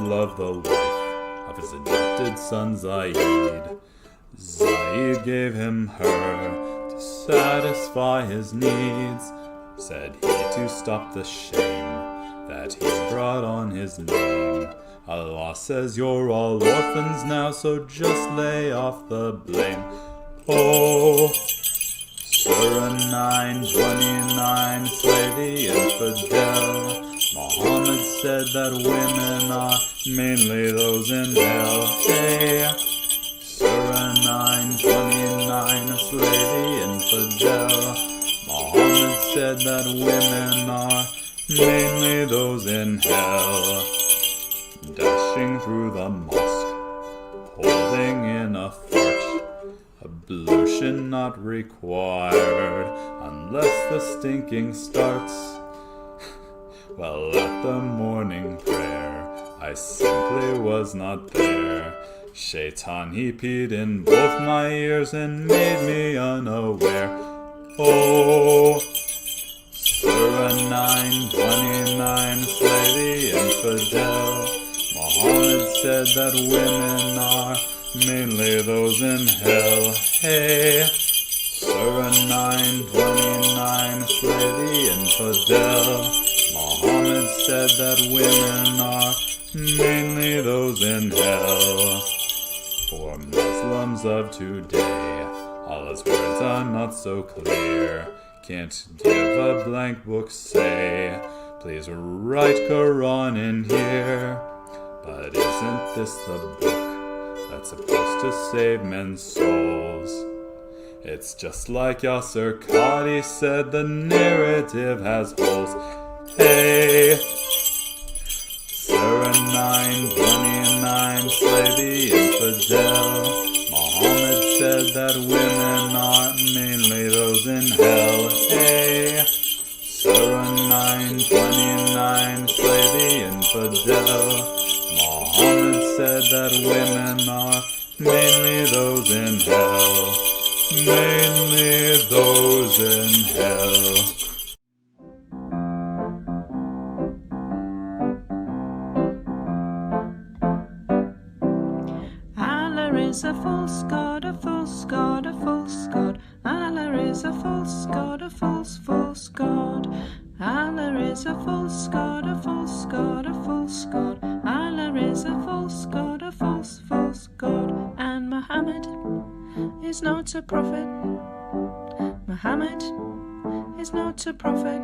love the wife of his adopted son Zaid. Zaid gave him her to satisfy his needs, said he, to stop the shame that he brought on his name. Allah says you're all orphans now, so just lay off the blame. Oh, Surah 9:29, slay the infidel. Muhammad said that women are mainly those in hell. Hey, Surah 9:29, slay the infidel. Muhammad said that women are mainly those in hell. Dashing through the mosque, holding in a fart, ablution not required unless the stinking starts. Well, at the morning prayer, I simply was not there. Shaitan, he peed in both my ears and made me unaware. Oh, Surah 9:29, slay the infidel. Muhammad said that women are mainly those in hell. Hey, Surah 9:29, slay the infidel. Muhammad said that women are mainly those in hell. For Muslims of today, Allah's words are not so clear. Can't give a blank book, say, please write Quran in here. But isn't this the book that's supposed to save men's souls? It's just like Yasser Qadi said, the narrative has holes. Hey, Surah 9:29, slay the infidel. Muhammad said that women are mainly those in hell. Hey, Surah 9:29, slay the infidel. Muhammad said that women are mainly those in hell. Mainly those in hell. Allah is a false god, a false god, a false god. Allah is a false god, a false god. Allah is a false god, a false god, a false god. Allah is a false god, a false god. And Muhammad is not a prophet. Muhammad is not a prophet.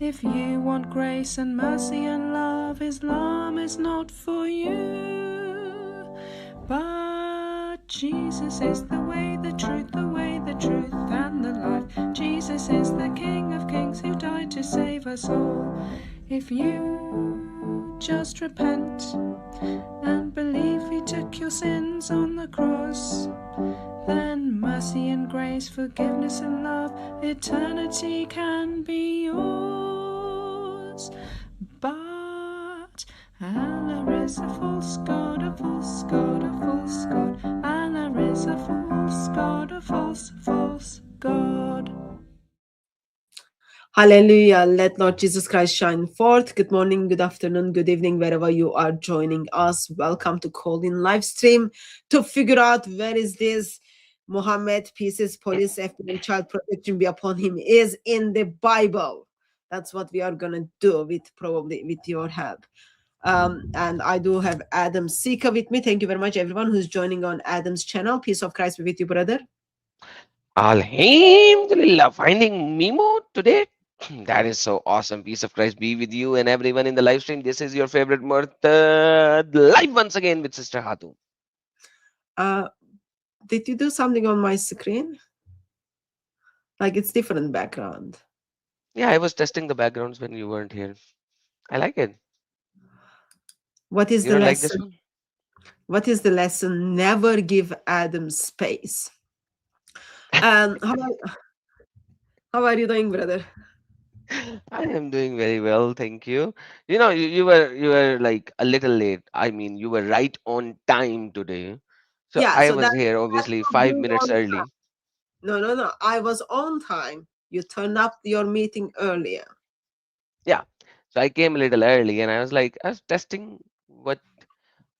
If you want grace and mercy and love, Islam is not for you. But Jesus is the way, the truth, and the life. Jesus is the King of Kings who died to save us all. If you just repent and believe He took your sins on the cross, then mercy and grace, forgiveness and love, eternity can be yours. But Allah is a false god, a false god, a false god. Allah is a false god, a false god. Hallelujah. Let Lord Jesus Christ shine forth. Good morning, good afternoon, good evening, wherever you are joining us. Welcome to Call In live stream to figure out where is this Muhammad, pieces, police, FBI, child protection be upon him is in the Bible. That's what we are going to do probably with your help. And I do have Adam Sika with me. Thank you very much, everyone who's joining on Adam's channel. Peace of Christ be with you, brother. Alhamdulillah, finding Mimo today. That is so awesome. Peace of Christ be with you and everyone in the live stream. This is your favorite Murtad live once again with Sister Hatu. Did you do something on my screen? Like it's different background. Yeah, I was testing the backgrounds when you weren't here. I like it. What is You the don't lesson? like this one? What is the lesson? Never give Adam space. How are you doing, brother? I am doing very well, thank you. You know, you were like a little late. I mean, you were right on time today. So Yeah, I so was that's here obviously of 5 being minutes on time. early. No. I was on time. You turned up your meeting earlier. Yeah. So I came a little early and I was like, I was testing what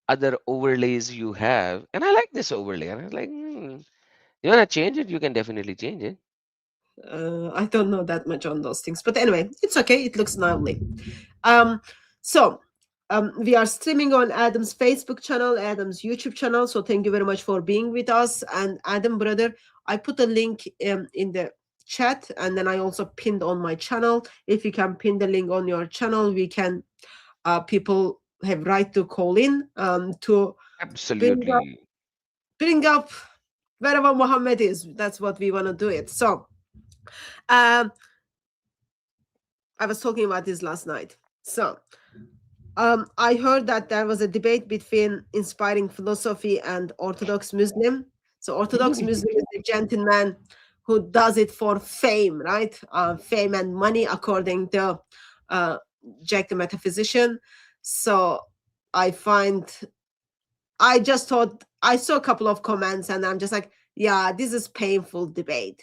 other overlays you have. And I like this overlay. And I was like, you want to change it? You can definitely change it. I don't know that much on those things, but anyway, it's okay. It looks lovely. Um, so we are streaming on Adam's Facebook channel, Adam's YouTube channel. So thank you very much for being with us. And Adam, brother, I put a link in the chat, and then I also pinned on my channel. If you can pin the link on your channel, we can. People have right to call in to bring up, Absolutely. bring up wherever Muhammad is. That's what we want to do it. So. Um, I was talking about this last night. So, I heard that there was a debate between inspiring philosophy and Orthodox Muslim. So, Orthodox Muslim is the gentleman who does it for fame, right? Fame and money, according to uh, Jack the Metaphysician. So, I find, I just thought, I saw a couple of comments and I'm just like, yeah, this is painful debate.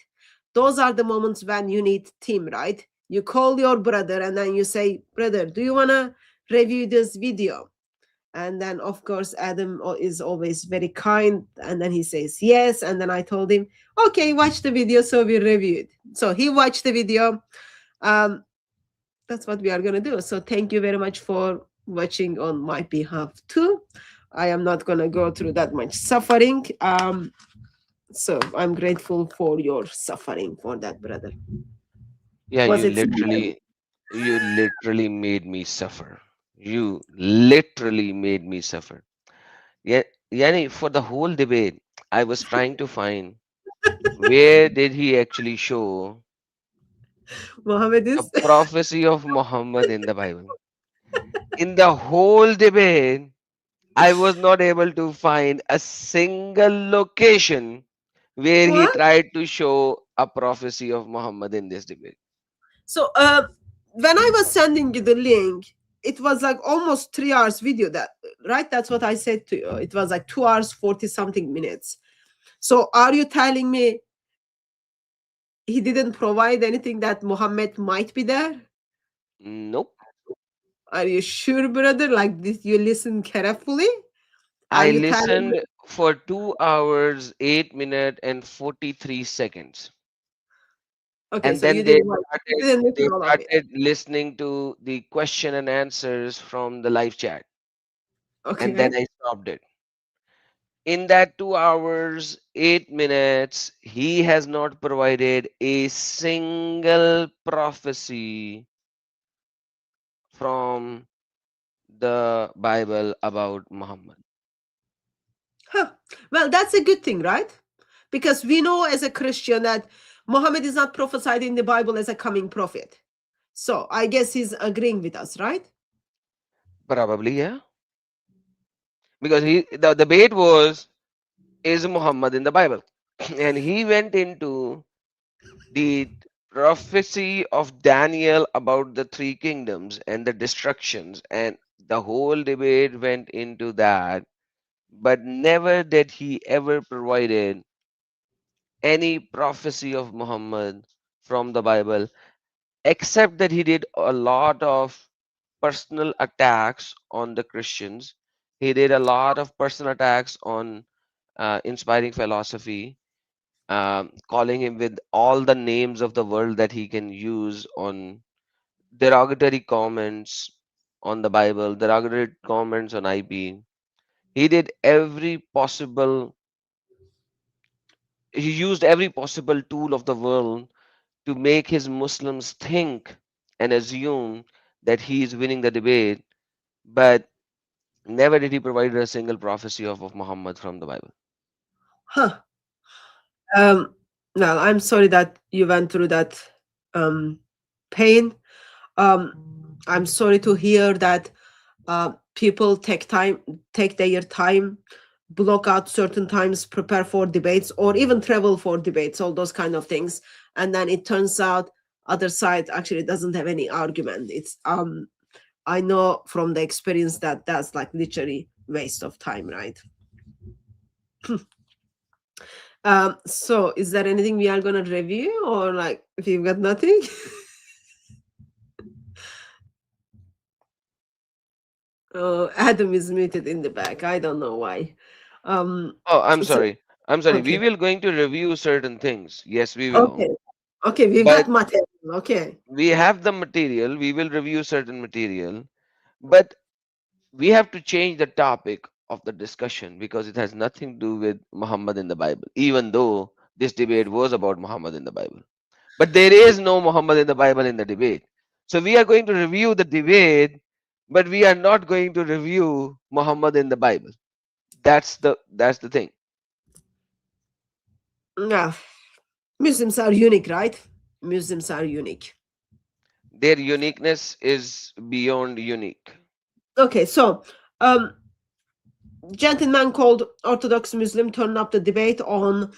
Those are the moments when you need team, right? You call your brother and then you say, brother, do you want to review this video? And then, of course, Adam is always very kind. And then he says, yes. And then I told him, okay, watch the video. So we reviewed. So he watched the video. Um, that's what we are going to do. So thank you very much for watching on my behalf, too. I am not going to go through that much suffering. So I'm grateful for your suffering for that, brother. Yeah, Was it similar? you literally made me suffer. You literally made me suffer. Yeah, Yani, for the whole debate, I was trying to find where did he actually show Mohammed the is? prophecy of Muhammad in the Bible. In the whole debate, I was not able to find a single location where he What? tried to show a prophecy of Muhammad in this debate. So when I was sending you the link, it was like almost 3 hours video. That right? That's what I said to you. It was like 2 hours 40 something minutes. So are you telling me he didn't provide anything that Muhammad might be there? Nope. Are you sure, brother? Like, did you listen carefully? Are I you telling me? listened for 2 hours, 8 minutes, and 43 seconds. Okay, And so you then didn't watch. You didn't they listen all of it. started listening to the question and answers from the live chat. And then Okay. I stopped it. In that 2 hours, 8 minutes, he has not provided a single prophecy from the Bible about Muhammad. Huh. Well, that's a good thing, right? Because we know as a Christian that Muhammad is not prophesied in the Bible as a coming prophet. So I guess he's agreeing with us, right? Probably, yeah. Because the debate was, is Muhammad in the Bible? And he went into the prophecy of Daniel about the three kingdoms and the destructions, and the whole debate went into that, but never did he ever provided any prophecy of Muhammad from the Bible, except that he did a lot of personal attacks on the Christians. He did a lot of personal attacks on inspiring philosophy, calling him with all the names of the world that he can use on derogatory comments on the Bible, derogatory comments on IP. He did every possible, he used every possible tool of the world to make his Muslims think and assume that he is winning the debate, but never did he provide a single prophecy of Muhammad from the Bible. Huh. Um, well, I'm sorry that you went through that um, pain. I'm sorry to hear that people take their time, block out certain times, prepare for debates, or even travel for debates, all those kind of things, and then it turns out other side actually doesn't have any argument. It's I know from the experience that that's like literally waste of time, right? So is there anything we are gonna review, or like if you've got nothing? Adam is muted in the back. I don't know why. Um, Oh, I'm so sorry. I'm sorry. We okay, will going to review certain things. Yes, we will. okay, okay. We've got But material. Okay. we have the material. We will review certain material. But we have to change the topic of the discussion because it has nothing to do with Muhammad in the Bible, even though this debate was about Muhammad in the Bible. But there is no Muhammad in the Bible in the debate. So we are going to review the debate, but we are not going to review Muhammad in the Bible. That's the thing. Yeah, Muslims are unique, right? Muslims are unique. Their uniqueness is beyond unique. Okay, so um, gentleman called Orthodox Muslim turned up the debate on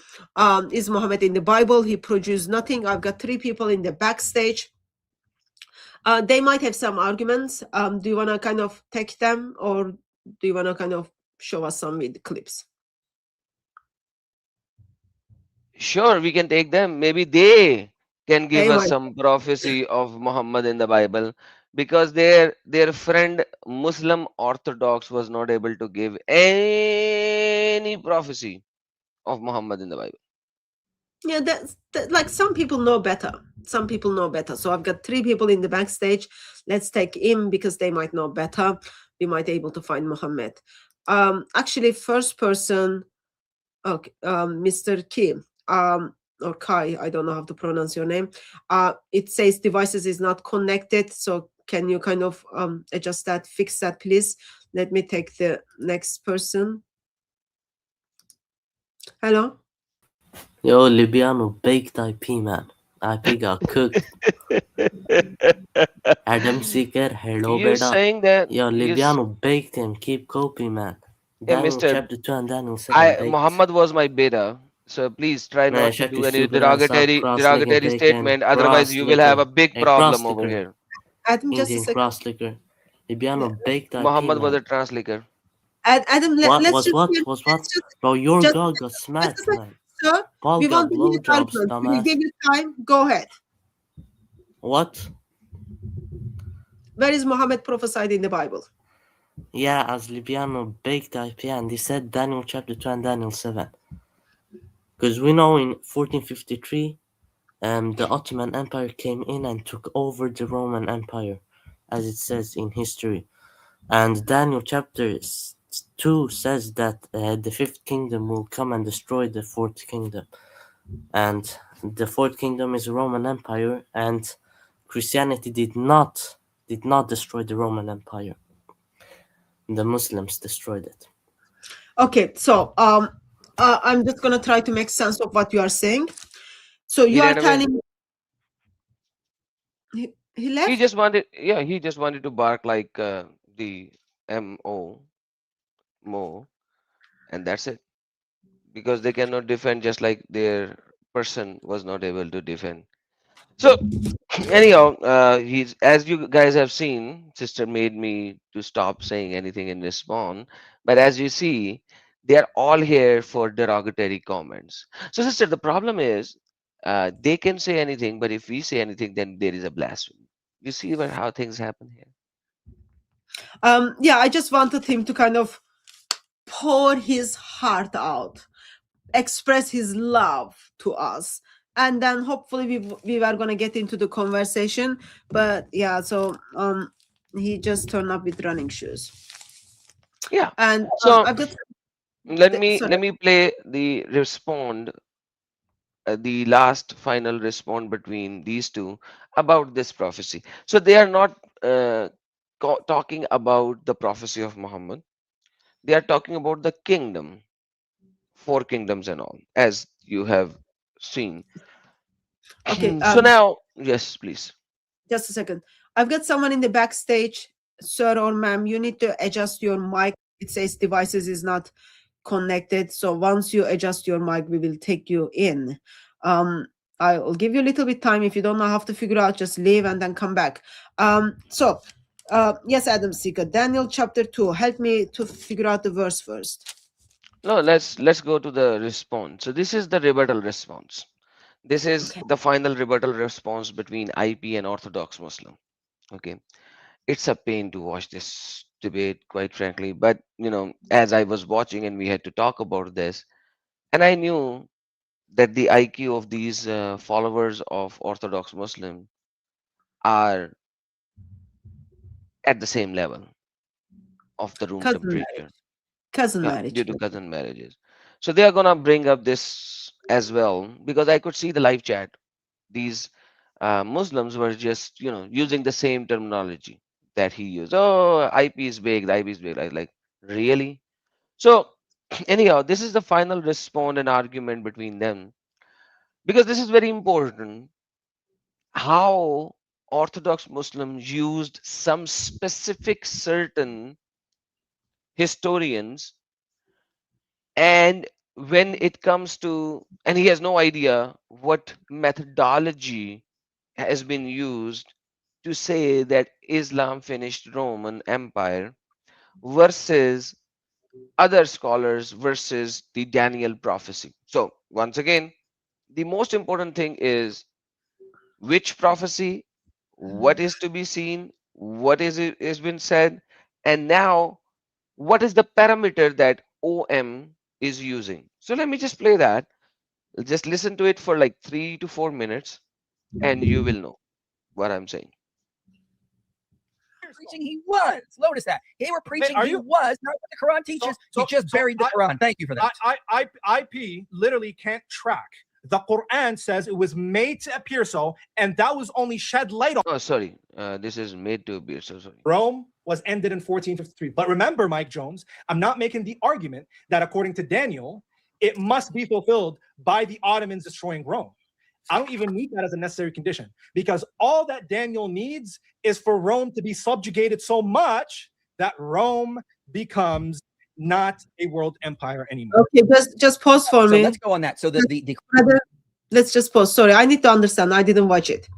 is Muhammad in the Bible. He produced nothing. I've got three people in the backstage. They might have some arguments. Do you want to kind of take them, or do you want to kind of show us some with clips? Sure, we can take them. Maybe they can give They us might. some prophecy of Muhammad in the Bible because their friend Muslim Orthodox was not able to give any prophecy of Muhammad in the Bible. Yeah, like some people know better. Some people know better. So I've got three people in the backstage. Let's take him because they might know better. We might able to find Muhammad. Actually, first person. Okay, Mr. Kim, or Kai, I don't know how to pronounce your name. It says devices is not connected. So can you kind of adjust that, fix that, please? Let me take the next person. Hello. Yo, Libiano baked IP, man. IP got cooked. Adam Seeker, hello, You beta. saying that Yo, you, s- Libiano baked him. Keep copy, man. Daniel Mister, chapter 2 and Daniel 7 baked. Muhammad was my beta. So please try Man, not to check do the any stupid ass up. Cross liquor derogatory taken. statement. Otherwise, Cross you will have liquor. a big Hey, cross problem over liquor. here. Adam, just a Indian second. cross liquor. Libiano baked IP, Muhammad was man. a translator. Adam, What let's was just what? Was let's what? Bro, your just dog got just a smacked, second, man. sir. Paul We got want to hear the blowjobs, argument. We dumbass. give you time. Go ahead. What? Where is Muhammad prophesied in the Bible? Yeah, as Libiano baked IP, and he said Daniel chapter 2 and Daniel 7. Because we know in 1453, the Ottoman Empire came in and took over the Roman Empire, as it says in history. And Daniel chapter 2 says that the fifth kingdom will come and destroy the fourth kingdom. And the fourth kingdom is the Roman Empire, and Christianity did not destroy the Roman Empire. The Muslims destroyed it. Okay, so I'm just gonna try to make sense of what you are saying. So He you are ran away. telling he He left? just wanted, yeah, he just wanted to bark like the mo mo, and that's it. Because they cannot defend just like their person was not able to defend. So anyhow, he's as you guys have seen, sister made me to stop saying anything and respond. But as you see, they are all here for derogatory comments. So, sister, the problem is they can say anything, but if we say anything, then there is a blasphemy. You see where how things happen here. Yeah, I just wanted him to kind of pour his heart out, express his love to us, and then hopefully we were gonna get into the conversation. But yeah, so he just turned up with running shoes, Yeah. and So I've got let sorry. me play the respond, the last final respond between these two about this prophecy. So they are not talking about the prophecy of Muhammad. They are talking about the kingdom, four kingdoms and all, as you have seen. Okay, So now, yes, please. just a second. I've got someone in the backstage, sir or ma'am. You need to adjust your mic. It says devices is not connected. So once you adjust your mic, we will take you in. Um, I'll give you a little bit time. If you don't know how to figure out, just leave and then come back. Yes, Adam Seeker, Daniel chapter 2. Help me to figure out the verse first. No, let's go to the response. So this is the rebuttal response. This is Okay. the final rebuttal response between IP and Orthodox Muslim. Okay. it's a pain to watch this debate, quite frankly. But as I was watching and we had to talk about this, and I knew that the IQ of these followers of Orthodox Muslim are at the same level of the room Cousin temperature, marriage. Cousin due marriage. to cousin marriages. So they are gonna bring up this as well, because I could see the live chat. These Muslims were just using the same terminology that he used. Oh, IP is big, the IP is big. I was like, really? So anyhow, this is the final response and argument between them, because this is very important. How Orthodox Muslims used some specific certain historians, and when it comes to, and he has no idea what methodology has been used to say that Islam finished Roman Empire, versus other scholars versus the Daniel prophecy. So once again, the most important thing is which prophecy, what is to be seen, what is it has been said, and now what is the parameter that OM is using. So let me just play that. Just listen to it for like 3 to 4 minutes, and you will know what I'm saying. Preaching he was. Notice that. They were preaching are he you- was, not what the Quran teaches. You just buried the Quran. Thank you for that. IP literally can't track. The Quran says it was made to appear so, and that was only shed light on. Oh, sorry. This is made to be. So sorry. Rome was ended in 1453. But remember, Mike Jones, I'm not making the argument that according to Daniel, it must be fulfilled by the Ottomans destroying Rome. I don't even need that as a necessary condition, because all that Daniel needs is for Rome to be subjugated so much that Rome becomes not a world empire anymore. Okay, just pause for So me. let's go on that. So the Let's just pause. Sorry, I need to understand. I didn't watch it.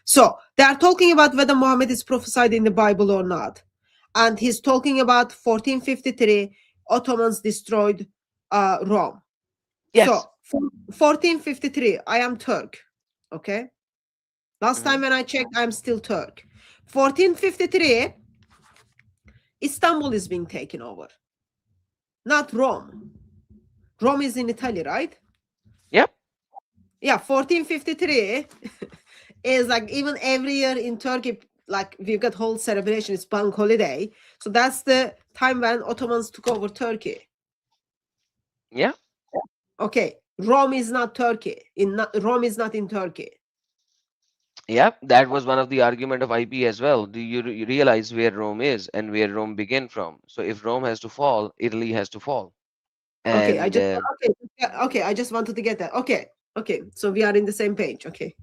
So they are talking about whether Muhammad is prophesied in the Bible or not. And he's talking about 1453, Ottomans destroyed Rome. Yes. So 1453, I am Turk. Okay. Last time when I checked, I'm still Turk. 1453, Istanbul is being taken over. Not Rome. Rome is in Italy, right? Yep. Yeah, 1453 is like, even every year in Turkey, like we've got whole celebration, it's bank holiday. So that's the time when Ottomans took over Turkey. Yeah. Okay, Rome is not Turkey. Rome is not in Turkey. Yeah, that was one of the argument of IP as well. Do you realize where Rome is and where Rome began from? So if Rome has to fall, Italy has to fall. Okay, And okay, I just wanted to get that. Okay, so we are in the same page. Okay.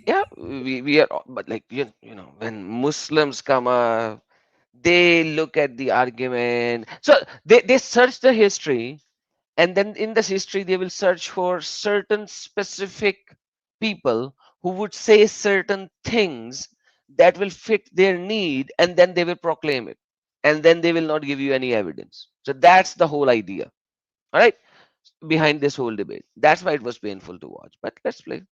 yeah, we are, but like when Muslims come up, they look at the argument. So they search the history, and then in this history they will search for certain specific people who would say certain things that will fit their need, and then they will proclaim it, and then they will not give you any evidence. So that's the whole idea, all right, behind this whole debate. That's why it was painful to watch. But let's play.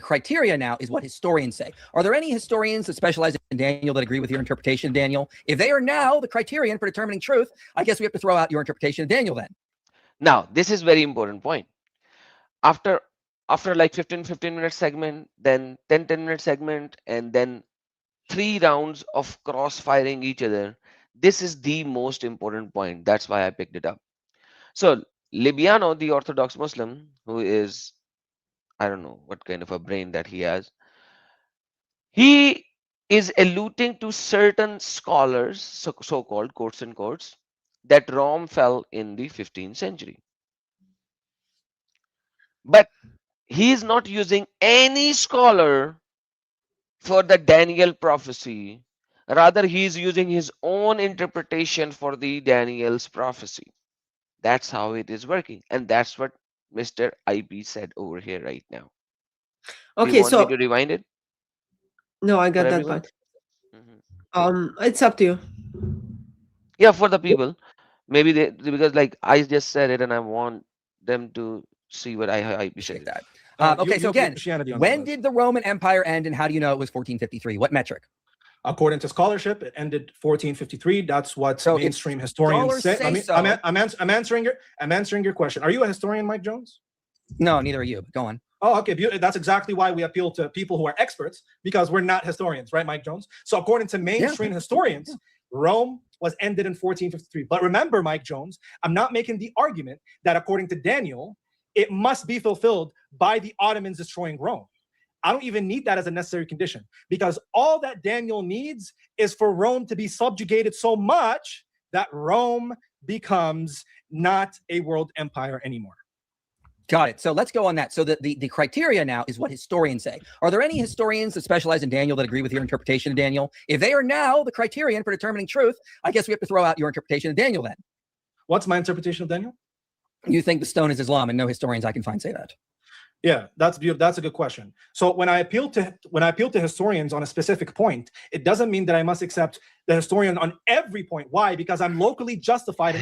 criteria now is what historians say. Are there any historians that specialize in Daniel that agree with your interpretation, Daniel? If they are now the criterion for determining truth, I guess we have to throw out your interpretation of Daniel then. Now, this is very important point. After like 15-minute segment, then 10-minute segment, and then 3 rounds of cross firing each other, this is the most important point. That's why I picked it up. So Libiano, the Orthodox Muslim, who is, I don't know what kind of a brain that he has, he is alluding to certain scholars, so-called quotes and quotes, that Rome fell in the 15th century. But he is not using any scholar for the Daniel prophecy. Rather, he is using his own interpretation for the Daniel's prophecy. That's how it is working. And that's what Mr. IP said over here right now. Do Okay, you want me so to rewind it no, I for got that everyone? part. Mhm. It's up to you. Yeah, for the people. Maybe because like I just said it and I want them to see what IP said. That. You- Okay, so you again, Christianity on when this. did the Roman Empire end and how do you know it was 1453? What metric? According to scholarship, it ended 1453. That's what So if mainstream historians scholars say. say so- I'm answering your question. Are you a historian, Mike Jones? No, neither are you. But go on. Oh, okay. That's exactly why we appeal to people who are experts, because we're not historians, right, Mike Jones? So according to mainstream historians, Rome was ended in 1453. But remember, Mike Jones, I'm not making the argument that according to Daniel, it must be fulfilled by the Ottomans destroying Rome. I don't even need that as a necessary condition, because all that Daniel needs is for Rome to be subjugated so much that Rome becomes not a world empire anymore. Got it. So let's go on that. So the criteria now is what historians say. Are there any historians that specialize in Daniel that agree with your interpretation of Daniel? If they are now the criterion for determining truth, I guess we have to throw out your interpretation of Daniel then. What's my interpretation of Daniel? You think the stone is Islam, and no historians I can find say that. Yeah, that's beautiful. That's a good question. So when I appeal to historians on a specific point, it doesn't mean that I must accept the historian on every point. Why? Because I'm locally justified.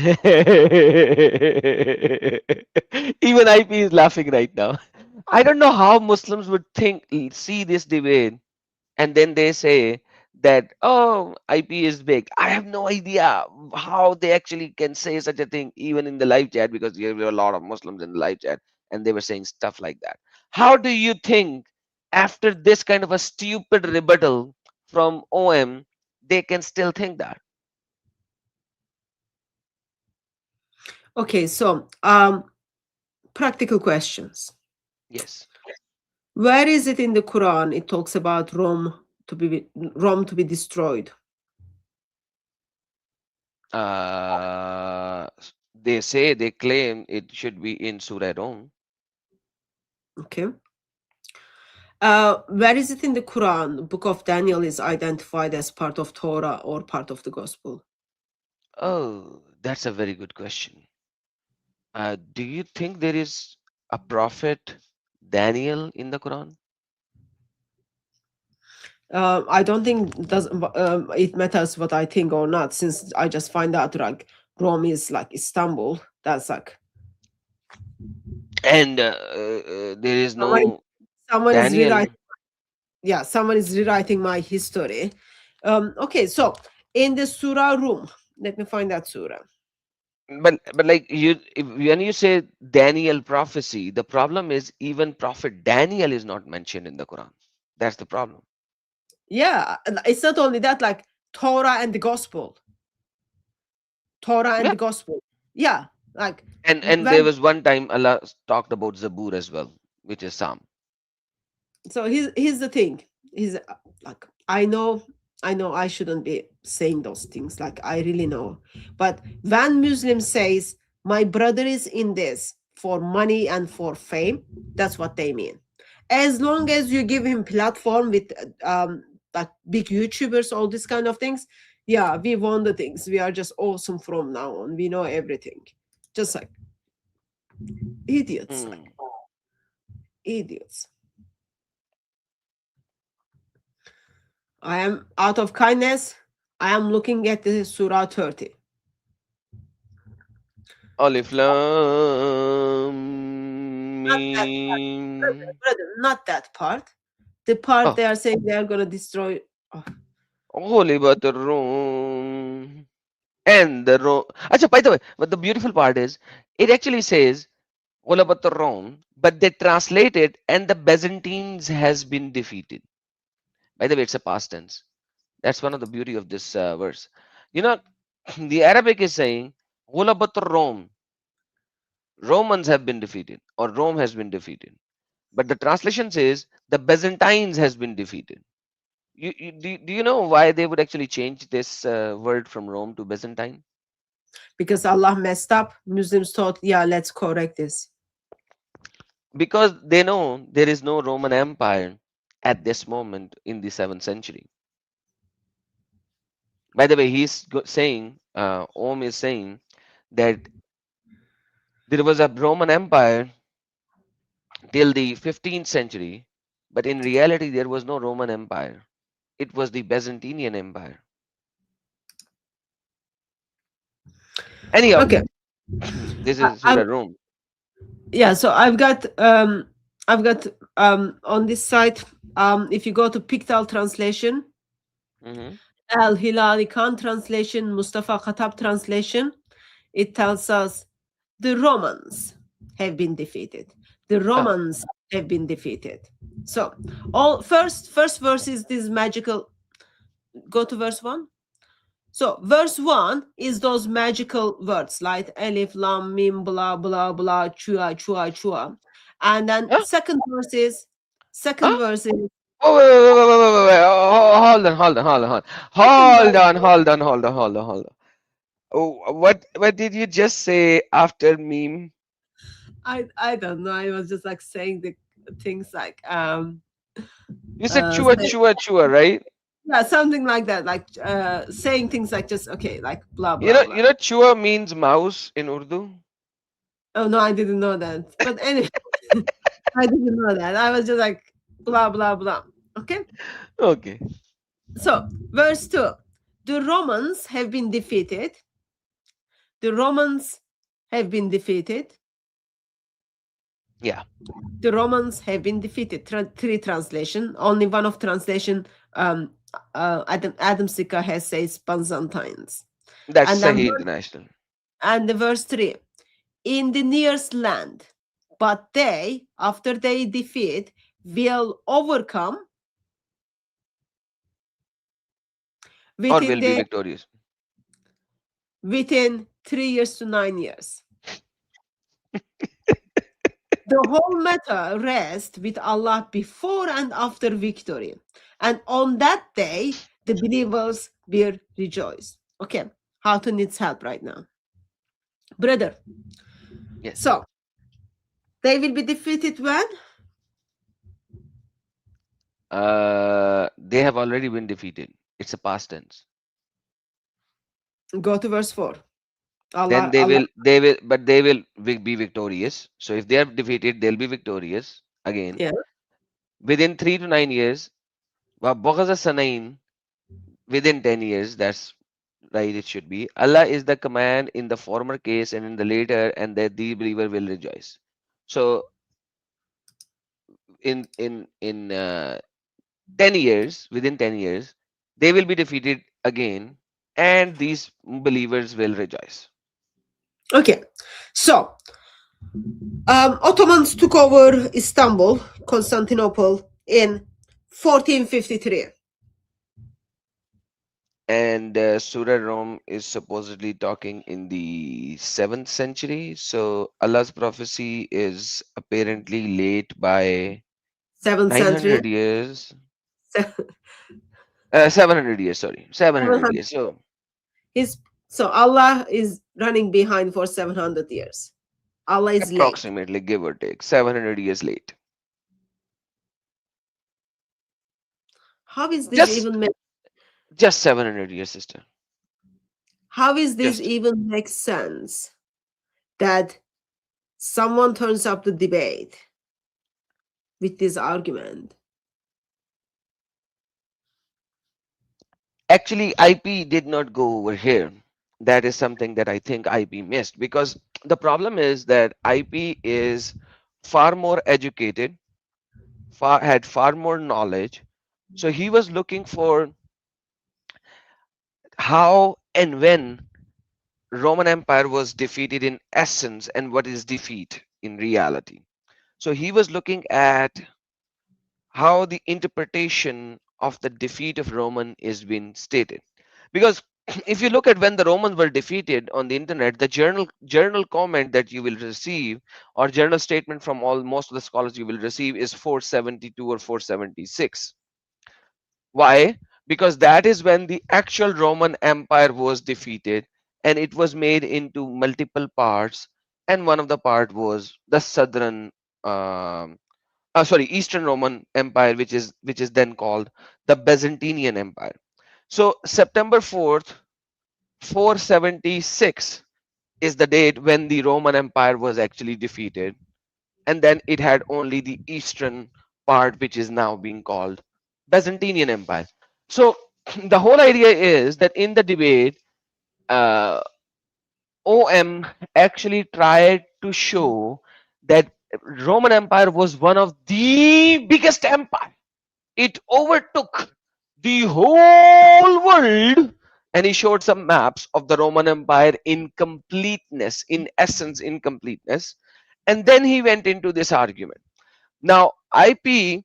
Even IP is laughing right now. I don't know how Muslims would see this debate, and then they say that, oh, IP is big. I have no idea how they actually can say such a thing, even in the live chat, because there were a lot of Muslims in the live chat, and they were saying stuff like that. How do you think, after this kind of a stupid rebuttal from OM, they can still think that? Okay, so practical questions. Yes. Where is it in the Quran it talks about Rome to be destroyed? They claim it should be in Surah Rome. Okay. Where is it in the Quran? The book of Daniel is identified as part of Torah or part of the Gospel? Oh, that's a very good question. Do you think there is a prophet Daniel in the Quran? I don't think it matters what I think or not, since I just find out like Rome is like Istanbul. That's like And there is no someone is Daniel. rewriting. Yeah, someone is rewriting my history. Okay, so in the Surah room, let me find that Surah. But like when you say Daniel prophecy, the problem is even Prophet Daniel is not mentioned in the Quran. That's the problem. Yeah, it's not only that, like Torah and the Gospel. Torah and Yeah. the Gospel. Yeah, like And when- there was one time Allah talked about Zabur as well, which is Psalm. so here's the thing. He's like I know I shouldn't be saying those things. Like I really know, but when Muslim says my brother is in this for money and for fame, that's what they mean. As long as you give him platform with like big YouTubers, all these kind of things, yeah, we won the things. We are just awesome from now on. We know everything. Just like idiots, like idiots. I am out of kindness. I am looking at the Surah 30. Alif Lam Mim. Brother, not that part. The part they are saying they are going to destroy. Ghulibat Rum. And the Rome. Achha, by the way, but the beautiful part is, it actually says Ghulibat Rome, but they translate it, and the Byzantines has been defeated. By the way, it's a past tense. That's one of the beauty of this verse. You know, the Arabic is saying Ghulibat Rome. Romans have been defeated, or Rome has been defeated. But the translation says the Byzantines has been defeated. Do you know why they would actually change this word from Rome to Byzantine? Because Allah messed up. Muslims thought, yeah, let's correct this. Because they know there is no Roman Empire at this moment in the 7th century. By the way, he's saying, Om is saying that there was a Roman Empire till the 15th century, but in reality, there was no Roman Empire. It was the Byzantine Empire. Anyhow, Okay. this is Surah Rome. Yeah, so I've got on this site, if you go to Pictal translation, Mhm. Al Hilali Khan translation, Mustafa Khattab translation, it tells us the Romans have been defeated. The Ah, Romans have been defeated. So, all first verse is this magical. Go to verse 1. So, verse 1 is those magical words like Alif, Lam, Mim, blah, blah, blah, chua, chua, chua. And then ah, second ah. verse is Oh, wait. Hold on, hold on, hold on, hold on. second Hold verse. on, hold on, hold on, hold on, hold on. Oh, what did you just say after meme? I don't know. I was just like saying the things like You said chua say- chua chua, right? yeah, something like that, like saying things like just okay, like blah blah blah. Chua means mouse in Urdu. Oh no, I didn't know that. But anyway, I didn't know that. I was just like blah blah blah. Okay. Okay. So verse 2. The Romans have been defeated. The Romans have been defeated. Yeah, The Romans have been defeated. Three translation. Only one of translation. Adam Sika has says Byzantines. that's And then Sahih International. and the verse 3. In the nearest land, but they, after they defeat, will overcome Or within will be the victorious. within 3 years to 9 years. The whole matter rests with Allah before and after victory. And on that day, the believers will rejoice. Okay, Hatun needs help right now. Brother, Yes. so they will be defeated when? They have already been defeated. It's a past tense. Go to verse 4. Then Allah, Allah. but they will be victorious. So if they are defeated, they'll be victorious again. Yeah. Within 3 to 9 years, وَبُغْضَ سَنَيْنِ, within 10 years, that's right, it should be. Allah is the command in the former case and in the later, and that the believer will rejoice. So in 10 years, within 10 years, they will be defeated again, and these believers will rejoice. Okay. So Ottomans took over Istanbul, Constantinople, in 1453. And Surah Rum is supposedly talking in the 7th century. So Allah's prophecy is apparently late by 7th century. 900 years. 700 years, sorry. 700 years. So His, so Allah is running behind for 700 years. Allah is late. approximately, give or take, 700 years late. How is this Just even make, just 700 years, sister. how is this Just even make sense that someone turns up the debate with this argument? actually, IP did not go over here. That is something that I think IP missed, because the problem is that IP is far more educated, had far more knowledge. So he was looking for how and when Roman Empire was defeated in essence and what is defeat in reality. So he was looking at how the interpretation of the defeat of Roman is being stated. Because if you look at when the Romans were defeated on the internet, the journal comment that you will receive, or journal statement from all most of the scholars you will receive, is 472 or 476. Why? Because that is when the actual Roman Empire was defeated, and it was made into multiple parts, and one of the part was the southern Eastern Roman Empire, which is then called the Byzantine Empire. So September 4th, 476 is the date when the Roman Empire was actually defeated, and then it had only the eastern part, which is now being called Byzantine Empire. So the whole idea is that in the debate, uh, OM actually tried to show that Roman Empire was one of the biggest empire. It overtook the whole world, and he showed some maps of the Roman Empire in completeness, in essence, in completeness. And then he went into this argument. Now, IP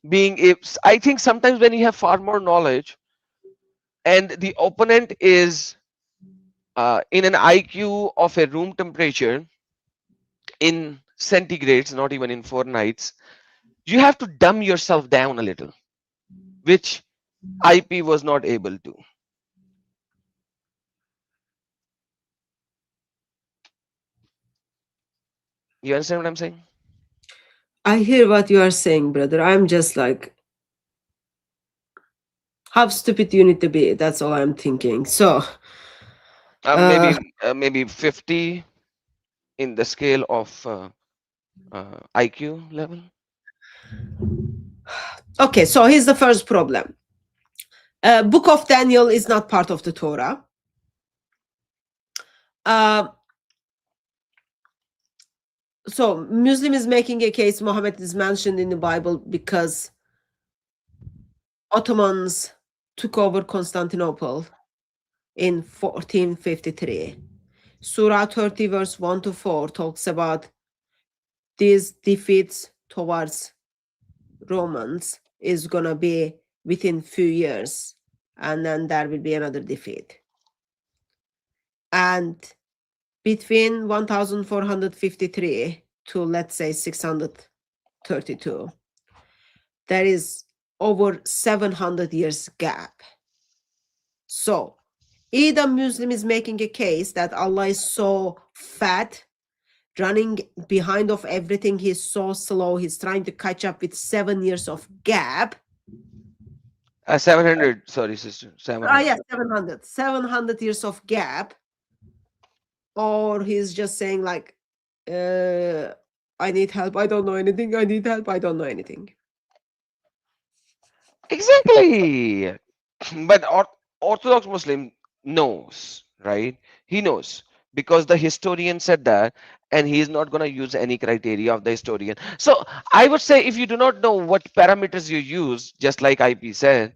being, if I think sometimes when you have far more knowledge and the opponent is in an IQ of a room temperature in centigrades, not even in Fahrenheit, you have to dumb yourself down a little, which IP was not able to. You understand what I'm saying? I hear what you are saying, brother. I'm just like, how stupid you need to be. That's all I'm thinking. So, Maybe 50 in the scale of IQ level. okay, so here's the first problem. Book of Daniel is not part of the Torah. So Muslim is making a case Muhammad is mentioned in the Bible because Ottomans took over Constantinople in 1453. Surah 30 verse 1 to 4 talks about these defeats towards Romans is gonna be within few years, and then there will be another defeat. And between 1453 to, let's say, 632, there is over 700 years gap. So either Muslim is making a case that Allah is so fat, running behind of everything, he's so slow, he's trying to catch up with 7 years of gap. 700, sorry, sister. 700. Yeah, 700 years of gap. Or he's just saying like, I need help, I don't know anything, I need help, I don't know anything. Exactly. But Orthodox Muslim knows, right? He knows because the historian said that, and he's not going to use any criteria of the historian. So I would say if you do not know what parameters you use, just like IP said,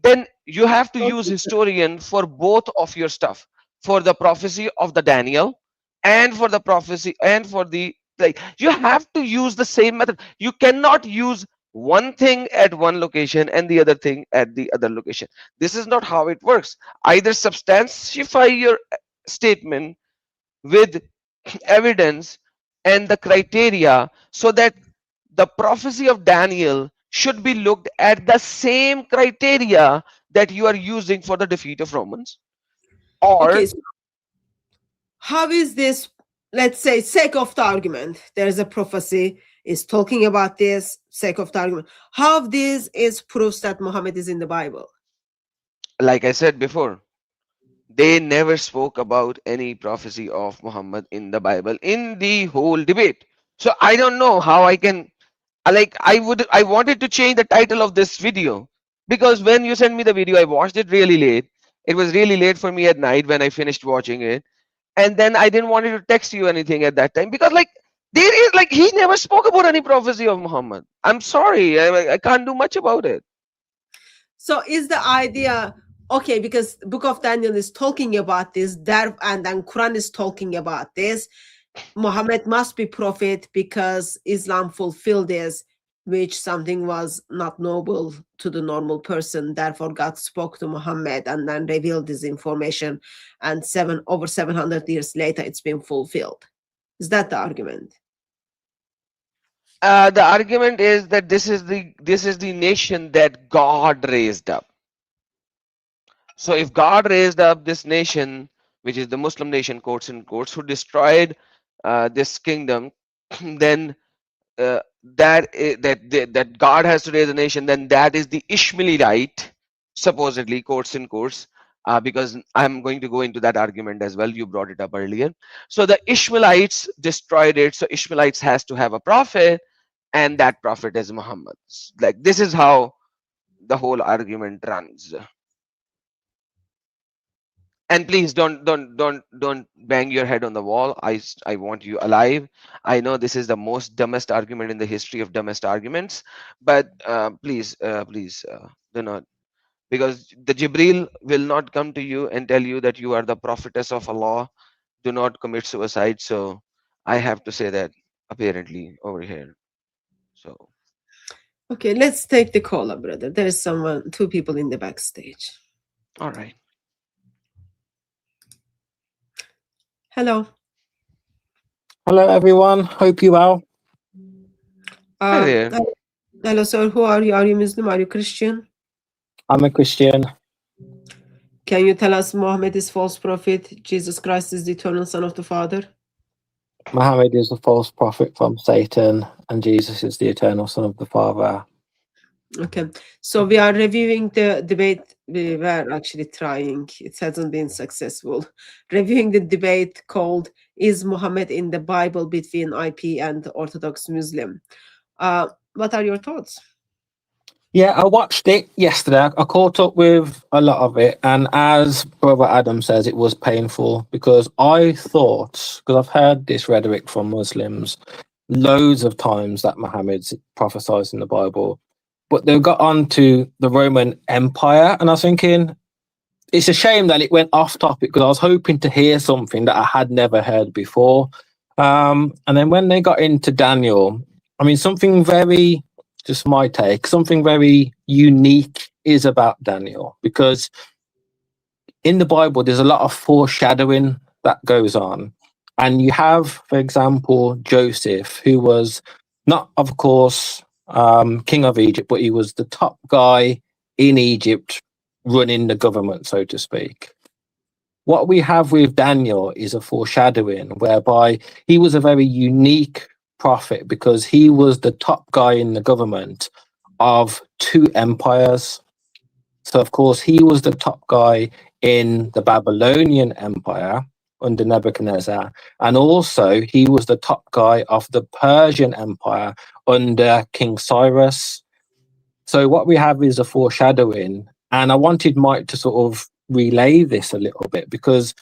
then you have to use historian for both of your stuff, for the prophecy of the Daniel and for the prophecy and for the, like, you have to use the same method. You cannot use one thing at one location and the other thing at the other location. This is not how it works. Either substantify your statement with evidence and the criteria, so that the prophecy of Daniel should be looked at the same criteria that you are using for the defeat of Romans. Or Okay, so how is this, let's say, sake of the argument, there's a prophecy is talking about this, sake of the argument, how this is proofs that Muhammad is in the Bible? like I said before, they never spoke about any prophecy of Muhammad in the Bible in the whole debate. So I don't know how I can, I wanted to change the title of this video, because when you sent me the video, I watched it really late. It was really late for me at night when I finished watching it. And then I didn't want to text you anything at that time, because like there is, like, he never spoke about any prophecy of Muhammad. I'm sorry, I can't do much about it. So is the idea, okay, because Book of Daniel is talking about this, and then Quran is talking about this, Muhammad must be prophet because Islam fulfilled this, which something was not noble to the normal person. Therefore, God spoke to Muhammad and then revealed this information. And over 700 years later, it's been fulfilled. Is that the argument? The argument is that this is the nation that God raised up. So if God raised up this nation, which is the Muslim nation, quotes and quotes, who destroyed this kingdom, then that God has to raise a nation, then that is the Ishmaelite, supposedly, quotes and quotes, because I'm going to go into that argument as well. You brought it up earlier. So the Ishmaelites destroyed it. So Ishmaelites has to have a prophet, and that prophet is Muhammad. Like, this is how the whole argument runs. And please don't bang your head on the wall. I want you alive. I know this is the most dumbest argument in the history of dumbest arguments, but please do not because the Jibril will not come to you and tell you that you are the prophetess of Allah, do not commit suicide. So I have to say that apparently over here. So Okay, let's take the caller, brother. There is two people in the backstage. all right. Hello. Hello, everyone. Hope you well. Hi there. Hello, sir. Who are you? Are you Muslim? Are you Christian? I'm a Christian. Can you tell us Muhammad is false prophet, Jesus Christ is the eternal Son of the Father? Muhammad is a false prophet from Satan, and Jesus is the eternal Son of the Father. Okay, so we are reviewing the debate. We were actually trying, it hasn't been successful, reviewing the debate called Is Muhammad in the Bible between IP and Orthodox Muslim? What are your thoughts? Yeah, I watched it yesterday. I caught up with a lot of it, and as Brother Adam says, it was painful because I thought, because I've heard this rhetoric from Muslims loads of times that Muhammad's prophesied in the Bible, but they got on to the Roman Empire, and I was thinking, it's a shame that it went off topic because I was hoping to hear something that I had never heard before. And then when they got into Daniel, I mean, something very, just my take, something very unique is about Daniel, because in the Bible, there's a lot of foreshadowing that goes on. And you have, for example, Joseph, who was not, of course, king of Egypt, but he was the top guy in Egypt running the government, so to speak. What we have with Daniel is a foreshadowing whereby he was a very unique prophet because he was the top guy in the government of two empires. So, of course, he was the top guy in the Babylonian Empire under Nebuchadnezzar, and also he was the top guy of the Persian Empire under King Cyrus. So what we have is a foreshadowing, and I wanted Mike to sort of relay this a little bit because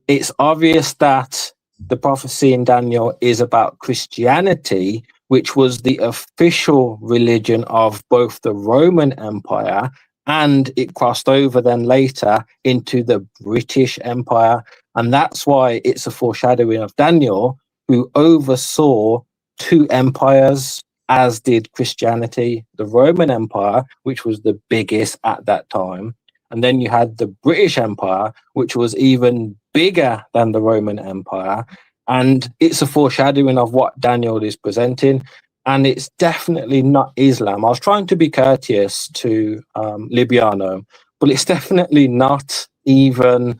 it's obvious that the prophecy in Daniel is about Christianity, which was the official religion of both the Roman Empire, and it crossed over then later into the British Empire. And that's why it's a foreshadowing of Daniel, who oversaw two empires, as did Christianity, the Roman Empire, which was the biggest at that time. And then you had the British Empire, which was even bigger than the Roman Empire. And it's a foreshadowing of what Daniel is presenting. And it's definitely not Islam. I was trying to be courteous to Libiano, but it's definitely not even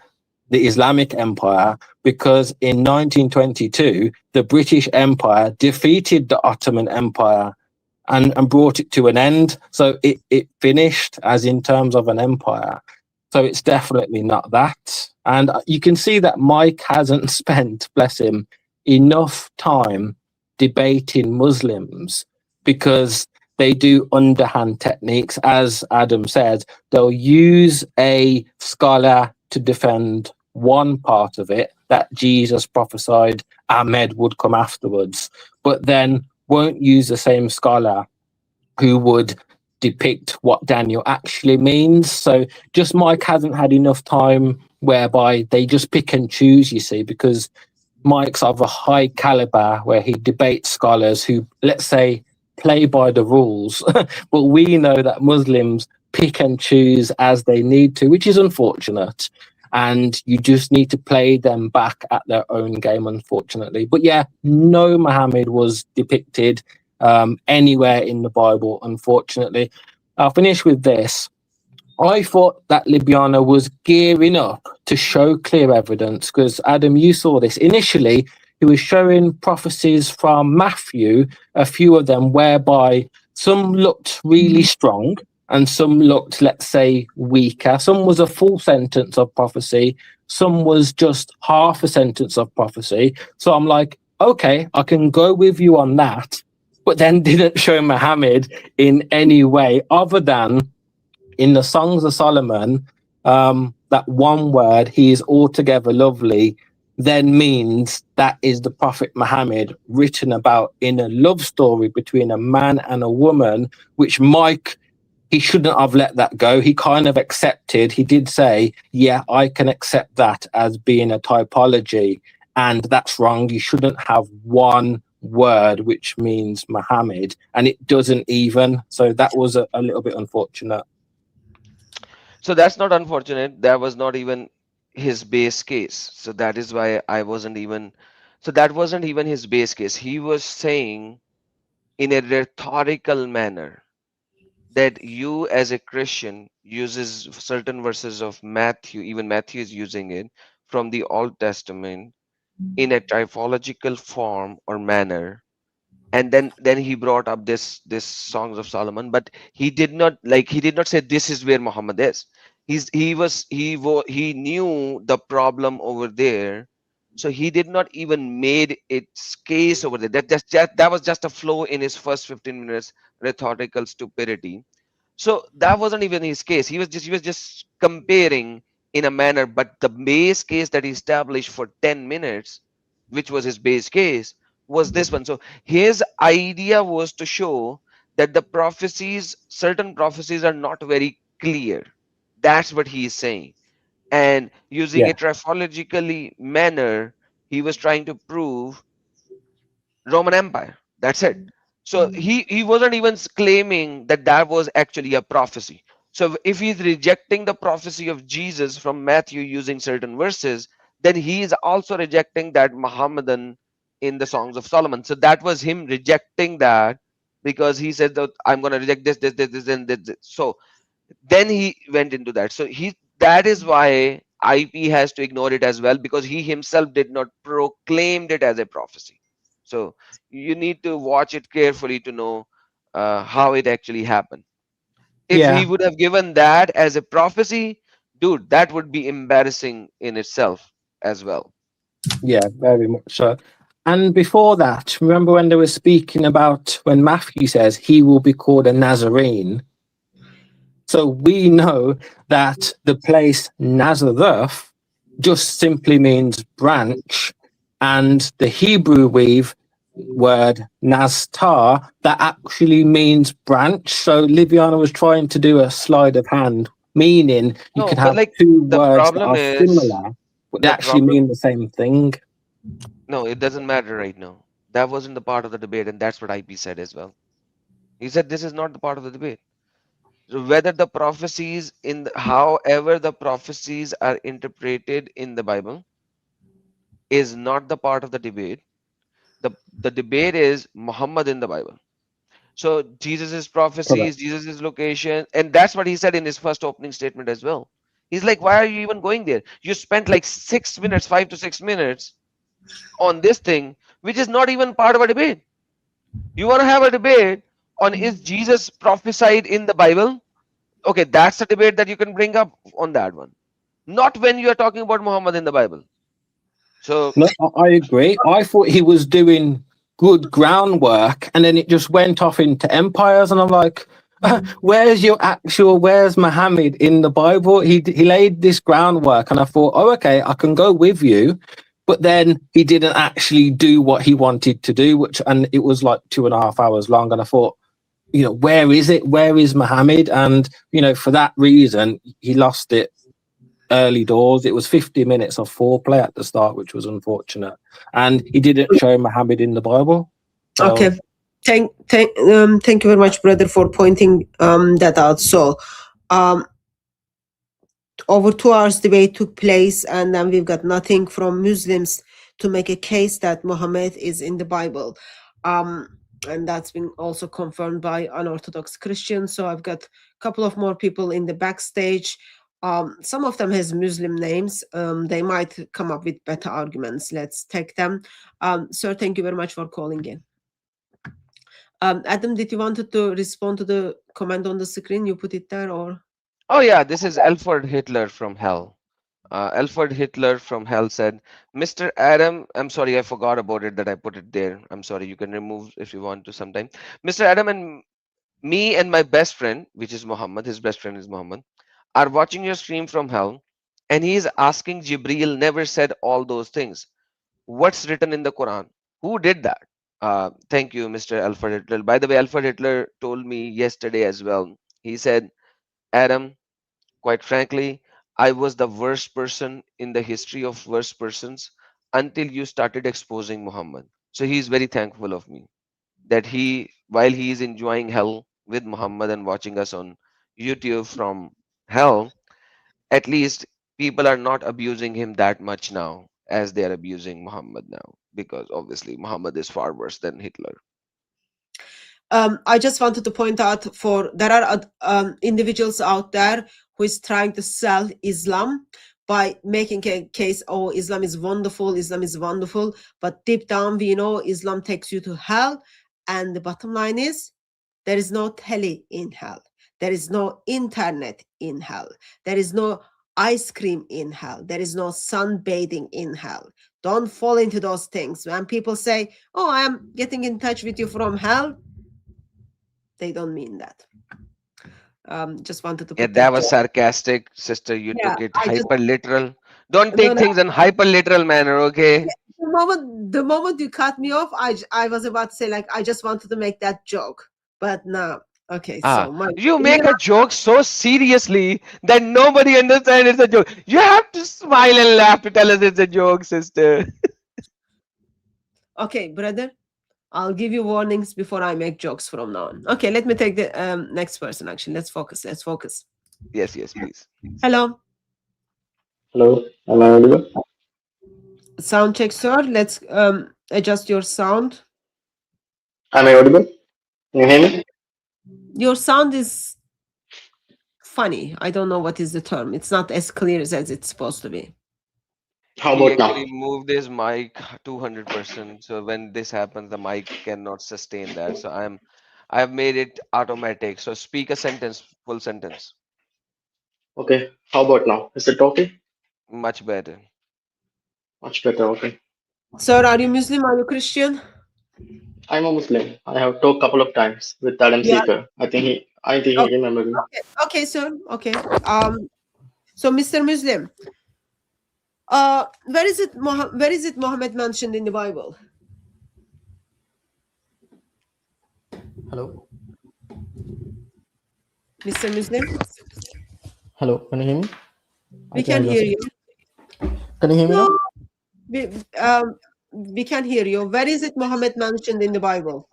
the Islamic Empire, because in 1922, the British Empire defeated the Ottoman Empire and brought it to an end. So it finished as in terms of an empire. So it's definitely not that. And you can see that Mike hasn't spent, bless him, enough time debating Muslims because they do underhand techniques. As Adam said, they'll use a scholar to defend one part of it, that Jesus prophesied Ahmed would come afterwards, but then won't use the same scholar who would depict what Daniel actually means. So just Mike hasn't had enough time whereby they just pick and choose, you see, because Mike's of a high caliber where he debates scholars who, let's say, play by the rules. But we know that Muslims pick and choose as they need to, which is unfortunate. And you just need to play them back at their own game, unfortunately. But yeah, no Muhammad was depicted anywhere in the Bible, unfortunately. I'll finish with this. I thought that Libiano was gearing up to show clear evidence because, Adam, you saw this. Initially, he was showing prophecies from Matthew, a few of them, whereby some looked really strong and some looked, let's say, weaker. Some was a full sentence of prophecy. Some was just half a sentence of prophecy. So I'm like, okay, I can go with you on that, but then didn't show Muhammad in any way other than in the Songs of Solomon, that one word, he is altogether lovely, then means that is the Prophet Muhammad written about in a love story between a man and a woman, which Mike he shouldn't have let that go. He kind of accepted. He did say, "Yeah, I can accept that as being a typology, and that's wrong. You shouldn't have one word which means Muhammad, and it doesn't even." So that was a little bit unfortunate. So that's not unfortunate. That was not even his base case. So that is why I wasn't even. So that wasn't even his base case. He was saying in a rhetorical manner that you as a Christian uses certain verses of Matthew, even Matthew is using it from the Old Testament in a typological form or manner. And then he brought up this Songs of Solomon, but he did not say this is where Muhammad is. He knew the problem over there, so he did not even made its case over there. That was just a flow in his first 15 minutes rhetorical stupidity. So that wasn't even his case. He was just comparing in a manner, but the base case that he established for 10 minutes, which was his base case, was this one. So his idea was to show that the prophecies, certain prophecies are not very clear. That's what he is saying. And using Yeah, a triphologically manner, he was trying to prove Roman Empire. That's it. So he wasn't even claiming that that was actually a prophecy. So if he's rejecting the prophecy of Jesus from Matthew using certain verses, then he is also rejecting that Muhammadan in the Songs of Solomon. So that was him rejecting that because he said that I'm going to reject this, and this. So then he went into that. So that is why IP has to ignore it as well, because he himself did not proclaimed it as a prophecy. So you need to watch it carefully to know how it actually happened. If yeah, he would have given that as a prophecy, dude, that would be embarrassing in itself as well. yeah, very much so. And before that, remember when they were speaking about when Matthew says he will be called a Nazarene? So we know that the place Nazareth just simply means branch, and the Hebrew word Naztar that actually means branch. So Liviana was trying to do a sleight of hand, meaning you No, could but have like two the words that problem are is similar, but they the actually problem. mean the same thing. No, it doesn't matter right now. That wasn't the part of the debate, and that's what IP said as well. He said this is not the part of the debate. So whether the prophecies however the prophecies are interpreted in the Bible is not the part of the debate. The debate is Muhammad in the Bible. So Jesus's prophecies, Correct. Jesus's location, and that's what he said in his first opening statement as well. He's like, why are you even going there? You spent like 6 minutes, 5 to 6 minutes on this thing, which is not even part of a debate. You want to have a debate on is Jesus prophesied in the Bible? Okay, that's a debate that you can bring up on that one. Not when you are talking about Muhammad in the Bible. So No, I agree. I thought he was doing good groundwork, and then it just went off into empires, and I'm like, where's Muhammad in the Bible? He laid this groundwork, and I thought, oh, okay, I can go with you. But then he didn't actually do what he wanted to do, and it was like 2.5 hours long. And I thought, where is it? Where is Muhammad? And for that reason, he lost it early doors. It was 50 minutes of foreplay at the start, which was unfortunate. And he didn't show Muhammad in the Bible. So, Okay. Thank you very much, brother, for pointing that out. So, over 2 hours debate took place, and then we've got nothing from Muslims to make a case that Muhammad is in the Bible. And that's been also confirmed by unorthodox Christians. So I've got a couple of more people in the backstage. Some of them has Muslim names. They might come up with better arguments. Let's take them. Sir, thank you very much for calling in. Adam, did you wanted to respond to the comment on the screen? You put it there, or? oh yeah, this is Alfred Hitler from Hell. Alfred Hitler from Hell said, Mr. Adam, I'm sorry, I forgot about it that I put it there. I'm sorry, you can remove if you want to sometime. Mr. Adam and me and my best friend, which is Muhammad, his best friend is Muhammad, are watching your stream from hell, and he is asking Jibril never said all those things. What's written in the Quran? Who did that? Thank you, Mr. Alfred Hitler. By the way, Alfred Hitler told me yesterday as well. He said, Adam, quite frankly, I was the worst person in the history of worst persons until you started exposing Muhammad. So he's very thankful of me that while he is enjoying hell with Muhammad and watching us on YouTube from hell, at least people are not abusing him that much now as they are abusing Muhammad now, because obviously Muhammad is far worse than Hitler. I just wanted to point out there are individuals out there who is trying to sell Islam by making a case, oh, Islam is wonderful, but deep down we know Islam takes you to hell, and the bottom line is there is no telly in hell, there is no internet in hell, there is no ice cream in hell, there is no sunbathing in hell. Don't fall into those things. When people say, oh, I am getting in touch with you from hell, they don't mean that. Just wanted to put That was there. sarcastic, sister. You Yeah, took it I just hyper literal. Don't no, take no. things in hyper literal manner, okay? The moment you cut me off, I was about to say, like, I just wanted to make that joke, but no. Okay, so You make a joke so seriously that nobody understands it's a joke. You have to smile and laugh to tell us it's a joke, sister. okay, brother, I'll give you warnings before I make jokes from now on. Okay, let me take the next person. Actually, let's focus. Yes, please. Hello, Hello, am I audible? sound check, sir. Let's adjust your sound. Am I audible? Can you hear me? Your sound is funny. I don't know what is the term. It's not as clear as it's supposed to be. How He about now? actually moved his mic 200%. So when this happens, the mic cannot sustain that. So I've made it automatic. So speak a sentence, full sentence. Okay, how about now? Is it okay? Much better. Much better, okay. Sir, are you Muslim? Are you Christian? I'm a Muslim. I have talked a couple of times with Adam Yeah. Seeker. I think he remembers me. Okay, sir. Okay. So Mr. Muslim, where is it Muhammad mentioned in the Bible? Hello. Mr. Muslim? Hello. Can you hear me? We can hear you. Can you hear me No, now? we can hear you. Where is it Muhammad mentioned in the Bible?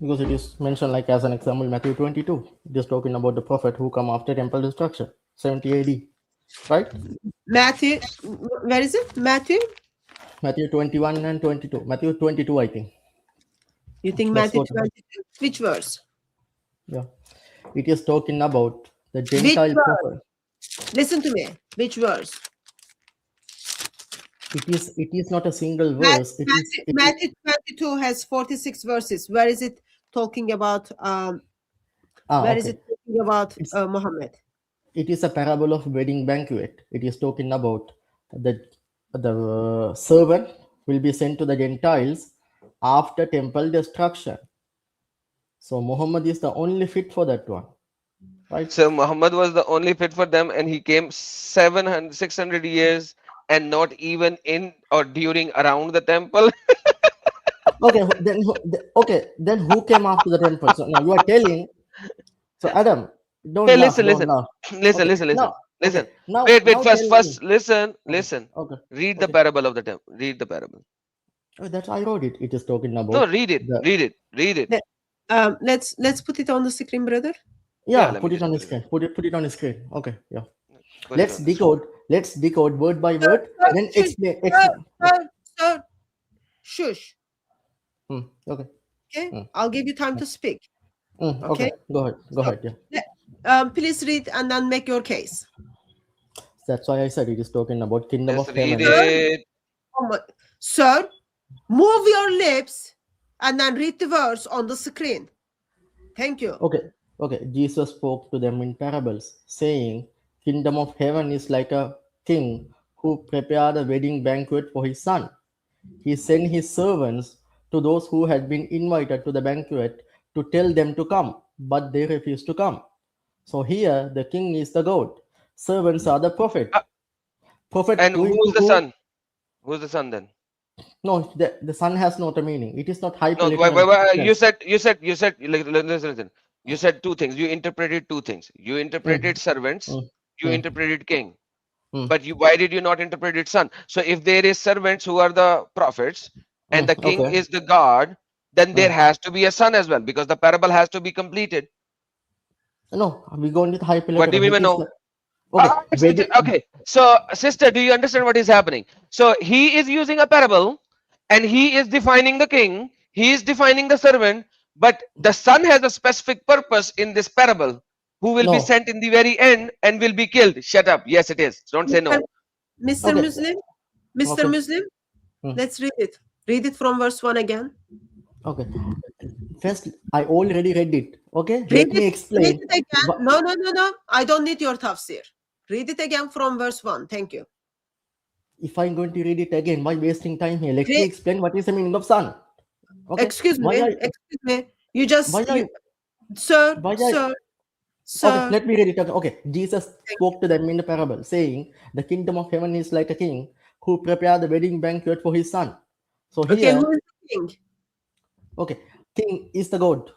Because it is mentioned, like as an example, Matthew 22. It is talking about the prophet who come after temple destruction, 70 AD. Right? Matthew, where is it? Matthew 21 and 22. Matthew 22, I think. You think Let's Matthew go to 22? Which verse? Yeah. It is talking about the Gentile prophet. Listen to me. Which verse? It is not a single verse. Matthew 22 has 46 verses. Where is it talking about? Where is it talking about Muhammad? It is a parable of wedding banquet. It is talking about the servant will be sent to the Gentiles after temple destruction. So Muhammad is the only fit for that one, right? So Muhammad was the only fit for them, and he came 600 years and not even in or during around the temple. Then who came after the temple? So now you are telling. So Adam, don't Hey, laugh. listen. Okay. Now, Wait. now First, tell me. listen. Okay. Read the parable of the temple. Read the parable. Oh, that's I wrote it. It is talking about. No, read it. Let's put it on the screen, brother. Yeah, put it on the screen. Put it on the screen. Okay, yeah. Let's decode word by word. Then explain. Sir, shush. Okay. Okay. I'll give you time to speak. Okay. Go ahead. Yeah. Please read and then make your case. That's why I said it is talking about kingdom of heaven. Read it. Sir, move your lips and then read the verse on the screen. Thank you. Okay. Jesus spoke to them in parables, saying, kingdom of heaven is like a king who prepared a wedding banquet for his son. He sent his servants to those who had been invited to the banquet to tell them to come, but they refused to come. So here the king is the God. Servants are the prophet. And who's the son? Who's the son then? No, the son has not a meaning. It is not No, hyperliteral. listen. You said two things. You interpreted two things. You interpreted servants, Mm, you mm, interpreted king. mm, But why did you not interpret it son? So if there is servants who are the prophets and the king okay. is the God, then there Mm. has to be a son as well because the parable has to be completed. No, we go into What do you hyperliteral. even It is know? like okay. Okay. So, sister, do you understand what is happening? So he is using a parable and he is defining the king, he is defining the servant, but the son has a specific purpose in this parable who will be No. sent in the very end and will be killed. Shut up. Yes, it is. Don't say Mr. no. Mr. Okay. Muslim, Mr. Okay. Muslim, Mm. let's read it. Read it from verse 1 again. Okay. First, I already read it. Okay. Read Let me it explain. again. Wha- No. I don't need your tafsir. Read it again from verse 1. Thank you. If I'm going to read it again, why wasting time here? Let me Read, explain what is the meaning of son. Okay. excuse Why me. are Excuse me. You why just, are you, sir, why are sir, okay? sir. Let me read it again. Okay. Jesus Thank spoke to them in the parable, saying, "The kingdom of heaven is like a king who prepared the wedding banquet for his son." So Okay, who here, is the king? okay, king is the God.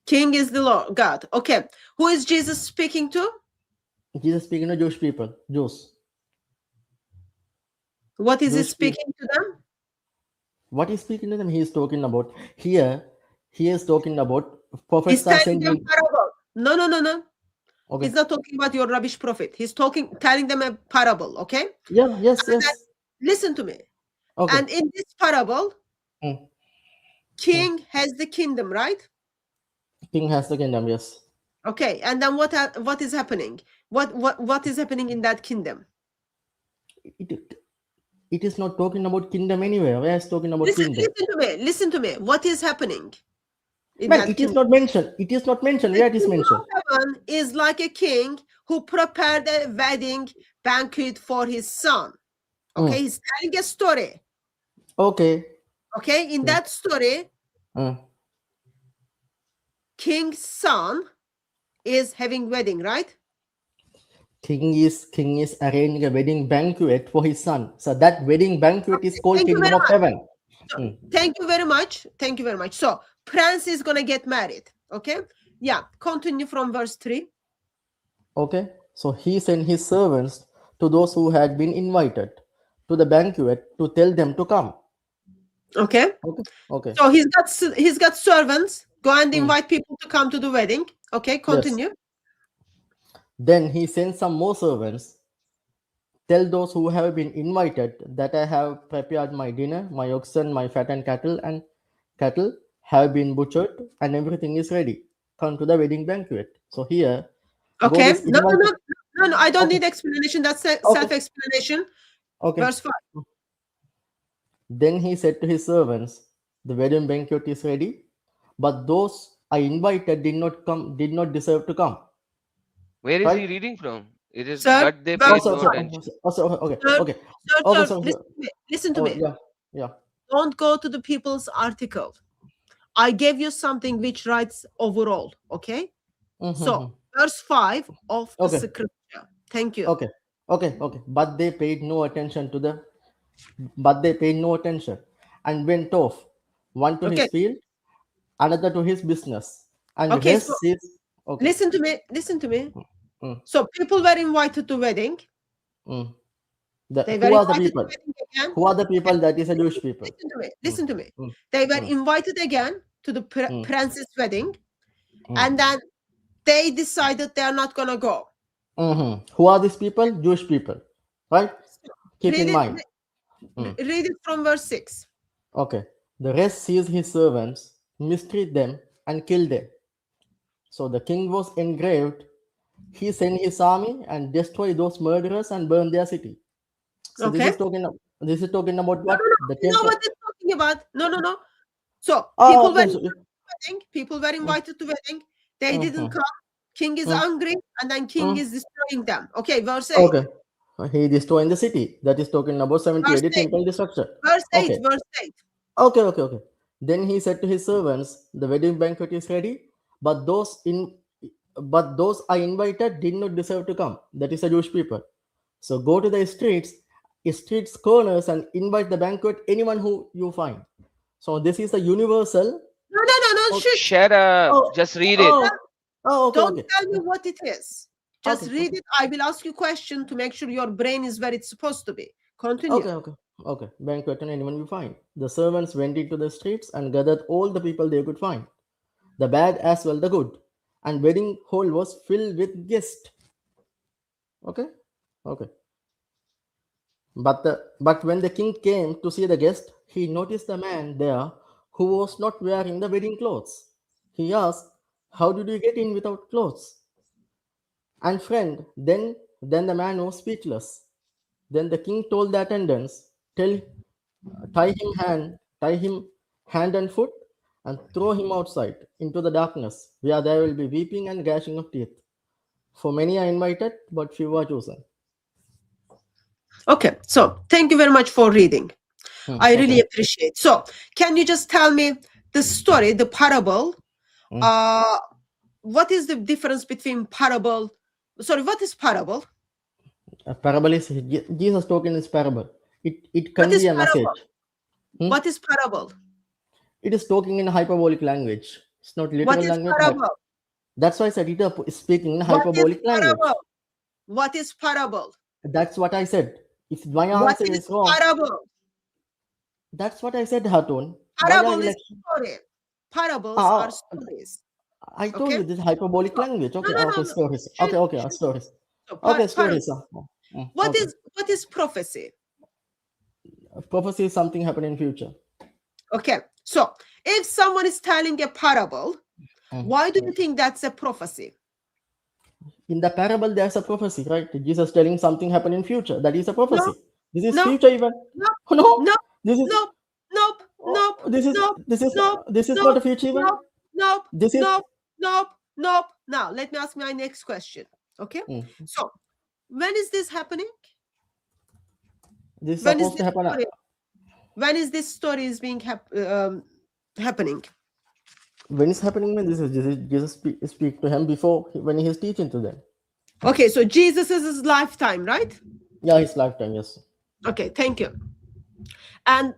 King is the Lord, God. Okay. Who is Jesus speaking to? Jesus speaking to Jewish people, Jews. What is he Jewish people. speaking to them? What is speaking to them? He is talking about here. He is talking about He's prophets are telling sent them in. parable. No. Okay. He's not talking about your rubbish prophet. He's telling them a parable, okay? Yeah. Yes. And then, Yes. listen to me. Okay. And in this parable, Mm. king has the kingdom, right? King has the kingdom. Yes. Okay. And then what is happening? What is happening in that kingdom? It is not talking about kingdom anywhere. Where is talking about kingdom? Listen to me. What is happening in Man, that it is kingdom? not mentioned. It is not mentioned. The Where it is kingdom mentioned? of heaven is like a king who prepared a wedding banquet for his son. Okay, he's telling a story. Okay. Okay, in that story, king's son is having wedding, right? King is arranging a wedding banquet for his son. So that wedding banquet is called Thank you kingdom very of much. heaven. So, thank you very much. Thank you very much. So prince is gonna get married. Okay. Yeah. Continue from verse 3. Okay. So he sent his servants to those who had been invited to the banquet to tell them to come. Okay. Okay. So he's got servants. Go and invite people to come to the wedding. Okay. Continue. Yes. Then he sent some more servants. Tell those who have been invited that I have prepared my dinner, my oxen, my fattened cattle have been butchered, and everything is ready. Come to the wedding banquet. So here, God Okay. is invited. No. I don't Okay. need explanation. That's Okay. self-explanation. Okay. Verse 5. Then he said to his servants, "The wedding banquet is ready, but those I invited did not deserve to come." Where is Right? he reading from? It is, Sir, but they verse paid So, no so, attention. okay. Sir, Okay. sir, Okay. sir, So, listen to me. yeah. Don't go to the people's article. I gave you something which writes overall. Okay. So verse 5 of the Okay. scripture. Thank you. Okay. But they paid no attention and went off, one to Okay. his field, another to his business, and Okay. rest So is okay. listen to me. Mm. So people were invited to wedding. Mm. They were Who are the invited to people? wedding again. Who are the people? That is a Jewish people. Listen to me. Mm. They were invited again to the prince's wedding, Mm. and then they decided they are not gonna go. Who are these people? Jewish people, right? Keep Read in it, mind. read it from verse 6. Okay. The rest seized his servants, mistreat them, and killed them. So the king was engraved. He sent his army and destroyed those murderers and burned their city. So Okay. this is talking about what? The You know temple. what it's talking about? No. So Oh, people were okay. So, wedding. People were invited to wedding. They didn't come. King is angry, and then king is destroying them. Okay, verse 8. okay. He destroyed the city. That is talking about 70 Verse AD 8. temple destruction. Verse 8. Okay. Verse 8. Okay. Then he said to his servants, "The wedding banquet is ready, but those I invited did not deserve to come." That is the Jewish people. So go to the streets streets, corners, and invite the banquet anyone who you find. So this is a universal. No. Oh, Shush. Shut up. oh, Just read it. okay, Don't okay, tell me what it is. Just okay, read it. I will ask you question to make sure your brain is where it's supposed to be. Continue. okay. Banquet and anyone you find. The servants went into the streets and gathered all the people they could find, the bad as well the good, and wedding hall was filled with guests. Okay. But when the king came to see the guest, he noticed the man there who was not wearing the wedding clothes. He asked, "How did you get in without clothes?" And friend, then the man was speechless. Then the king told the attendants, tie him hand and foot, and throw him outside into the darkness, where there will be weeping and gnashing of teeth. For many are invited, but few are chosen. Okay, so thank you very much for reading. I really Okay. appreciate. So, can you just tell me the story, the parable? What is the difference between parable? Sorry, what is parable? A parable is Jesus talking this parable. It What can is be a parable? message. What is parable? It is talking in hyperbolic language. It's not literal What is language. parable? That's why I said it is speaking in What is hyperbolic language. parable? What is parable? That's what I said. If my What answer is is wrong, parable? that's what I said, Hatun. Parable is story. Parables are stories. I told Okay? you this hyperbolic language. Okay, No. stories. Shush, Okay, shush. stories. So, Okay, parable. stories. What Okay. is prophecy? Prophecy is something happening in future. Okay, so if someone is telling a parable, why do you think that's a prophecy? In the parable, there's a prophecy, right? Jesus telling something happen in future. That is a prophecy. This is No. future event. No. No. No. This is Nope. This is Nope. not a future event. Nope. This is Nope. Now let me ask my next question. Okay. So when is this happening? This is When is supposed to this happen. story? When is this story is being happening? When it's happening, when this is Jesus speak to him before when he is teaching to them. Okay, so Jesus is his lifetime, right? Yeah, his lifetime, yes. Okay, thank you. And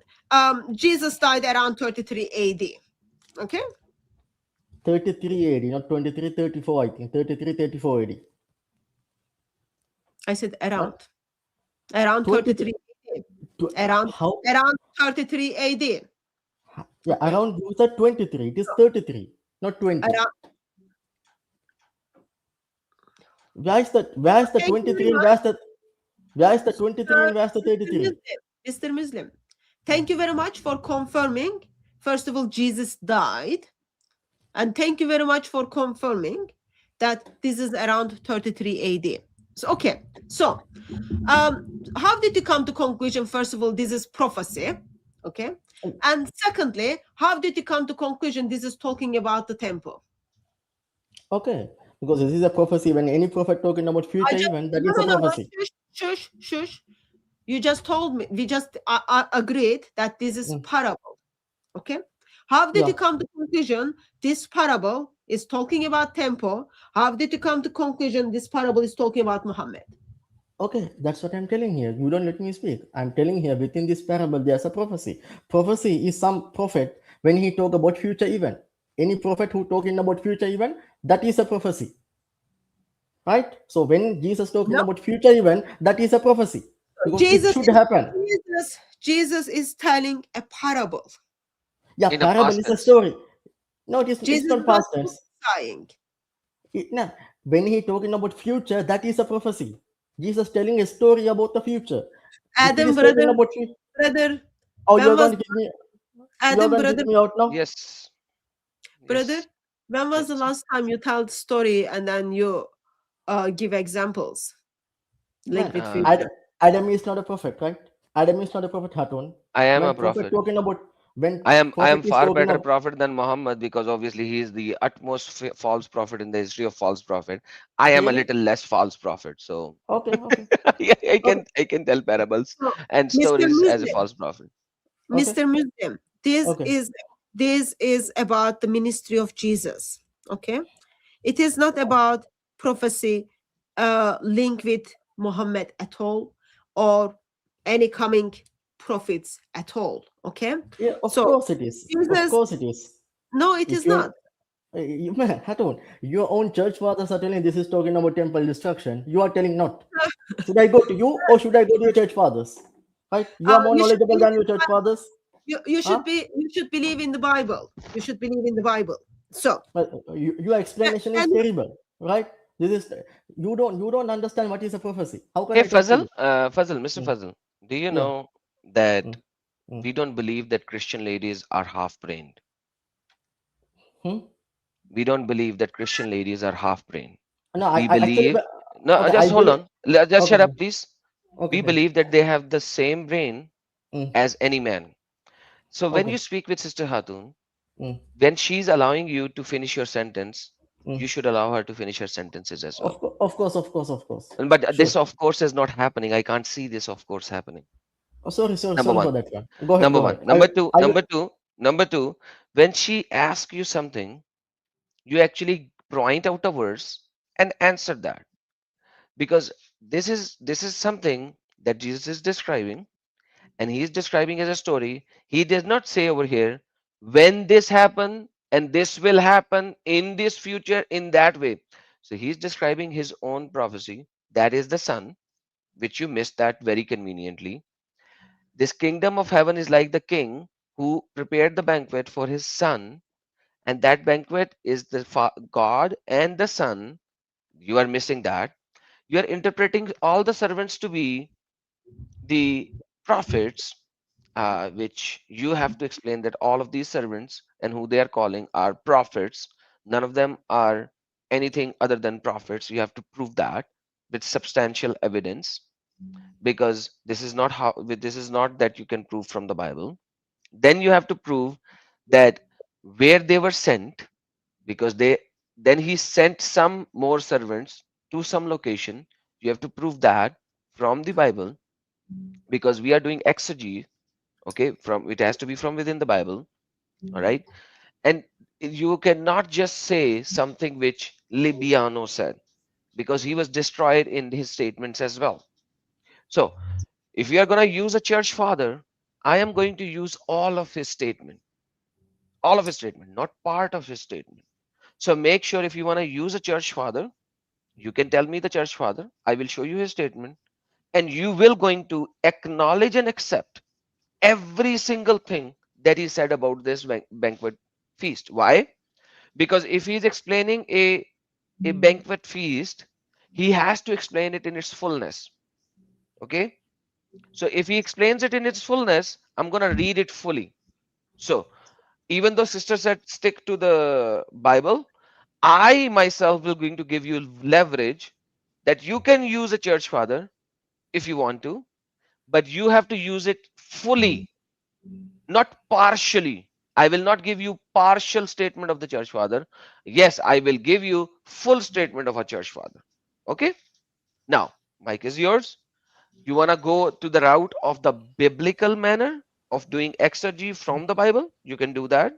Jesus died around 33 AD. Okay. 33 AD, not 23, 34, I think. 33, 34 AD. I said around. Around 33 AD. Around 33 AD. Yeah, around you said 23. It is 33, not 20. Where is the 23 and where's the 23 and where's the 33? Mr. Muslim, thank you very much for confirming. First of all, Jesus died. And thank you very much for confirming that this is around 33 AD. So, okay. So, how did you come to conclusion? First of all, this is prophecy. Okay. And secondly, how did you come to conclusion this is talking about the temple? Okay. Because this is a prophecy. When any prophet talking about future event, that is a prophecy. Shush. You just told me, we just agreed that this is parable. Okay. How did you come to conclusion this parable is talking about temple? How did you come to conclusion this parable is talking about Muhammad? Okay, that's what I'm telling here. You don't let me speak. I'm telling here within this parable there's a prophecy. Prophecy is some prophet when he talk about future event. Any prophet who talking about future event, that is a prophecy. Right? So when Jesus talking about future event, that is a prophecy. Because it should happen. Jesus is telling a parable. Yeah, parable is a story. No, it's not past tense. When he talking about future, that is a prophecy. Jesus telling a story about the future. Adam, brother. Oh, you're going to give me. Adam, brother. Give me out now? Yes. Brother, when was the last time you tell the story and then you give examples? Linked with future? Adam is not a prophet, right? Adam is not a prophet, Hatun. I am a prophet. Talking about when I am far better prophet than Muhammad because obviously he is the utmost false prophet in the history of false prophet. I am a little less false prophet, so okay. I can tell parables and stories as a false prophet. Mr. Muslim, this is about the ministry of Jesus. Okay, it is not about prophecy linked with Muhammad at all, or any coming prophets at all. Okay, Yeah, of so course it is. Of Jesus, course it is. no, it If is you not. man, Hatun, your own church fathers are telling this is talking about temple destruction. You are telling not. Should I go to you or should I go to your church fathers? Right? You are more You should knowledgeable believe than in your the church Bible. fathers. You Huh? should be, you should believe in the Bible. You should believe in the Bible. So Well, your explanation is and terrible, right? This is you don't understand what is a prophecy. How can Hey I talk to Fazal, you? Mr. Mm, Fazal, do you yeah. know that Mm, mm, we don't believe that Christian ladies are half-brained? hmm? We don't believe that Christian ladies are half-brained. No, We I actually believe, no, okay. I just hold believe. on. Just Okay. shut up, please. Okay. We Okay. believe that they have the same brain Mm, as any man. So when okay. you speak with Sister Hatun, Mm, when she's allowing you to finish your sentence, mm. you should allow her to finish her sentences as well. Of course. Of course. Of course. But Sure. this, of course, is not happening. I can't see this, of course, happening. Oh, sorry. Sorry. Number Sorry for one. that one. Go ahead. Number Go one. ahead. Number two. I will. Number two. When she asks you something, you actually point out a verse and answer that, because this is something that Jesus is describing, and he is describing as a story. He does not say over here when this happened and this will happen in this future in that way. So he's describing his own prophecy. That is the son, which you missed that very conveniently. This kingdom of heaven is like the king who prepared the banquet for his son, and that banquet is the God and the Son. You are missing that. You are interpreting all the servants to be the prophets, which you have to explain that all of these servants and who they are calling are prophets. None of them are anything other than prophets. You have to prove that with substantial evidence, because this is not that you can prove from the Bible. Then you have to prove that where they were sent, because they then he sent some more servants to some location. You have to prove that from the Bible, because we are doing exegy. Okay, from it has to be from within the Bible. All right, and you cannot just say something which Libiano said, because he was destroyed in his statements as well. So if we are going to use a church father, I am going to use all of his statement, not part of his statement. So make sure, if you want to use a church father, you can tell me the church father. I will show you his statement, and you will going to acknowledge and accept every single thing that he said about this banquet feast. Why? Because if he's explaining a banquet feast, he has to explain it in its fullness. Okay. So if he explains it in its fullness, I'm going to read it fully. So even though sister said stick to the Bible, I myself will going to give you leverage that you can use a church father if you want to, but you have to use it fully, not partially. I will not give you partial statement of the church father. Yes, I will give you full statement of a church father. Okay. Now, mic is yours. You want to go to the route of the biblical manner of doing exegy from the Bible? You can do that.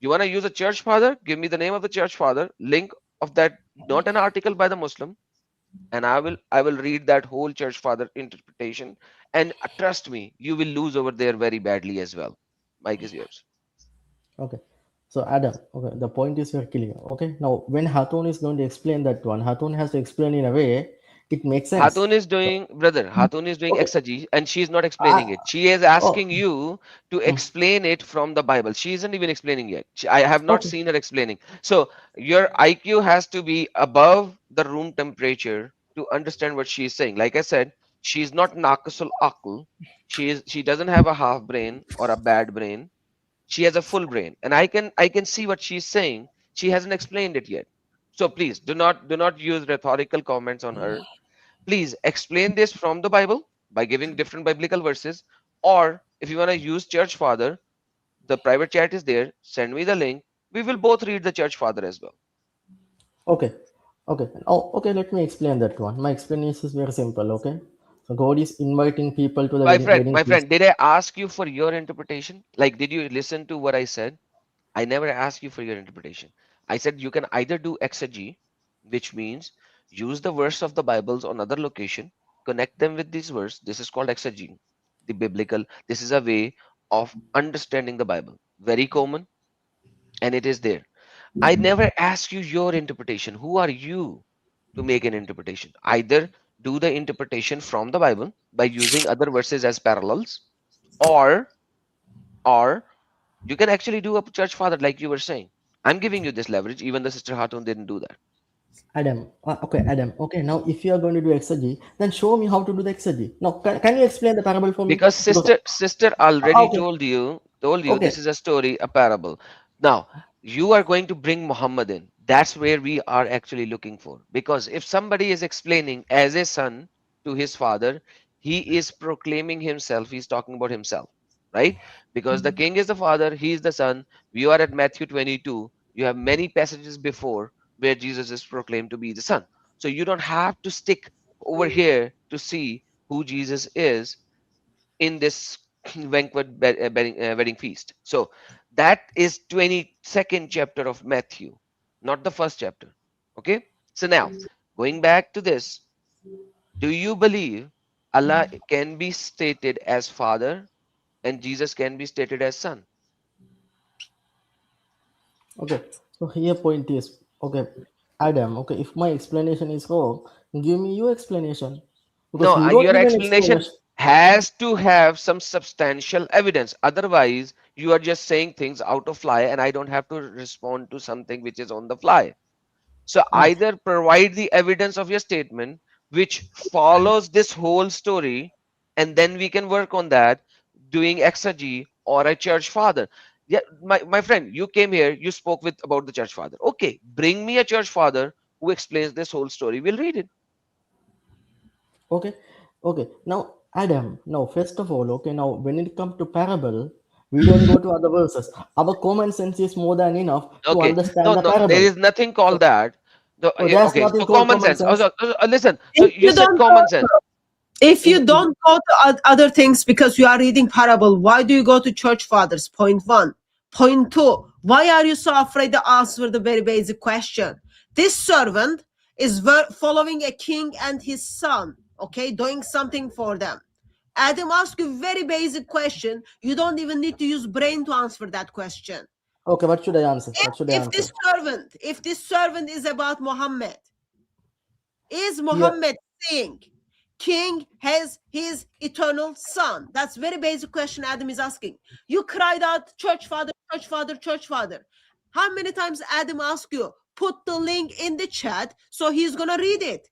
You want to use a church father? Give me the name of the church father, link of that, not an article by the Muslim, and I will read that whole church father interpretation. And trust me, you will lose over there very badly as well. Mike is yours. Okay. So Adam, okay, the point is very clear. Okay. Now when Hatun is going to explain that one, Hatun has to explain in a way it makes sense. Hatun is So, doing, brother, Hatun is doing okay. exegy, and she is not I, explaining it. She is asking oh, you to mm, explain it from the Bible. She isn't even explaining yet. I have not okay. seen her explaining. So your IQ has to be above the room temperature to understand what she is saying. Like I said, she's not naqsul aql. She doesn't have a half brain or a bad brain. She has a full brain, and I can see what she's saying. She hasn't explained it yet. So please do not use rhetorical comments on her. Please explain this from the Bible by giving different biblical verses. Or if you want to use church father, the private chat is there. Send me the link. We will both read the church father as well. Okay. Okay. Oh, okay. Let me explain that one. My explanation is very simple. Okay. So God is inviting people to the My wedding, friend, wedding my feast. friend, did I ask you for your interpretation? Like, did you listen to what I said? I never asked you for your interpretation. I said you can either do exegy, which means use the verse of the Bibles on other location, connect them with this verse. This is called exegy. the biblical. This is a way of understanding the Bible. Very common, and it is there. I never ask you your interpretation. Who are you to make an interpretation? Either do the interpretation from the Bible by using other verses as parallels, or or you can actually do a church father like you were saying. I'm giving you this leverage. Even the sister Hatun didn't do that. Adam. Okay, Adam. Okay, now if you are going to do exegy, then show me how to do the exegy. Now, can you explain the parable for me? Because Because sister already okay, told you okay, this is a story, a parable. Now you are going to bring Muhammad in. That's where we are actually looking for. Because if somebody is explaining as a son to his father, he is proclaiming himself, he's talking about himself, right? Because the king is the father, he is the son. We are at Matthew 22. You have many passages before where Jesus is proclaimed to be the son. So you don't have to stick over here to see who Jesus is in this wedding feast. So that is 22nd chapter of Matthew, not the first chapter. Okay. So now going back to this, do you believe Allah can be stated as father and Jesus can be stated as son? okay. So here point is okay, Adam. Okay, if my explanation is wrong, give me your explanation because No, you don't your give an explanation explanation. has to have some substantial evidence. Otherwise, you are just saying things out of fly, and I don't have to respond to something which is on the fly. So Ah, either provide the evidence of your statement which follows this whole story, and then we can work on that doing exegy or a church father. Yeah, my friend, you came here, you spoke with about the church father. Okay, bring me a church father who explains this whole story. We'll read it. okay, okay. Now, Adam. Now, first of all, okay. Now, when it comes to parable, we don't go to other verses. Our common sense is more than enough to Okay. No, understand the no, there parable. is nothing called So, that. No, oh, there's okay, nothing so called common common sense. sense. Listen. So If you you said don't common sense. go, if In, you don't go to other things because you are reading parable, why do you go to church fathers? Point one. Point two, why are you so afraid to answer the very basic question? This servant is following a king and his son, okay, doing something for them. Adam asked you very basic question. You don't even need to use brain to answer that question. okay, what should I answer? If, What should I if answer? this servant is about Muhammad, is Yeah. Muhammad saying king has his eternal son? That's very basic question Adam is asking. You cried out, church father, church father, church father. How many times Adam asked you, put the link in the chat so he's gonna read it?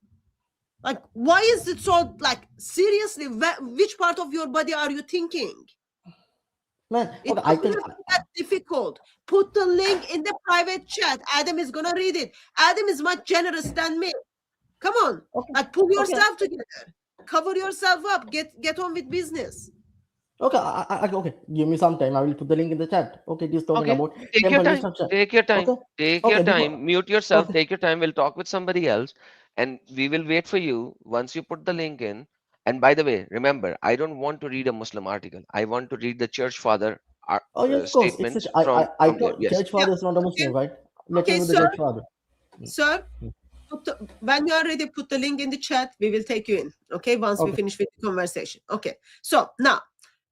Like, why is it so, like, seriously, which part of your body are you thinking? Man, It okay, I doesn't can. have to be that difficult. Put the link in the private chat. Adam is gonna read it. Adam is much generous than me. Come on, Okay, like, pull okay, yourself together, cover yourself up, get on with business. okay, okay. Give me some time. I will put the link in the chat. Okay, it is talking Okay, about take your temple time. destruction. Take your time. Okay, Take your okay, before. time. Mute yourself. Okay, Take your time. We'll talk with somebody else, and we will wait for you once you put the link in. And by the way, remember, I don't want to read a Muslim article. I want to read the church father oh yeah, of course. It's a, statements from I there. thought Yes. church Yeah. father is not a Okay. Muslim, right? Let me Okay, do the sir. church father. Sir, when you are ready, put the link in the chat. We will take you in. Okay, once we Okay. finish with the conversation. Okay. So now,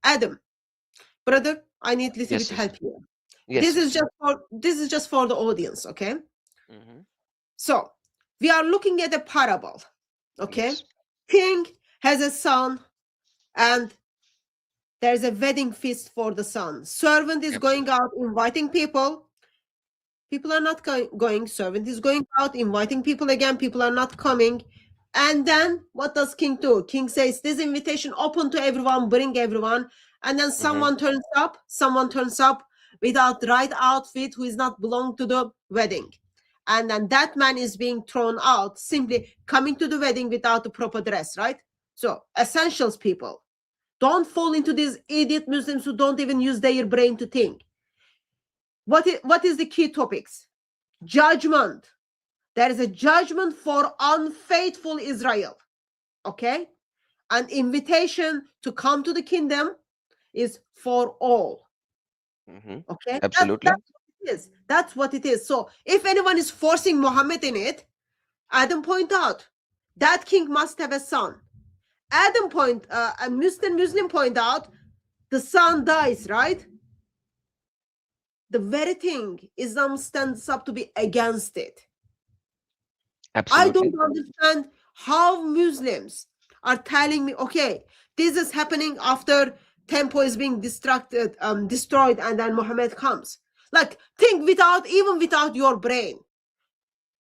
Adam, brother, I need a little Yes, bit sister. help here. Yes, sister. This is just for the audience. Okay. Hmm. So we are looking at a parable. Okay. Yes. King has a son, and there's a wedding feast for the son. Servant is going Absolutely. out inviting people. People are not going. Servant is going out inviting people again. People are not coming. And then what does king do? King says, this invitation open to everyone, bring everyone. And then Hmm. someone turns up without the right outfit who is not belong to the wedding. And then that man is being thrown out, simply coming to the wedding without the proper dress, right? So essentials people. Don't fall into these idiot Muslims who don't even use their brain to think. What is the key topics? Judgment. There is a judgment for unfaithful Israel. Okay? An invitation to come to the kingdom is for all. Hmm. Okay? Absolutely. That's what it is. That's what it is. So if anyone is forcing Muhammad in it, Adam point out that king must have a son. Adam Muslim point out, the son dies, right? The very thing Islam stands up to be against it. I Absolutely. don't understand how Muslims are telling me, okay, this is happening after temple is being destroyed, and then Muhammad comes. Like, think even without your brain.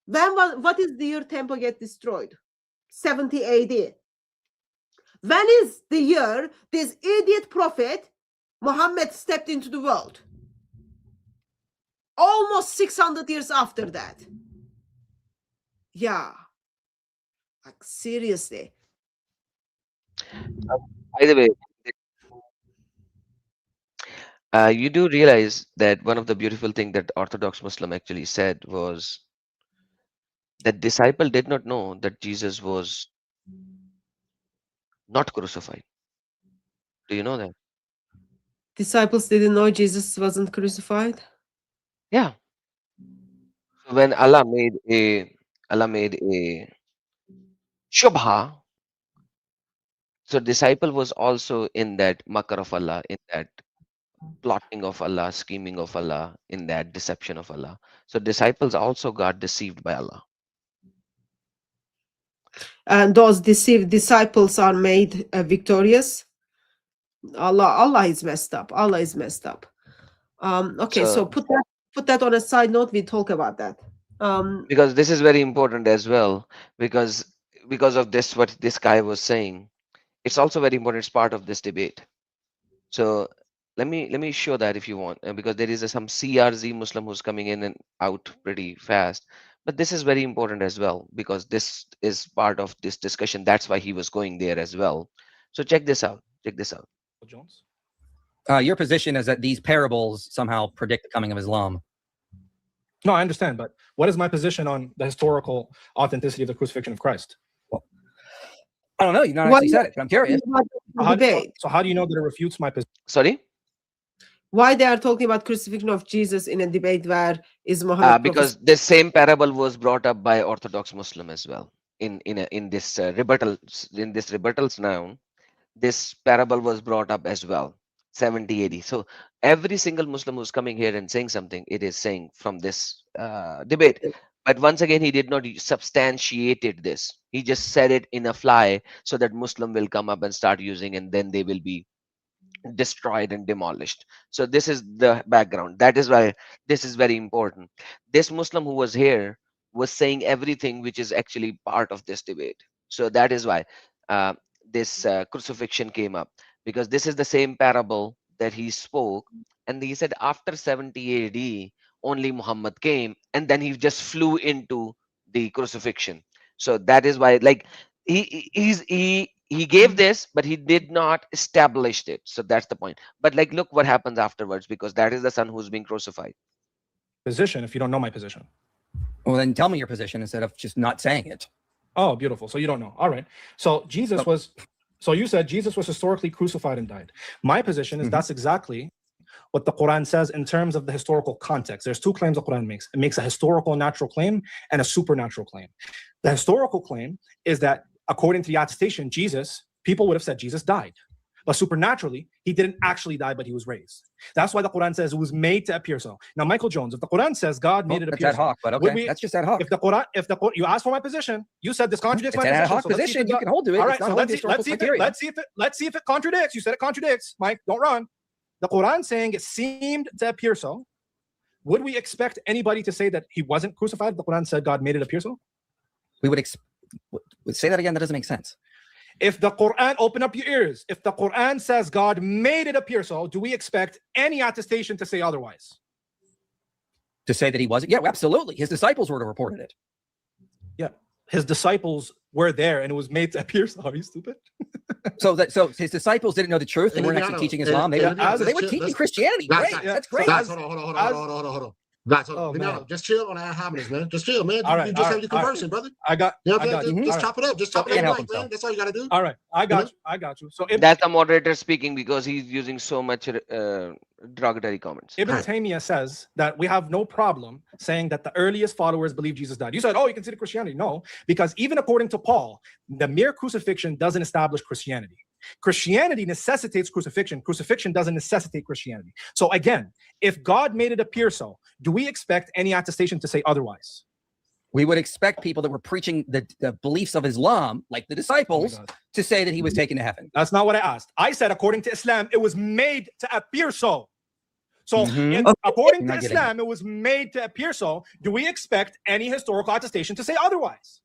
What is the year temple get destroyed? 70 AD. When is the year this idiot prophet Muhammad stepped into the world? Almost 600 years after that. Yeah. Like, seriously. By the way, you do realize that one of the beautiful things that Orthodox Muslim actually said was that disciple did not know that Jesus was not crucified. Do you know that? Disciples didn't know Jesus wasn't crucified. Yeah. So when Allah made a shubha, so disciple was also in that makar of Allah, in that plotting of Allah, scheming of Allah, in that deception of Allah. So disciples also got deceived by Allah. And those deceived disciples are made victorious. Allah is messed up. Allah is messed up. Okay, so put that on a side note. We talk about that. Because this is very important as well, because of this, what this guy was saying, it's also very important. It's part of this debate. So let me show that if you want, because there is some CRZ Muslim who's coming in and out pretty fast. But this is very important as well, because this is part of this discussion. That's why he was going there as well. So check this out. Jones. Your position is that these parables somehow predict the coming of Islam. No, I understand, but what is my position on the historical authenticity of the crucifixion of Christ? I don't know. You've not actually said it, but I'm curious. So how do you know that it refutes my position? Sorry? Why they are talking about crucifixion of Jesus in a debate where is Muhammad? Because this same parable was brought up by Orthodox Muslim as well. In this rebuttals now, this parable was brought up as well. 70 AD. So every single Muslim who's coming here and saying something, it is saying from this debate. But once again, he did not substantiated this. He just said it in a fly so that Muslim will come up and start using, and then they will be destroyed and demolished. So this is the background. That is why this is very important. This Muslim who was here was saying everything which is actually part of this debate. So that is why this crucifixion came up, because this is the same parable that he spoke, and he said after 70 AD only Muhammad came, and then he just flew into the crucifixion. So that is why, like, he gave this, but he did not establish it. So that's the point. But like, look what happens afterwards, because that is the son who's being crucified. Position, if you don't know my position. Well, then tell me your position instead of just not saying it. Oh, beautiful. So you don't know. All right. So Jesus was, so you said Jesus was historically crucified and died. My position is that's exactly what the Quran says in terms of the historical context. There's two claims the Quran makes. It makes a historical natural claim and a supernatural claim. The historical claim is that according to the attestation, people would have said Jesus died. But supernaturally, he didn't actually die, but he was raised. That's why the Quran says it was made to appear so. Now, Michael Jones, if the Quran says God made it appear ad hoc, but okay, that's just ad hoc. If the Quran, you asked for my position, you said this contradicts my position. It's an ad hoc position. You can hold to it. All right, so let's see if it contradicts. You said it contradicts, Mike. Don't run. The Quran saying it seemed to appear so. Would we expect anybody to say that he wasn't crucified? The Quran said God made it appear so. We would say that again. That doesn't make sense. If the Quran, open up your ears. If the Quran says God made it appear so, do we expect any attestation to say otherwise? To say that he wasn't? Yeah, absolutely. His disciples were to reported it. Yeah, his disciples were there, and it was made to appear so. Are you stupid? So his disciples didn't know the truth. They weren't actually teaching Islam. They were teaching Christianity. Great, that's great. Hold on. Right. So Oh, no, man. just chill on our hominids, man. Just chill, man. All You right, just all have right, your all right. conversing, brother. I got Yeah, I got you. just All right. chop it up. Just So chop it Ibn- up, right, man. That's all you gotta do. All right, I You got know? you. I got you. So Ibn, That's the moderator speaking because he's using so much derogatory comments. Ibn Right. Taymiyyah says that we have no problem saying that the earliest followers believe Jesus died. You said, oh, you consider Christianity. No, because even according to Paul, the mere crucifixion doesn't establish Christianity. Christianity necessitates crucifixion. Crucifixion doesn't necessitate Christianity. So again, if God made it appear so, do we expect any attestation to say otherwise? We would expect people that were preaching the beliefs of Islam, like the disciples, God. to say that he was taken to heaven. That's not what I asked. I said, according to Islam, it was made to appear so. So, Mhm. according You're to not getting Islam, it was made to appear so. Do we expect any historical attestation to say otherwise?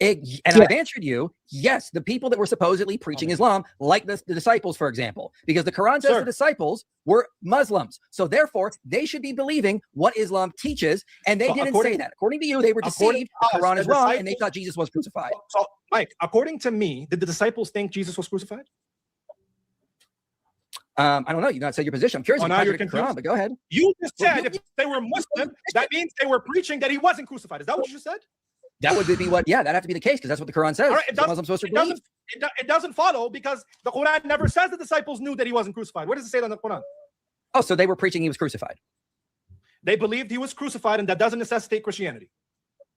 I've answered you, yes, the people that were supposedly preaching Islam, like the disciples, for example, because the Quran says Sir. the disciples were Muslims. So therefore, they should be believing what Islam teaches, and they So didn't according say to- that. According to you, they were according deceived. to The us, Quran the is wrong, and they disciples- thought Jesus was crucified. So, Mike, according to me, did the disciples think Jesus was crucified? I don't know. You not said your position. I'm curious. Oh, if you now you're contradict the Quran, confused? but go ahead. You just Well, said you- if they were Muslim, that means they were preaching that he wasn't crucified. Is that what you just said? That would be what? Yeah, that'd have to be the case because that's what the Quran says. All right, That's what Muslims supposed to it believe. doesn't, it doesn't follow because the Quran never says the disciples knew that he wasn't crucified. What does it say in the Quran? Oh, so they were preaching he was crucified. They believed he was crucified, and that doesn't necessitate Christianity.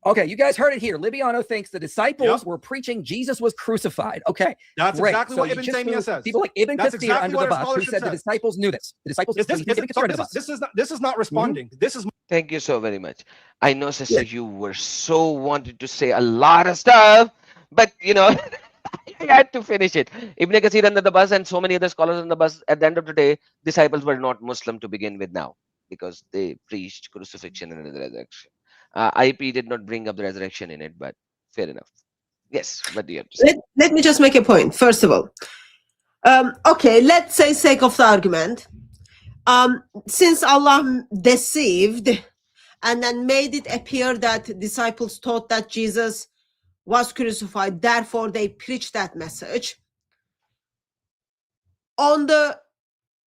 Okay, you guys heard it here. Libiano thinks the disciples Yep. were preaching Jesus was crucified. Okay, That's great. exactly So what you Ibn just Taymiyyah threw says. people like Ibn That's Kathir exactly under what the our bus who scholarship said the says. disciples knew this. The disciples Is this, he's Ibn Kathir under the bus. this is not responding. This is Thank you so very much. I know, sister, you were so wanted to say a lot of stuff, but you know, I had to finish it. Ibn Kathir under the bus and so many other scholars on the bus. At the end of the day, disciples were not Muslim to begin with now because they preached crucifixion and the resurrection. IP did not bring up the resurrection in it, but fair enough. Yes, what do you have to say? Let me just make a point. First of all, okay, let's say sake of the argument, since Allah deceived and then made it appear that disciples thought that Jesus was crucified, therefore they preached that message. On the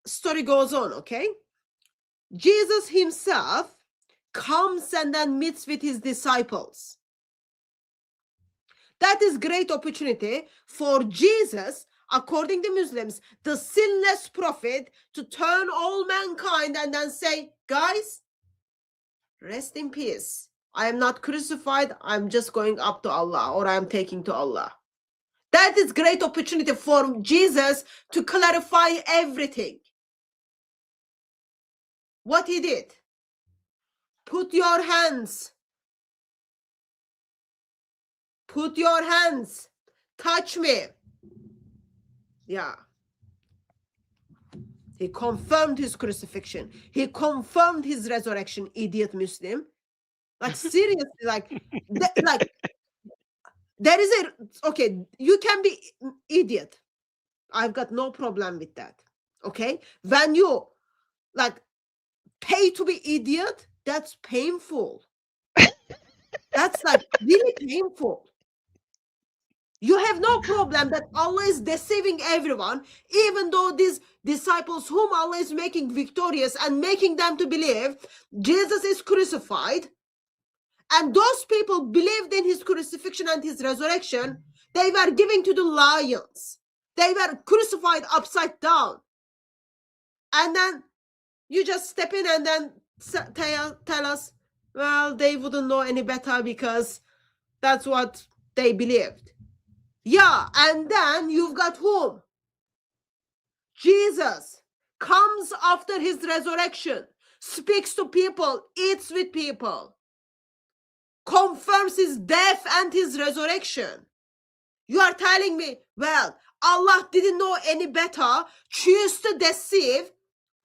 story goes on, okay? Jesus himself comes and then meets with his disciples. That is great opportunity for Jesus, according to Muslims, the sinless prophet, to turn all mankind and then say, guys, rest in peace. I am not crucified. I'm just going up to Allah, or I'm taking to Allah. That is great opportunity for Jesus to clarify everything. What he did. Put your hands. Put your hands. Touch me. Yeah. He confirmed his crucifixion. He confirmed his resurrection, idiot Muslim. Like seriously, like there is a, okay, you can be idiot. I've got no problem with that. Okay? When you like pay to be idiot, that's painful. That's like really painful. You have no problem that Allah is deceiving everyone, even though these disciples whom Allah is making victorious and making them to believe Jesus is crucified, and those people believed in his crucifixion and his resurrection, they were given to the lions. They were crucified upside down. And then you just step in and then tell us, well, they wouldn't know any better because that's what they believed. Yeah, and then you've got whom? Jesus comes after his resurrection, speaks to people, eats with people, confirms his death and his resurrection. You are telling me, well, Allah didn't know any better, choose to deceive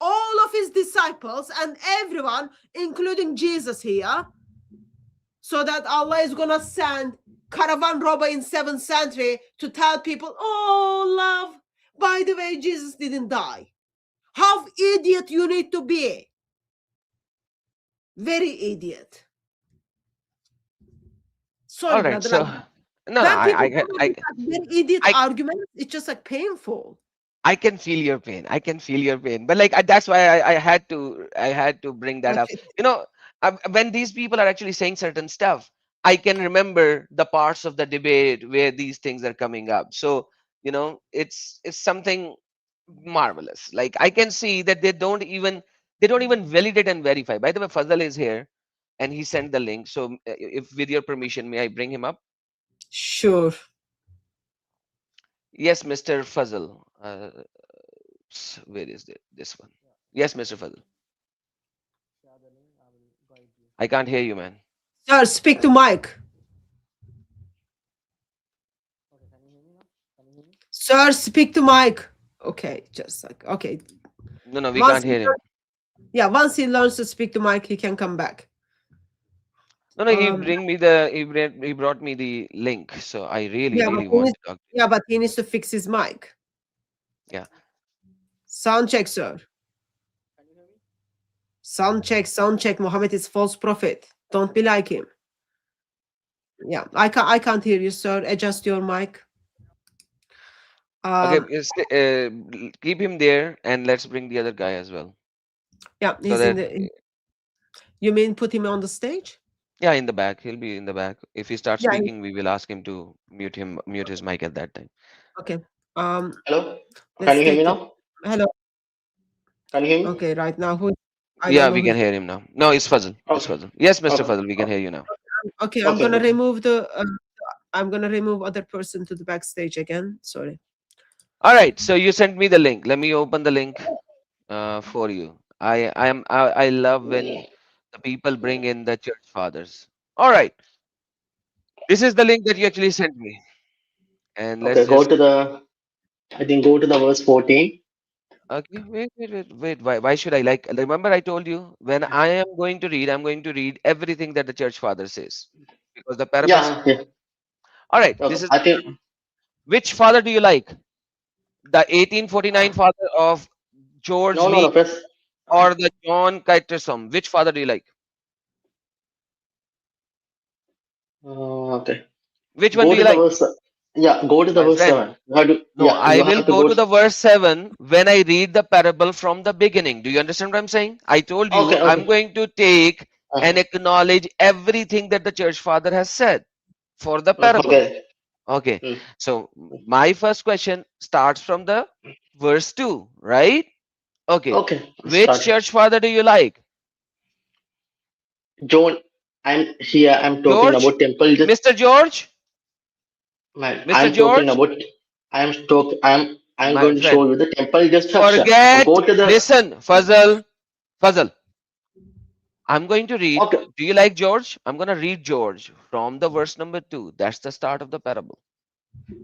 all of his disciples and everyone, including Jesus here, so that Allah is going to send caravan robber in 7th century to tell people, oh, love, by the way, Jesus didn't die. How idiot you need to be. Very idiot. Sorry, All right, brother. so Like, no, when I, people I, come up I, with that very idiot I, arguments, it's just like painful. I can feel your pain. I can feel your pain. But like that's why I had to bring that up. Okay. You know, when these people are actually saying certain stuff, I can remember the parts of the debate where these things are coming up. So it's something marvelous. Like I can see that they don't even validate and verify. By the way, Fazal is here and he sent the link. So if with your permission, may I bring him up? Sure. Yes, Mr. Fazal. Where is this one? Yes, Mr. Fazal. I can't hear you, man. Sir, speak to Mike. Sir, speak to Mike. Okay, just like okay. No, we Once can't hear him. Yeah, once he learns to speak to Mike, he can come back. No, he he brought me the link. So I really, Yeah, really want to talk. yeah, but he needs to fix his mic. Yeah. Sound check, sir. Sound check. Muhammad is false prophet. Don't be like him. Yeah, I can't hear you, sir. Adjust your mic. Okay, keep him there and let's bring the other guy as well. Yeah, he's So in the. You mean put him on the stage? yeah, in the back. He'll be in the back. If he starts Yeah. speaking, we will ask him to mute his mic at that time. Okay. Hello? Let's Can you hear take me it. now? Hello. Can you hear me? Okay, right now who? I Yeah, don't know we who. can hear him now. No, it's Fazal. It's Okay. Fazal. Yes, Mr. Okay. Fazal, we can hear you now. Okay, I'm Okay. gonna remove the. I'm gonna remove other person to the backstage again. Sorry. All right. So you sent me the link. Let me open the link for you. I love when the people bring in the church fathers. All right. This is the link that you actually sent me. And let's Okay, go just to the, I think go to the verse 14. okay, wait. Why should I like? Remember, I told you when I am going to read, I'm going to read everything that the church father says because the parables. Yeah. All right, Okay. this is I think, which father do you like? The 1849 father of George no, Lee press. or the John Kyttersom? Which father do you like? Okay. Which one Go do you to the like, verse. Yeah, go to the my verse friend? 7. You have to, No, yeah, I you will have to go go. to the verse 7 when I read the parable from the beginning. Do you understand what I'm saying? I told you Okay, I'm okay. going to take and acknowledge everything that the church father has said for the parable. Okay. Okay, Mm. so my first question starts from the verse 2, right? Okay, Okay. which Start. church father do you like? John, I'm talking George? about temple. Just, Mr. George? man, Mr. George? I'm My going to show friend, you the temple destruction. forget, Go to the, listen, Fazal, I'm going to read. okay. Do you like George? I'm going to read George from the verse number 2. That's the start of the parable.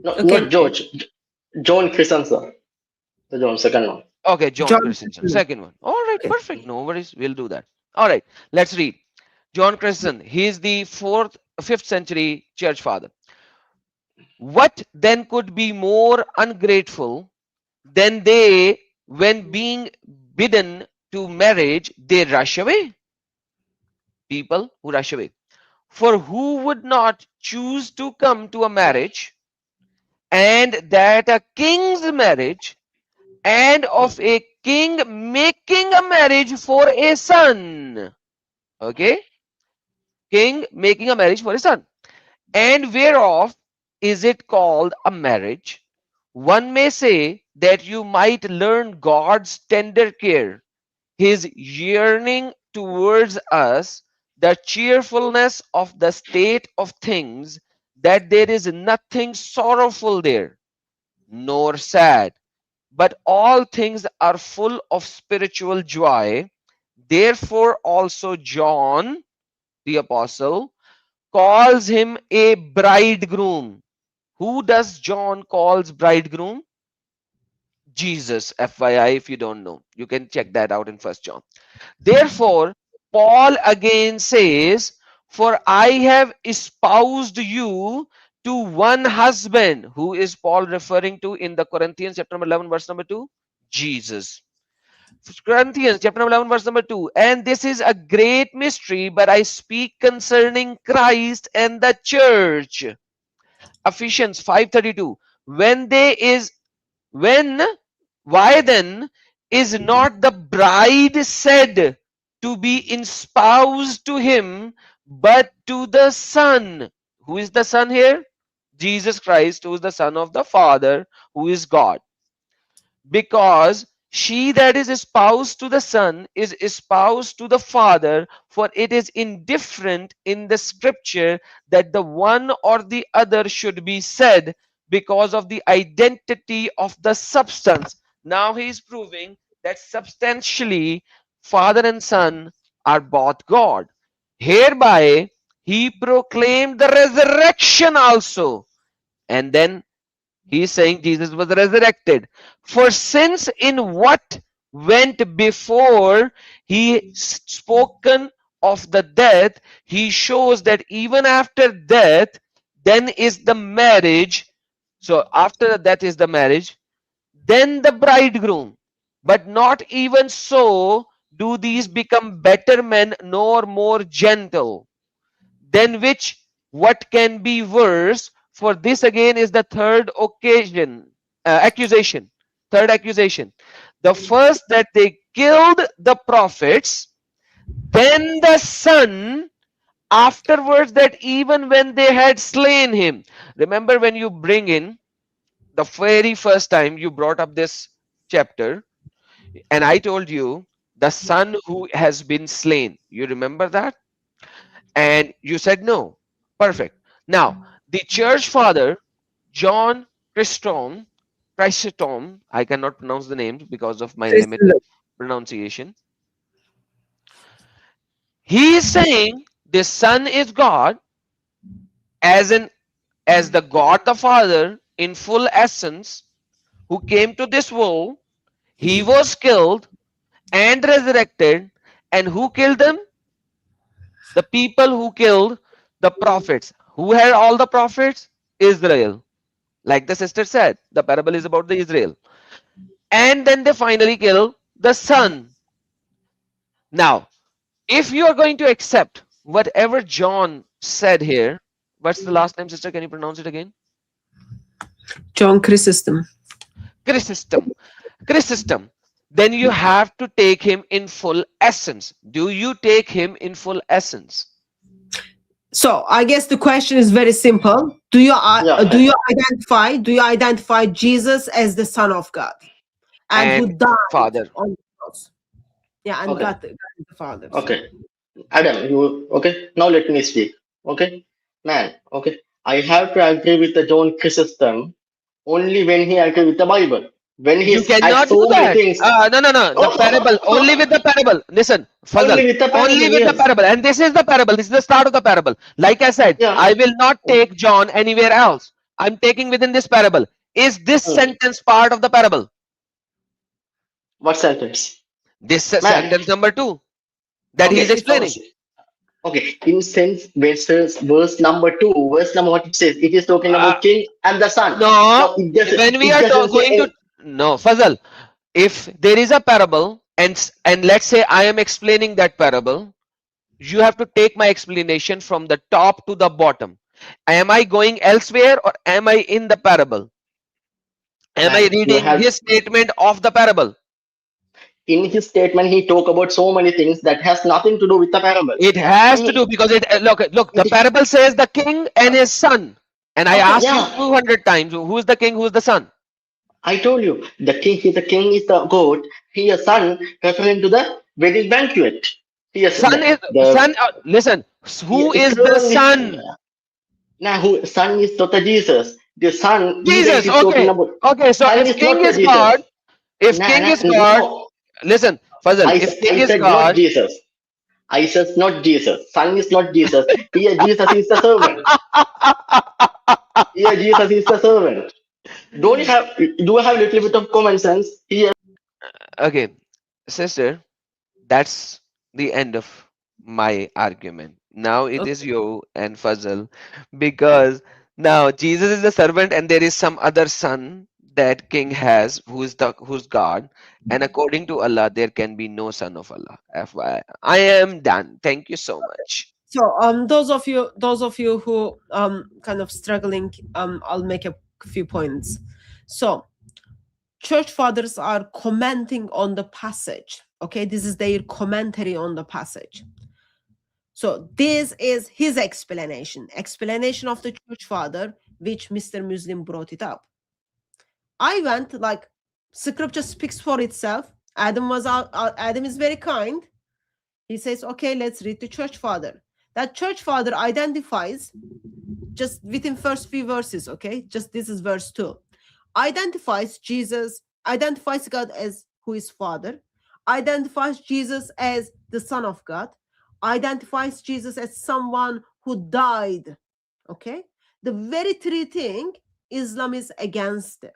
No, Okay. not George. John Christensen. The John, second one. Okay, John John. Christensen, second one. All right, Okay. perfect. No worries. We'll do that. All right, let's read. John Christensen, he is the 5th century church father. What then could be more ungrateful than they, when being bidden to marriage, they rush away? People who rush away. For who would not choose to come to a marriage, and that a king's marriage, and of a king making a marriage for a son? Okay, king making a marriage for a son. And whereof is it called a marriage? One may say that you might learn God's tender care, his yearning towards us, the cheerfulness of the state of things, that there is nothing sorrowful there, nor sad, but all things are full of spiritual joy. Therefore also John the apostle calls him a bridegroom. Who does John calls bridegroom? Jesus, FYI, if you don't know. You can check that out in First John. Therefore, Paul again says, for I have espoused you to one husband. Who is Paul referring to in the Corinthians chapter number 11 verse number 2? Jesus. Corinthians chapter number 11 verse number 2. And this is a great mystery, but I speak concerning Christ and the church. Ephesians 5:32. When why then is not the bride said? to be espoused to him, but to the Son. Who is the Son here? Jesus Christ, who is the Son of the Father, who is God. Because she that is espoused to the Son is espoused to the Father, for it is indifferent in the scripture that the one or the other should be said, because of the identity of the substance. Now he is proving that substantially Father and Son are both God. Hereby he proclaimed the resurrection also. And then he is saying Jesus was resurrected. For since in what went before he spoken of the death, he shows that even after death, then is the marriage. So after the death is the marriage, then the bridegroom. But not even so do these become better men nor more gentle. Then which what can be worse? For this again is the third accusation. Third accusation. The first, that they killed the prophets, then the Son, afterwards that even when they had slain him. Remember, when you bring in the very first time you brought up this chapter, and I told you the Son who has been slain. You remember that? And you said no. Perfect. Now, the church father, John Chrysostom, I cannot pronounce the names because of my limited pronunciation. He is saying the Son is God, as the God the Father in full essence, who came to this world. He was killed and resurrected. And who killed them? The people who killed the prophets. Who had all the prophets? Israel. Like the sister said, the parable is about the Israel. And then they finally kill the Son. Now, if you are going to accept whatever John said here, what's the last name, sister? Can you pronounce it again? John Chrysostom. Chrysostom. Then you have to take him in full essence. Do you take him in full essence? So I guess the question is very simple. Do you identify Jesus as the Son of God and who died Father on the cross? Yeah, and Okay. God is the Father. Okay. Adam, you okay? Now let me speak. Okay, man. Okay, I have to agree with the John Chrysostom only when he agree with the Bible. When he You adds cannot do so many that. things. No. The parable. Only with the parable. Listen, Fazal. Only with the parable, Only with the yes. parable. And this is the parable. This is the start of the parable. Like I said, Yeah. I will not take John anywhere else. I'm taking within this parable. Is this sentence part of the parable? What sentence? This sentence number 2 that he is explaining. Okay, in sense, verse number 2, verse number what it says, it is talking about king and the son. No, It doesn't, when we it are doesn't say going to no, Fazal, if there is a parable and let's say I am explaining that parable, you have to take my explanation from the top to the bottom. Am I going elsewhere or am I in the parable? Am I reading his statement of the parable? In his statement, he talk about so many things that has nothing to do with the parable. It has to do because it look the parable says the king and his son, and I asked you 200 times who is the king, who is the son. I told you the king is the goat. He a son referring to the wedding banquet. Son is son. Listen, who is the son? Now, who son is not the Jesus. The son. Jesus. Okay. So if king is God, king is God, listen, Fazal. If king is God, not Jesus. I said not Jesus. Son is not Jesus. Here Jesus is the servant. Here Jesus is the servant. Do you have a little bit of common sense here? Okay, sister, that's the end of my argument. Now it is you and Fazal, because now Jesus is the servant and there is some other son that king has who's God, and according to Allah there can be no son of Allah. FYI. I am done. Thank you so much. So those of you who kind of struggling, I'll make a few points. So church fathers are commenting on the passage Okay, this is their commentary on the passage. So this is his explanation of the church father, which Mr. Muslim brought it up. I went like, scripture speaks for itself. Adam is very kind. He says, okay, let's read the church father. That church father identifies just within first few verses, okay? Just this is verse 2. Identifies God as who is father, identifies Jesus as the son of God, identifies Jesus as someone who died, okay? The very three things Islam is against it.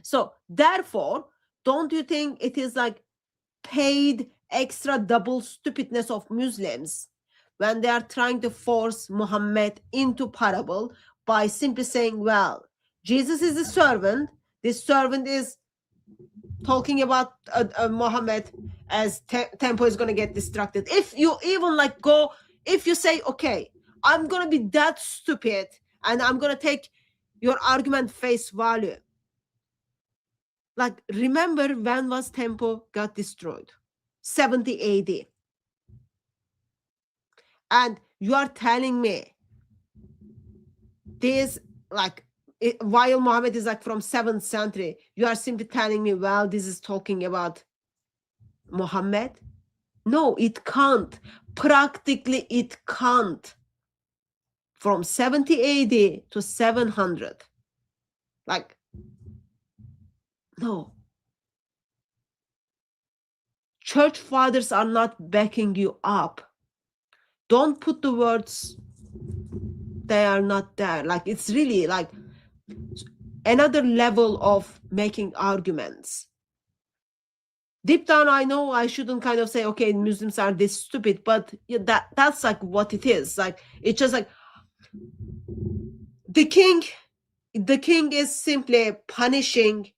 So therefore, don't you think it is like paid extra double stupidness of Muslims when they are trying to force Muhammad into parable by simply saying, well, Jesus is a servant. This servant is talking about Muhammad as tempo is going to get distracted. If you even like go, if you say, okay, I'm going to be that stupid and I'm going to take your argument face value. Like, remember when was tempo got destroyed? 70 AD. And you are telling me this, like, while Muhammad is like from 7th century, you are simply telling me, well, this is talking about Muhammad? No, it can't. Practically, it can't. From 70 AD to 700. Like, no. Church fathers are not backing you up. Don't put the words, they are not there. Like, it's really like another level of making arguments. Deep down, I know I shouldn't kind of say, okay, Muslims are this stupid, but that's like what it is. Like, it's just like the king is simply punishing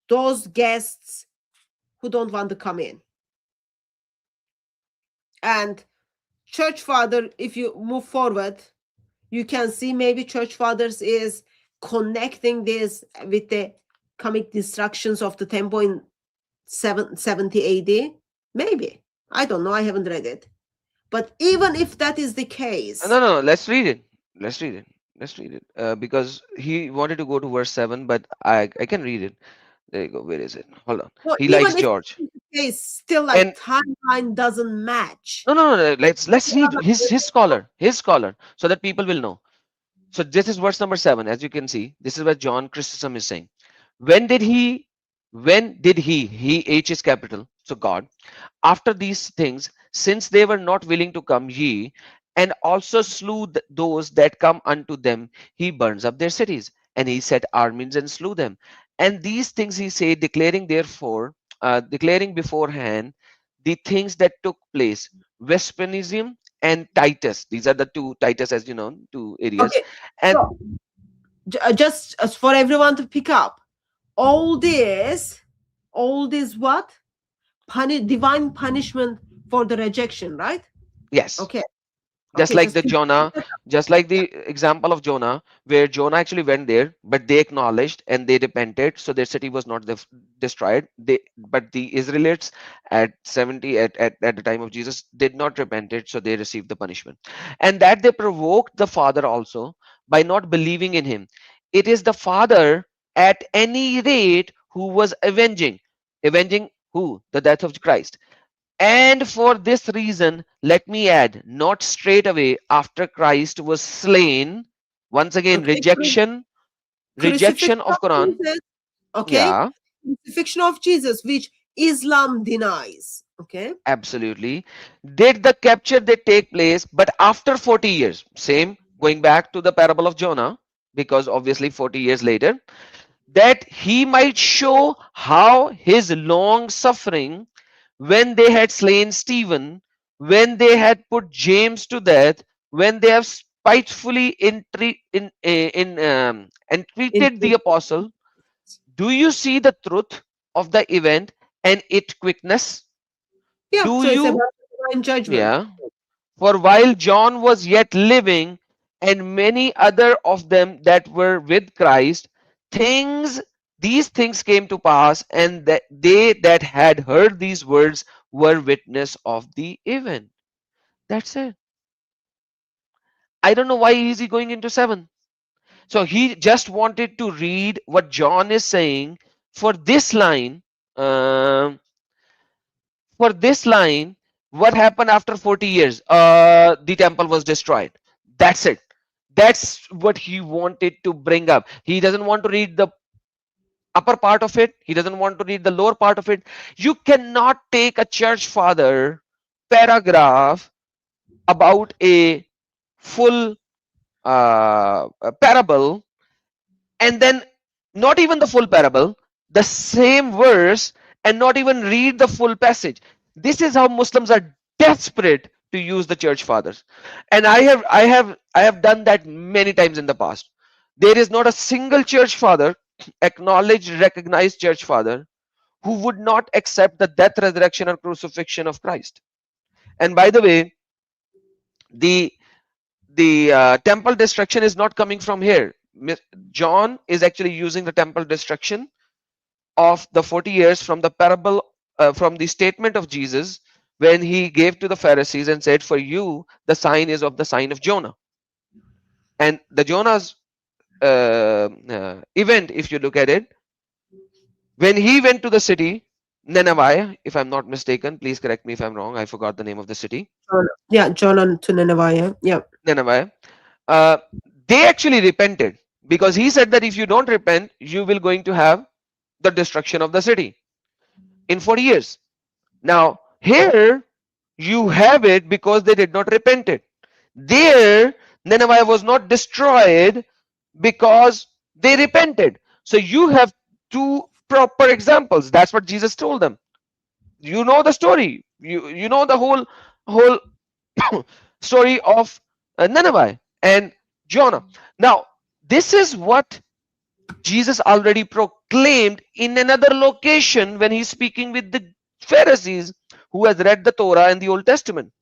those guests who don't want to come in. And church father, if you move forward, you can see maybe church fathers is connecting this with the comic destructions of the temple in 70 AD. Maybe. I don't know. I haven't read it. But even if that is the case. No. Let's read it. Because he wanted to go to verse 7, but I can read it. There you go. Where is it? Hold on. Well, He even likes if George. it's the case, still like And timeline doesn't match. no. Let's read his scholar, so that people will know. So this is verse number 7. As you can see, this is what John Chrysostom is saying. When did he, H is capital, so God, after these things, since they were not willing to come, ye, and also slew those that come unto them, he burns up their cities, and he set armies and slew them. And these things he said, declaring beforehand the things that took place. Vespasian and Titus, these are the two, Titus, as you know, two areas. Okay. And So, just as for everyone to pick up, all this what? Divine punishment for the rejection, right? yes, Okay. just Okay, like just the example of Jonah, where Jonah actually went there, but they acknowledged and they repented, so their city was not destroyed. But the Israelites at 70 at the time of Jesus did not repent it, so they received the punishment. And that they provoked the Father also by not believing in him. It is the Father at any rate who was avenging who? The death of Christ. And for this reason, let me add, not straight away after Christ was slain. Once again, okay. rejection Crucifixion of of Quran. Jesus. Okay. Yeah, Crucifixion of Jesus, which Islam denies. Okay. absolutely. Did the capture they take place, but after 40 years. Same, going back to the parable of Jonah, because obviously 40 years later, that he might show how his long suffering, when they had slain Stephen, when they had put James to death, when they have spitefully entreated the apostle, do you see the truth of the event and its quickness? Yeah. Do So it's you? about divine judgment. Yeah. For while John was yet living, and many other of them that were with Christ, things these things came to pass, and that they that had heard these words were witness of the event. That's it. I don't know why is he going into 7. So he just wanted to read what John is saying for this line. For this line, what happened after 40 years? The temple was destroyed. That's it. That's what he wanted to bring up. He doesn't want to read the upper part of it. He doesn't want to read the lower part of it. You cannot take a church father paragraph about a full parable, and then not even the full parable, the same verse, and not even read the full passage. This is how Muslims are desperate to use the church fathers, and I have done that many times in the past. There is not a single church father, acknowledged, recognized church father, who would not accept the death, resurrection, or crucifixion of Christ. And by the way, the temple destruction is not coming from here. John is actually using the temple destruction of the 40 years from the parable, from the statement of Jesus when he gave to the Pharisees and said, for you the sign is of the sign of Jonah. And the Jonah's event, if you look at it, when he went to the city Nineveh, if I'm not mistaken, please correct me if I'm wrong, I forgot the name of the city. John to Nineveh. Yeah. Nineveh. They actually repented, because he said that if you don't repent, you will going to have the destruction of the city in 40 years. Now here you have it because they did not repent it. There Nineveh was not destroyed because they repented. So you have two proper examples. That's what Jesus told them. You know the story. You know the whole story of Nineveh and Jonah. Now this is what Jesus already proclaimed in another location when he's speaking with the Pharisees who has read the Torah and the Old Testament.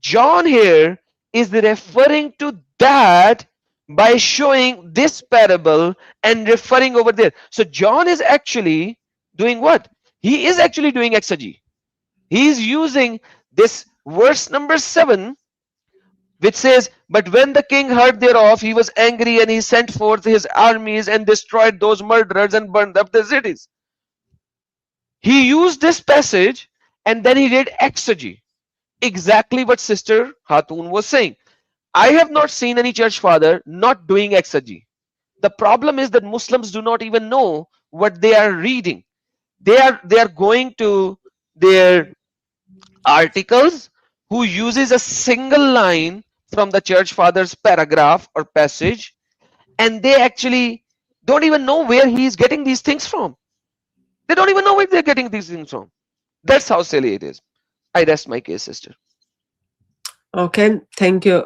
John here is referring to that by showing this parable and referring over there. So John is actually doing what? He is actually doing exegy. He is using this verse number 7, which says, but when the king heard thereof, he was angry, and he sent forth his armies and destroyed those murderers and burned up the cities. He used this passage and then he did exegy. Exactly what Sister Hatun was saying. I have not seen any church father not doing exegy. The problem is that Muslims do not even know what they are reading. They are going to their articles who uses a single line from the church father's paragraph or passage, and they actually don't even know where he's getting these things from. They don't even know where they're getting these things from. That's how silly it is. I rest my case, sister. Okay, thank you.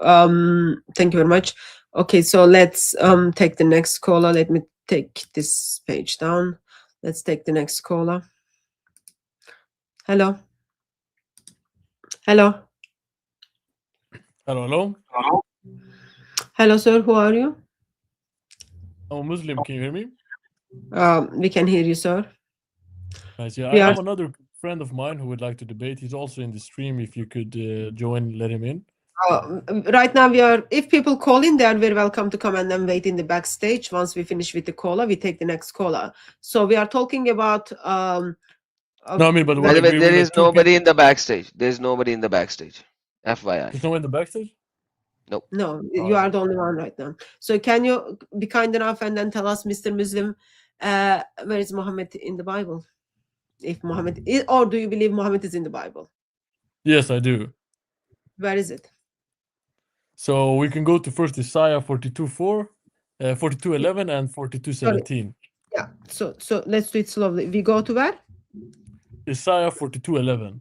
Thank you very much. Okay, so let's take the next caller. Let me take this page down. Let's take the next caller. Hello. Hello. Hello. Hello, sir. Who are you? I'm a Muslim. Can you hear me? We can hear you, sir. Nice. Yeah, I Yeah. have another friend of mine who would like to debate. He's also in the stream. If you could join, let him in. Right now we are, if people call in, they are very welcome to come and then wait in the backstage. Once we finish with the caller, we take the next caller. So we are talking about No, I mean, but By we're the way, there agreeing is that two nobody people. in the backstage. There's nobody in the backstage. FYI. There's no one in the backstage? no, you are the only one right now. So can you be kind enough and then tell us, Mr. Muslim, where is Muhammad in the Bible? If Muhammad is, or do you believe Muhammad is in the Bible? Yes, I do. Where is it? So we can go to first Isaiah 42:4, 42:11, and 42:17. Yeah. So let's do it slowly. We go to where? Isaiah 42:11.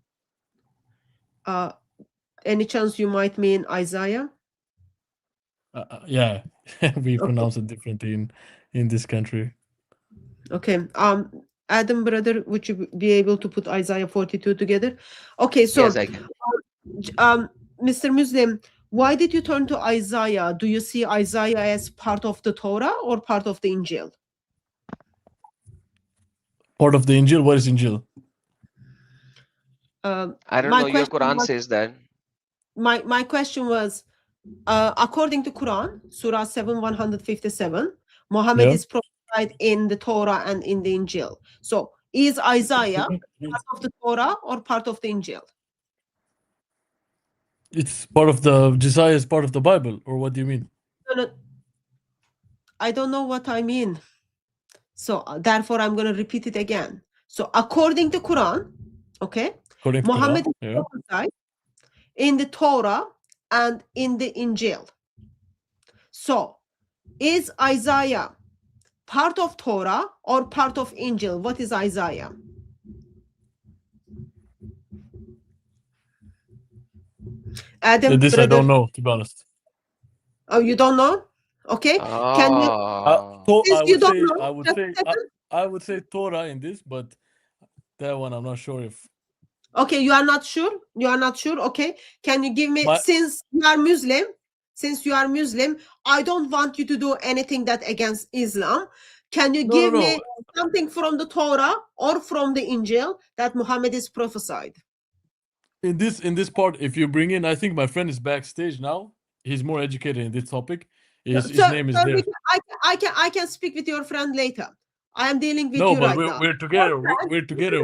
Any chance you might mean Isaiah? Yeah, we pronounce it differently in this country. Okay. Adam, brother, would you be able to put Isaiah 42 together? Okay. So, Yes, I can. Mr. Muslim, why did you turn to Isaiah? Do you see Isaiah as part of the Torah or part of the Injil? Part of the Injil. What is Injil? I don't My know. Your question Quran was, says that. my question was, according to Quran, Surah 7, 157, Muhammad Yeah. is prophesied in the Torah and in the Injil. So is Isaiah part of the Torah or part of the Injil? It's part of the Josiah is part of the Bible, or what do you mean? No, no, I don't know what I mean. So therefore, I'm going to repeat it again. So according to Quran, okay, According to Muhammad Quran, is yeah. prophesied in the Torah and in the Injil. So is Isaiah part of Torah or part of Injil? What is Isaiah? Adam, This I brother. don't know, to be honest. Oh, you don't know? Okay. Can you? Since I you would don't say know, I would just say a second. I would say Torah in this, but that one I'm not sure if. Okay, you are not sure. You are not sure. Okay. Can you give me? My- Since you are Muslim, I don't want you to do anything that against Islam. Can you give me something from the Torah or from the Injil that Muhammad is prophesied? In this part, if you bring in, I think my friend is backstage now. He's more educated in this topic. His name is Sir, there. I can speak with your friend later. I am dealing with No, you but right now. we're together. We're together.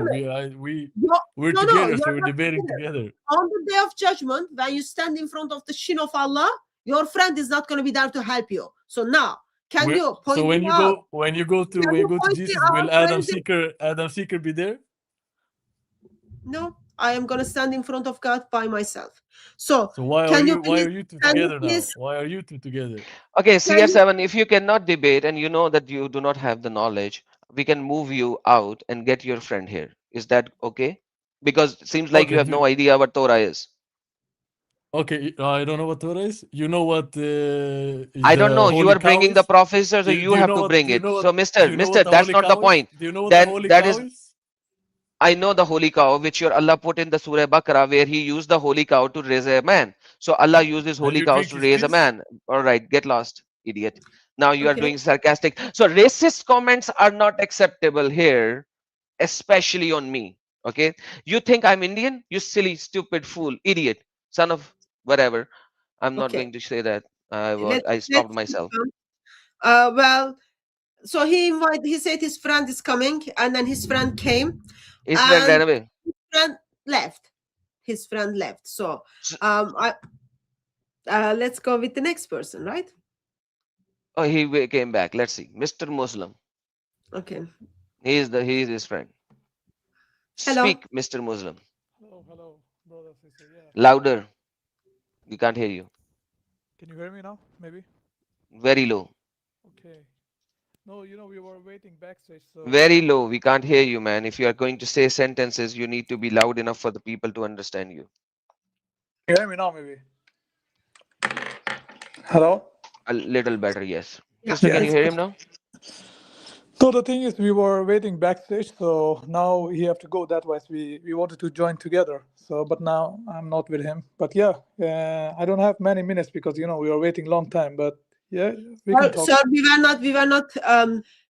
We're together, so we're debating together. On the day of judgment, when you stand in front of the shin of Allah, your friend is not going to be there to help you. So now, can you point So when me you out? go to Jesus, will Adam Seeker be there? No, I am going to stand in front of God by myself. So why can are you two together now? Why are you two together? Okay, CR7, if you cannot debate and you know that you do not have the knowledge, we can move you out and get your friend here. Is that okay? Because it seems like you have no idea what Torah is. Okay, I don't know what Torah is. You know what I don't know. You holy are cow bringing the is? professor, so Do you you have know to what bring do you it. know So, what do you know what the that's holy not the cow is? point. Do you know what the holy That cow is, is? I know the holy cow, which your Allah put in the Surah Baqarah, where He used the holy cow to raise a man. So Allah uses And holy you cows drink to his raise a piss? man. All right, get lost, idiot. Now you are Okay. doing sarcastic. So racist comments are not acceptable here, especially on me. Okay, you think I'm Indian? You silly, stupid fool, idiot, son of whatever. I'm not Okay. going to say that. I Let's stopped myself. well, so he said his friend is coming, and then his friend came. His friend ran away. His friend left. So let's go with the next person, right? Oh, he came back. Let's see, Mr. Muslim. Okay. He is his friend. Hello. Speak, Mr. Muslim. Hello, brother, sister. Yeah. Louder. We can't hear you. Can you hear me now? Maybe. Very low. Okay. No, we were waiting backstage, so. Very low. We can't hear you, man. If you are going to say sentences, you need to be loud enough for the people to understand you. Can you hear me now, maybe? Hello. A little better, yes. Yeah. Sister, can you hear him now? So the thing is, we were waiting backstage, so now he have to go. That was we wanted to join together. So, but now I'm not with him. But yeah, I don't have many minutes because we were waiting long time. But yeah, we can talk. Sir, we were not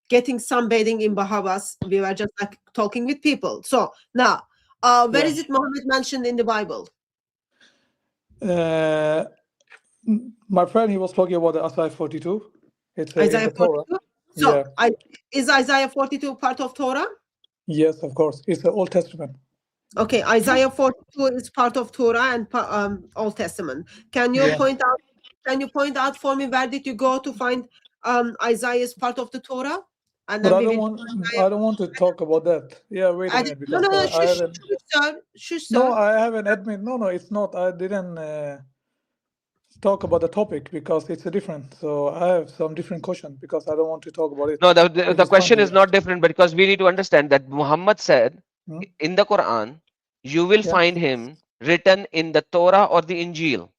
getting sunbathing in Bahamas. We were just like talking with people. So now, where is it Muhammad mentioned in the Bible? My friend, he was talking about the Isaiah 42. It's Isaiah 42. So yeah. Is Isaiah 42 part of Torah? Yes, of course. It's the Old Testament. Okay, Isaiah 42 is part of Torah and Old Testament. Can you point out? Can you point out for me where did you go to find Isaiah is part of the Torah? And But then I don't want to talk about that. Yeah, wait a minute. Because no, I haven't. Shush, No, sir. I haven't admit. No, it's not. I didn't talk about the topic because it's a different. So I have some different question because I don't want to talk about it. No, the question is not different, but because we need to understand that Muhammad said in the Quran, you will find him written in the Torah or the Injil.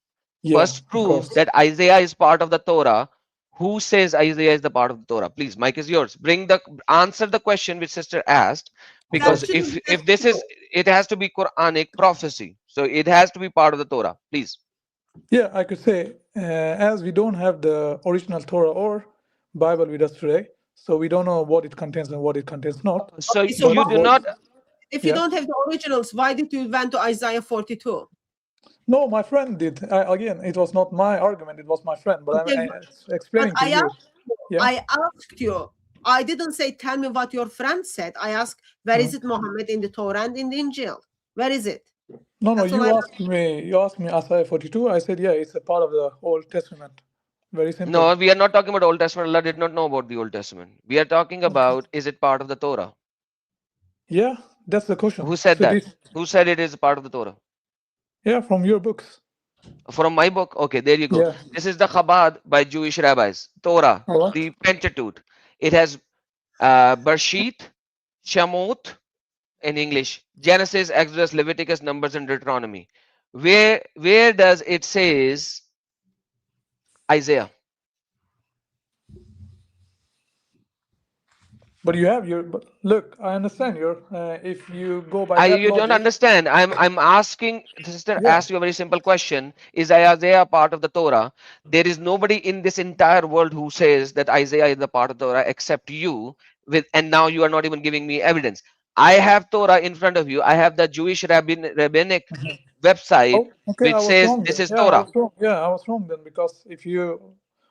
First prove that Isaiah is part of the Torah. Who says Isaiah is the part of the Torah? Please, mic is yours. Answer the question which sister asked, because if this is, it has to be Quranic prophecy, so it has to be part of the Torah. Please. Yeah, I could say as we don't have the original Torah or Bible with us today, So we don't know what it contains and what it contains not. So Okay, so you why- do not. if you Yeah. don't have the originals, why did you went to Isaiah 42? No, my friend did. Again, it was not my argument. It was my friend. But Okay, I'm explaining but to you. Yeah. I asked you. I didn't say, tell me what your friend said. I asked, where is it Muhammad in the Torah and in the Injil? Where is it? No, That's all you I asked me. You asked me Isaiah 42. I said, yeah, it's a part of the Old Testament. Very simple. No, we are not talking about Old Testament. Allah did not know about the Old Testament. We are talking about, is it part of the Torah? Yeah, that's the question. Who said So that? Who said it is part of the Torah? Yeah, from your books. From my book? Okay, there you go. Yeah. This is the Chabad by Jewish rabbis. Torah, All right. the Pentateuch. It has Bereshit, Shemot in English, Genesis, Exodus, Leviticus, Numbers, and Deuteronomy. Where does it says Isaiah? But you have your. But look, I understand your. If you go by that You don't logic, understand. I'm asking, sister, Yeah. ask you a very simple question. Is Isaiah part of the Torah? There is nobody in this entire world who says that Isaiah is the part of the Torah except you. And now you are not even giving me evidence. I have Torah in front of you. I have the Jewish rabbinic website Oh, okay, I which was says wrong this then. is Yeah, I Torah. was wrong. Yeah, I was wrong then because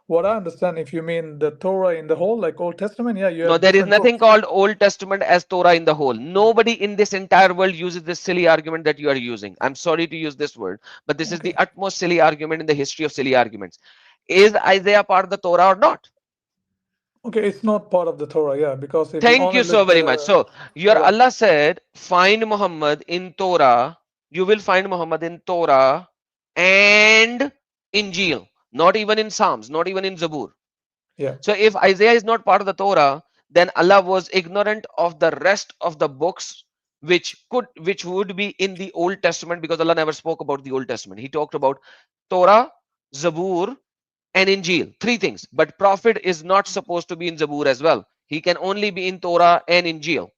what I understand, if you mean the Torah in the whole, like Old Testament, yeah, you No, have there is different nothing books. called Old Testament as Torah in the whole. Nobody in this entire world uses this silly argument that you are using. I'm sorry to use this word, but this is the utmost silly argument in the history of silly arguments. Is Isaiah part of the Torah or not? Okay, it's not part of the Torah, yeah, because if you Thank only you so look very much. So your Alright. Allah said, find Muhammad in Torah. You will find Muhammad in Torah and Injil, not even in Psalms, not even in Zabur. Yeah. So if Isaiah is not part of the Torah, then Allah was ignorant of the rest of the books which would be in the Old Testament, because Allah never spoke about the Old Testament. He talked about Torah, Zabur, and Injil. Three things. But Prophet is not supposed to be in Zabur as well. He can only be in Torah and Injil.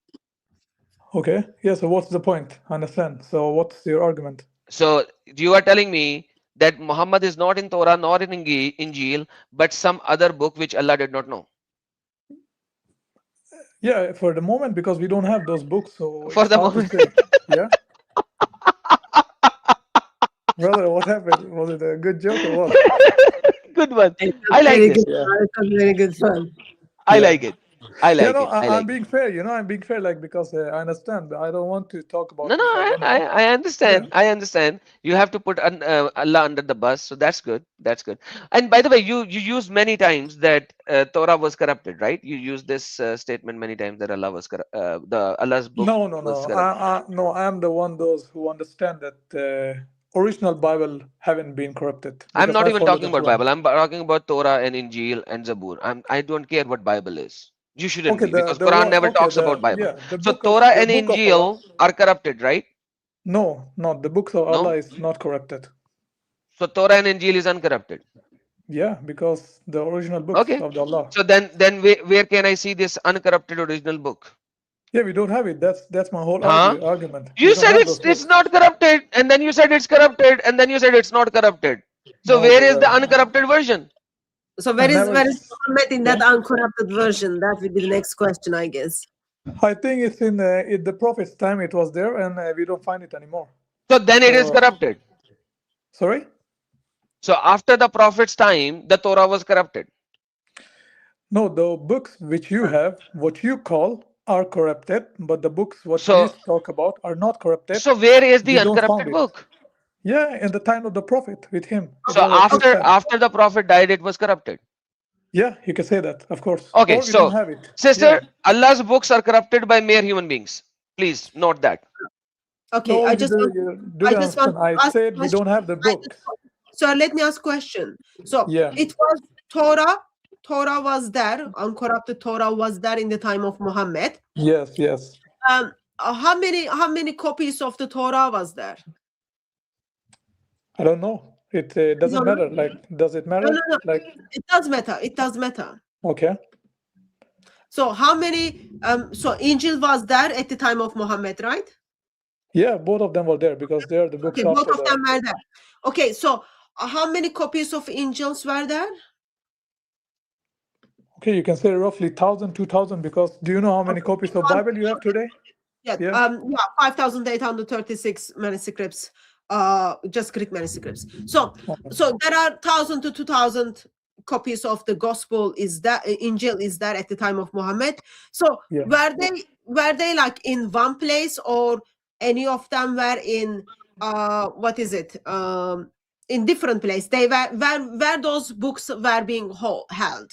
Okay. Yeah, so what's the point? I understand. So what's your argument? So you are telling me that Muhammad is not in Torah nor in Injil, but some other book which Allah did not know. Yeah, for the moment, because we don't have those books, so For it's the hard moment. to say. Yeah. Brother, what happened? Was it a good joke or what? Good one. I like Very this. good. That's very good fun. I like it. I like it. I I'm like being fair, I'm being fair, like, because I understand, but I don't want to talk about No, this. I understand. I understand. You have to put Allah under the bus, so that's good. That's good. And by the way, you used many times that Torah was corrupted, right? You used this statement many times that Allah was Allah's book No. was corrupted. No, I'm the one those who understand that original Bible haven't been corrupted. I'm Because not I even follow talking the about Quran. Bible. I'm talking about Torah and Injil and Zabur. I don't care what Bible is. You shouldn't Okay, be, because Quran never talks about Bible. the So book of Torah and Allah. Injil are corrupted, right? No, the books of Allah No. is not corrupted. So Torah and Injil is uncorrupted. Yeah, because the original books Okay. of the Allah. So then where can I see this uncorrupted original book? Yeah, we don't have it. That's my whole Huh? argument. You We don't said have those it's books. not corrupted, and then you said it's corrupted, and then you said it's not corrupted. So No, where is the brother. uncorrupted version? So I never where is Muhammad in that Yeah. uncorrupted version? That would be the next question, I guess. I think it's in the Prophet's time. It was there, and we don't find it anymore. So then it is corrupted. Sorry. So after the Prophet's time, the Torah was corrupted. No, the books which you have, what you call, are corrupted, but the books what you talk about are not corrupted. So where is the We don't uncorrupted found it. book? Yeah, in the time of the Prophet with him. So after the Prophet died, it was corrupted. Yeah, you can say that, of course. Okay, Or we so don't have it. sister, Allah's books are corrupted by mere human beings. Please note that. Okay, No, I you just do- want, you do I just want understand. to I ask said a we don't question. have the books. So let me ask a question. So Yeah. it was Torah was there, uncorrupted Torah was there in the time of Muhammad. Yes. How many copies of the Torah was there? I don't know. It doesn't matter. Like, does it matter? No. Like, It does matter. It does matter. okay. So how many? So Injil was there at the time of Muhammad, right? Yeah, both of them were there because they are the books Okay, both after of them were there. Okay, so how many copies of Injils were there? Okay, you can say roughly 1,000, 2,000, because do you know how many copies of Bible you have today? Yeah, Yeah. 5,836 manuscripts, just Greek manuscripts. So there are 1,000 to 2,000 copies of the Gospel Injil is there at the time of Muhammad. So Yeah. were they like in one place, or any of them were in in different place? They where those books were being held.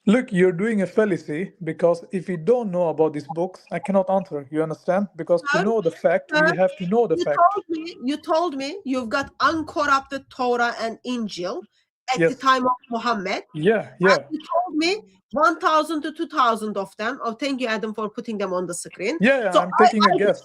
Look, you're doing a fallacy, because if you don't know about these books, I cannot answer. You understand? Because to Sir, know the fact, we sir, have to know the fact. You told me you've got uncorrupted Torah and Injil at the Yes. time of Muhammad. Yeah, And yeah. you told me 1,000 to 2,000 of them. Oh, thank you, Adam, for putting them on the screen. Yeah, So I'm taking a guess.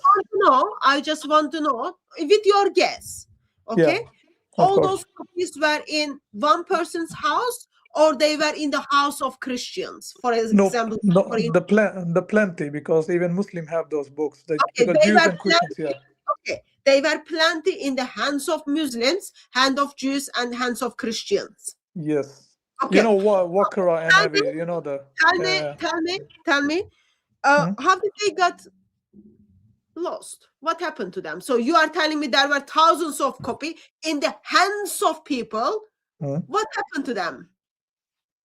I just want to know with your guess, okay? Yeah, All course. those copies were in one person's house, or they were in the house of Christians, for example. No, the plenty, because even Muslim have those books. Because they Jews were and Christians, yeah. Okay, they were plenty in the hands of Muslims, hand of Jews, and hands of Christians. Yes. Okay. You know what Wakara and Navi, you know the. Tell me, how did they got lost? What happened to them? So you are telling me there were thousands of copy in the hands of people. What happened to them?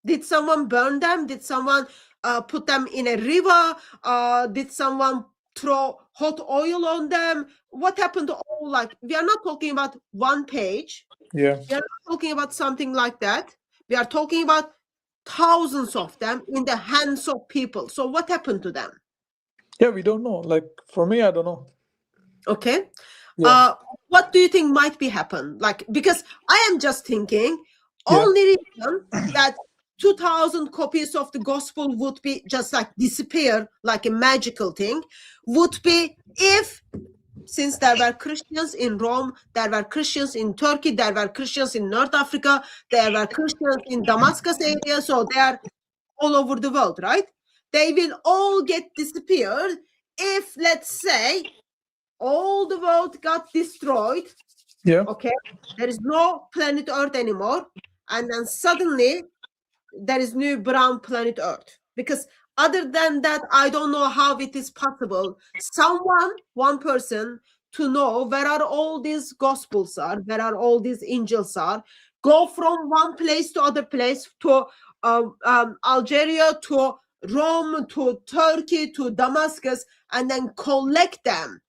Did someone burn them? Did someone put them in a river? Did someone throw hot oil on them? What happened to all? Like, we are not talking about one page. Yeah. We are not talking about something like that. We are talking about thousands of them in the hands of people. So what happened to them? Yeah, we don't know. Like, for me, I don't know. Okay. Yeah. What do you think might be happen? Like, because I am just thinking, only reason that 2,000 copies of the gospel would be just like disappear like a magical thing would be if, since there were Christians in Rome, there were Christians in Turkey, there were Christians in North Africa, there were Christians in Damascus area, so they are all over the world, right? They will all get disappeared if, let's say, all the world got destroyed. Yeah. Okay. There is no planet Earth anymore. And then suddenly there is new brown planet Earth. Because other than that, I don't know how it is possible. One person, to know where are all these gospels are, where are all these angels are, go from one place to other place, to Algeria, to Rome, to Turkey, to Damascus, and then collect them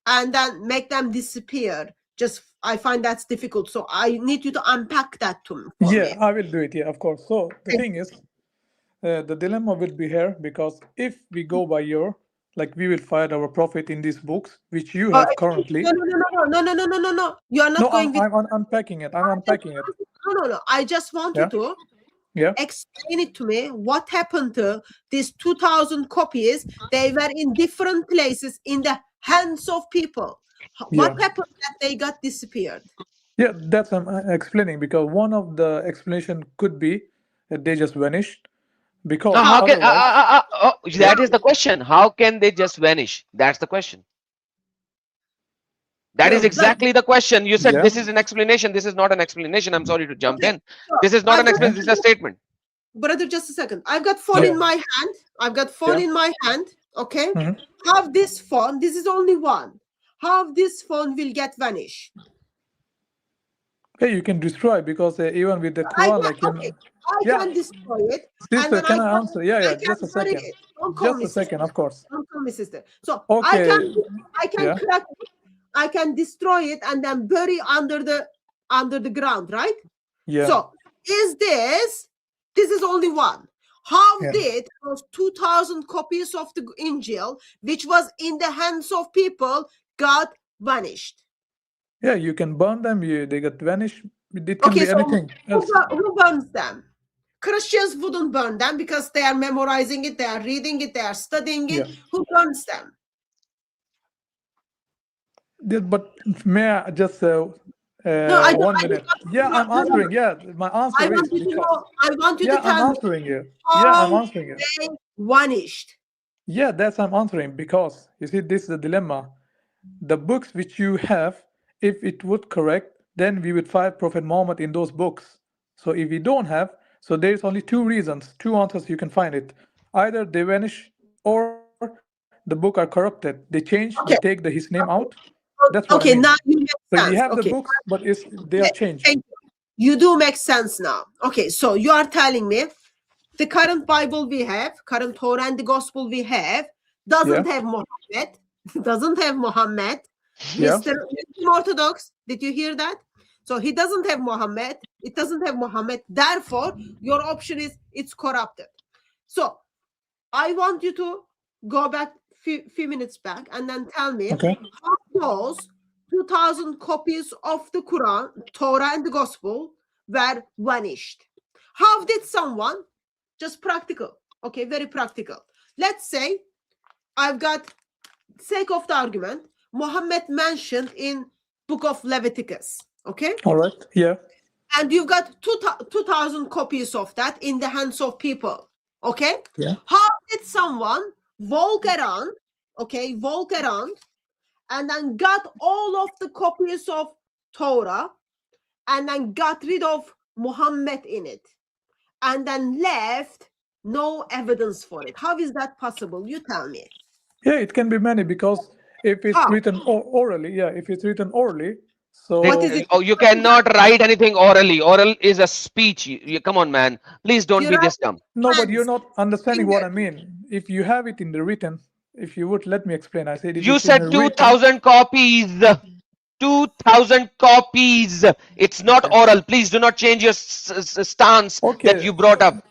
and then make them disappear. I find that's difficult. So I need you to unpack that to me. Yeah, I will do it. Yeah, of course. So the thing is, the dilemma will be here, because if we go by your, like, we will find our prophet in these books, which you have currently. No. You are not going with. I'm unpacking it. I'm unpacking it. No. I just want you to explain it to me. What happened to these 2,000 copies? They were in different places in the hands of people. What happened that they got disappeared? Yeah, that's I'm explaining, because one of the explanation could be that they just vanished. Because how can that is the question? How can they just vanish? That's the question. That is exactly the question. You said this is an explanation. This is not an explanation. I'm sorry to jump in. This is not an explanation. This is a statement. Brother, just a second. I've got phone in my hand. Okay. Have this phone. This is only one. How this phone will get vanish? Hey, you can destroy, because even with the Quran, I can destroy it. Sister, can I answer? Yeah. Just a second. Just a second, of course. Don't call me sister. So okay. I can crack it. I can destroy it and then bury under the ground, right? Yeah. So this is only one. How did those 2,000 copies of the Injil, which was in the hands of people, got vanished? Yeah, you can burn them. They got vanished. It can be anything else. Who burns them? Christians wouldn't burn them because they are memorizing it, they are reading it, they are studying it. Who burns them? But may I just 1 minute? I'm answering. My answer is because I want you to tell I'm answering you. I'm answering you. They vanished. That's I'm answering, because you see, this is the dilemma. The books which you have, if it would correct, then we would find Prophet Muhammad in those books. So if we don't have, So there's only two reasons, two answers you can find it. Either they vanish or the book are corrupted. They change, they take his name out. That's what I mean. Okay, now you So we make have the sense. books, Okay. but they are Okay, changed. thank you. You do make sense now. Okay, so you are telling me the current Bible we have, current Torah and the Gospel we have, doesn't Yeah. have Muhammad, doesn't have Muhammad. Yeah. Mr. Orthodox, did you hear that? So he doesn't have Muhammad. It doesn't have Muhammad. Therefore, your option is it's corrupted. So I want you to go back few minutes back and then tell me Okay. how those 2,000 copies of the Quran, Torah, and the Gospel were vanished. How did someone, just practical, okay, very practical. Let's say I've got, sake of the argument, Muhammad mentioned in book of Leviticus, okay? All right. Yeah. And you've got 2,000 copies of that in the hands of people, okay? Yeah. How did someone walk around, okay, walk around and then got all of the copies of Torah and then got rid of Muhammad in it and then left no evidence for it? How is that possible? You tell me. Yeah, it can be many because if it's How? written orally, yeah, if it's written orally, so What is it? Oh, you cannot write anything orally. Oral is a speech. Come on, man. Please don't You be write this dumb. no, but you're hands, not understanding what I fingers. mean. If you have it in the written, if you would let me explain, I said if You it's in the said written, 2,000 copies. 2,000 copies. It's not okay, oral. Please do not change your stance that okay, you brought up.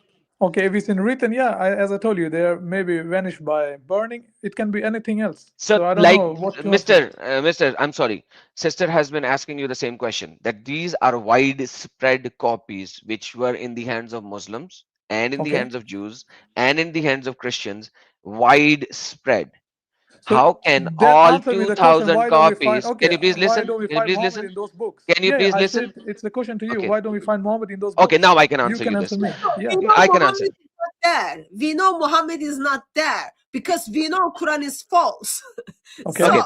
okay. If it's in written, yeah, as I told you, they are maybe vanished by burning. It can be anything else. So, So I don't like, know what you want to. Mr. I'm sorry. Sister has been asking you the same question, that these are widespread copies which were in the hands of Muslims and in the Okay. hands of Jews and in the hands of Christians. Widespread. So How can then all answer me the question, 2,000 why don't we find, copies? Can okay, you please why listen? don't we Can you find please Muhammad listen? in those books? Can you Yeah, please I listen? said it's the question to you. Okay. Why don't we find Muhammad in those Okay, books? now I can You answer can you answer this. me. Yeah. We know I can Muhammad answer. is not there. We know Muhammad is not there because we know Quran is false. Okay. So Okay,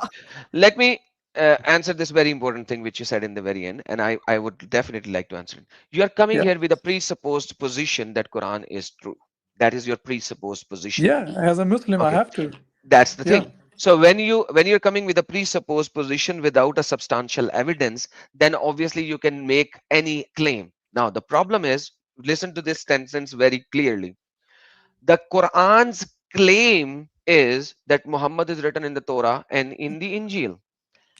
let me answer this very important thing which you said in the very end, and I would definitely like to answer it. You are coming Yeah. here with a presupposed position that Quran is true. That is your presupposed position. Yeah. As a Muslim, I Okay, have to. that's the Yeah. thing. So when you're coming with a presupposed position without a substantial evidence, then obviously you can make any claim. Now the problem is, listen to this sentence very clearly. The Quran's claim is that Muhammad is written in the Torah and in the Injil.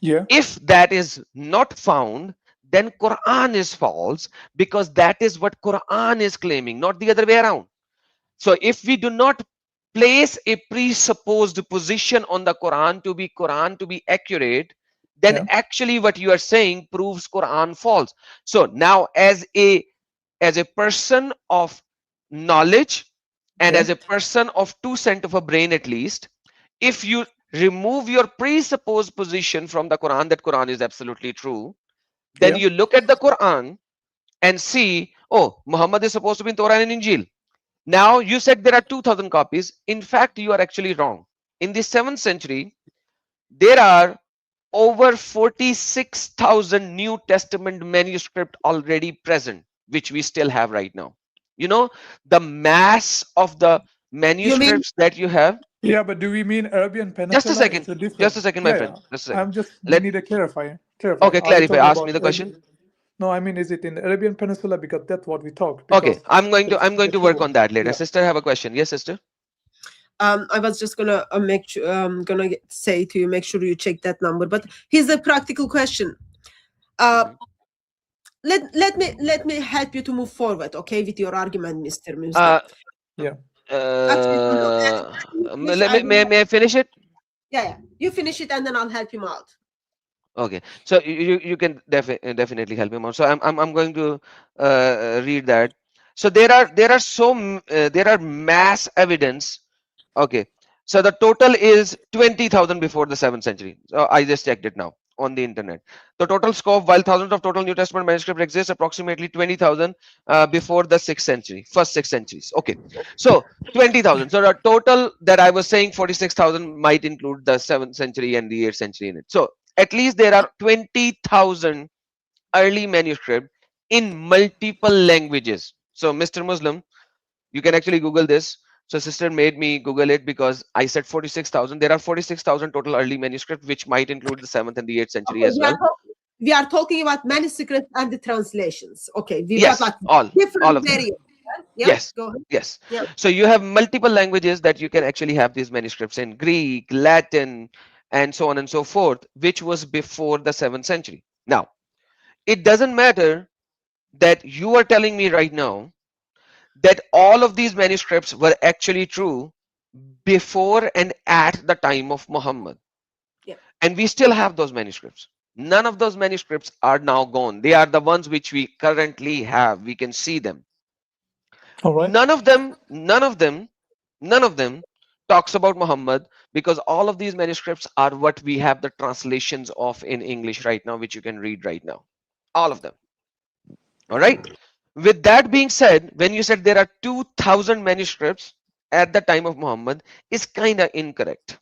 Yeah. If that is not found, then Quran is false, because that is what Quran is claiming, not the other way around. So if we do not place a presupposed position on the Quran to be accurate, then Yeah. actually what you are saying proves Quran false. So now as a person of knowledge and Yeah. as a person of 2 cent of a brain at least, if you remove your presupposed position from the Quran that Quran is absolutely true, then Yeah. you look at the Quran and see, oh, Muhammad is supposed to be in Torah and in Injil. Now you said there are 2,000 copies. In fact, you are actually wrong. In the 7th century, there are over 46,000 New Testament manuscript already present, which we still have right now. You know, the mass of the you mean manuscripts that you have. Yeah. But do we mean Arabian Just a Peninsula? second. It's a Just different. a second, my Yeah. friend. Yeah. Just a second. I'm just Let need to clarify. Okay, Are we clarify. talking Ask me about the question. No, I mean, is it in the Arabian Peninsula? Because that's what we talked. Okay, Because I'm going it's to the work true. on that later. Yeah. Sister, have a question. Yes, sister. I was just gonna make sure say to you, make sure you check that number. But here's a practical question. Mhm. Let me help you to move forward, okay, with your argument, Mr. Muslim. Uh, Yeah. Actually, no, finish, let me, may I finish it? yeah, you finish it and then I'll help him out. Okay, so you can definitely help him out. So I'm going to read that. So there are mass evidence. Okay, so the total is 20,000 before the 7th century. So I just checked it now on the internet. The total scope, while thousands of total New Testament manuscripts exist, approximately 20,000 before the 6th century, first 6 centuries. Okay, so 20,000. So the total that I was saying, 46,000, might include the 7th century and the 8th century in it. So at least there are 20,000 early manuscripts in multiple languages. So, Mr. Muslim, you can actually Google this. So, sister made me Google it because I said 46,000. There are 46,000 total early manuscripts, which might include the 7th and the 8th century Okay, as well. we are talking about manuscripts and the translations. Okay, we've Yes, got like all different of them. variants. Yeah, Yes, go ahead. yes. Yeah. So you have multiple languages that you can actually have these manuscripts in: Greek, Latin, and so on and so forth, which was before the 7th century. Now, it doesn't matter that you are telling me right now that all of these manuscripts were actually true before and at the time of Muhammad. Yeah. And we still have those manuscripts. None of those manuscripts are now gone. They are the ones which we currently have. We can see them. All right. None of them talks about Muhammad, because all of these manuscripts are what we have the translations of in English right now, which you can read right now. All of them. All right. With that being said, when you said there are 2,000 manuscripts at the time of Muhammad, is kind of incorrect.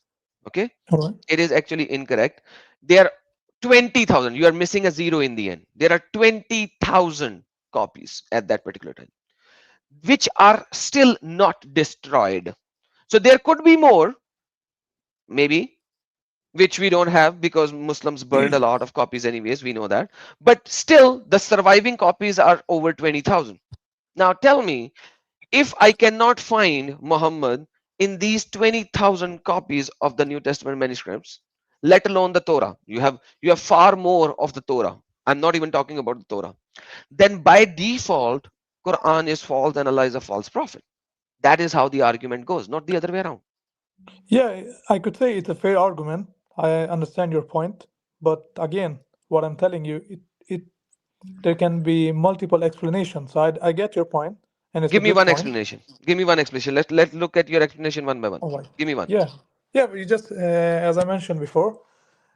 Okay. All right. It is actually incorrect. There are 20,000. You are missing a zero in the end. There are 20,000 copies at that particular time, which are still not destroyed. So there could be more, maybe, which we don't have because Muslims burned a lot of copies anyways, we know that. But still, the surviving copies are over 20,000. Now tell me, if I cannot find Muhammad in these 20,000 copies of the New Testament manuscripts, let alone the Torah, you have far more of the Torah. I'm not even talking about the Torah. Then by default, Quran is false and Allah is a false prophet. That is how the argument goes, not the other way around. Yeah, I could say it's a fair argument. I understand your point, but again, what I'm telling you, there can be multiple explanations. So I get your point, and it's a Give me good one point. explanation. Give me one explanation. Let's look at your explanation one by one. All right. Give me one. Yeah, yeah. We just, as I mentioned before,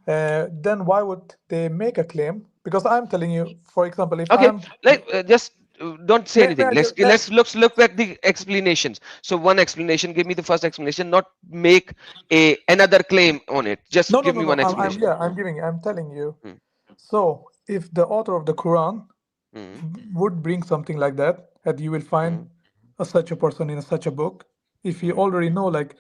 then why would they make a claim? Because I'm telling you, for example, if Okay, I'm just don't say anything. just, Let's look at the explanations. So one explanation. Give me the first explanation. Not make another claim on it. Just no, give me one explanation. I'm telling you. Hmm. So if the author of the Quran Hmm. would bring something like that, and you will find such a person in such a book, if you already know, like,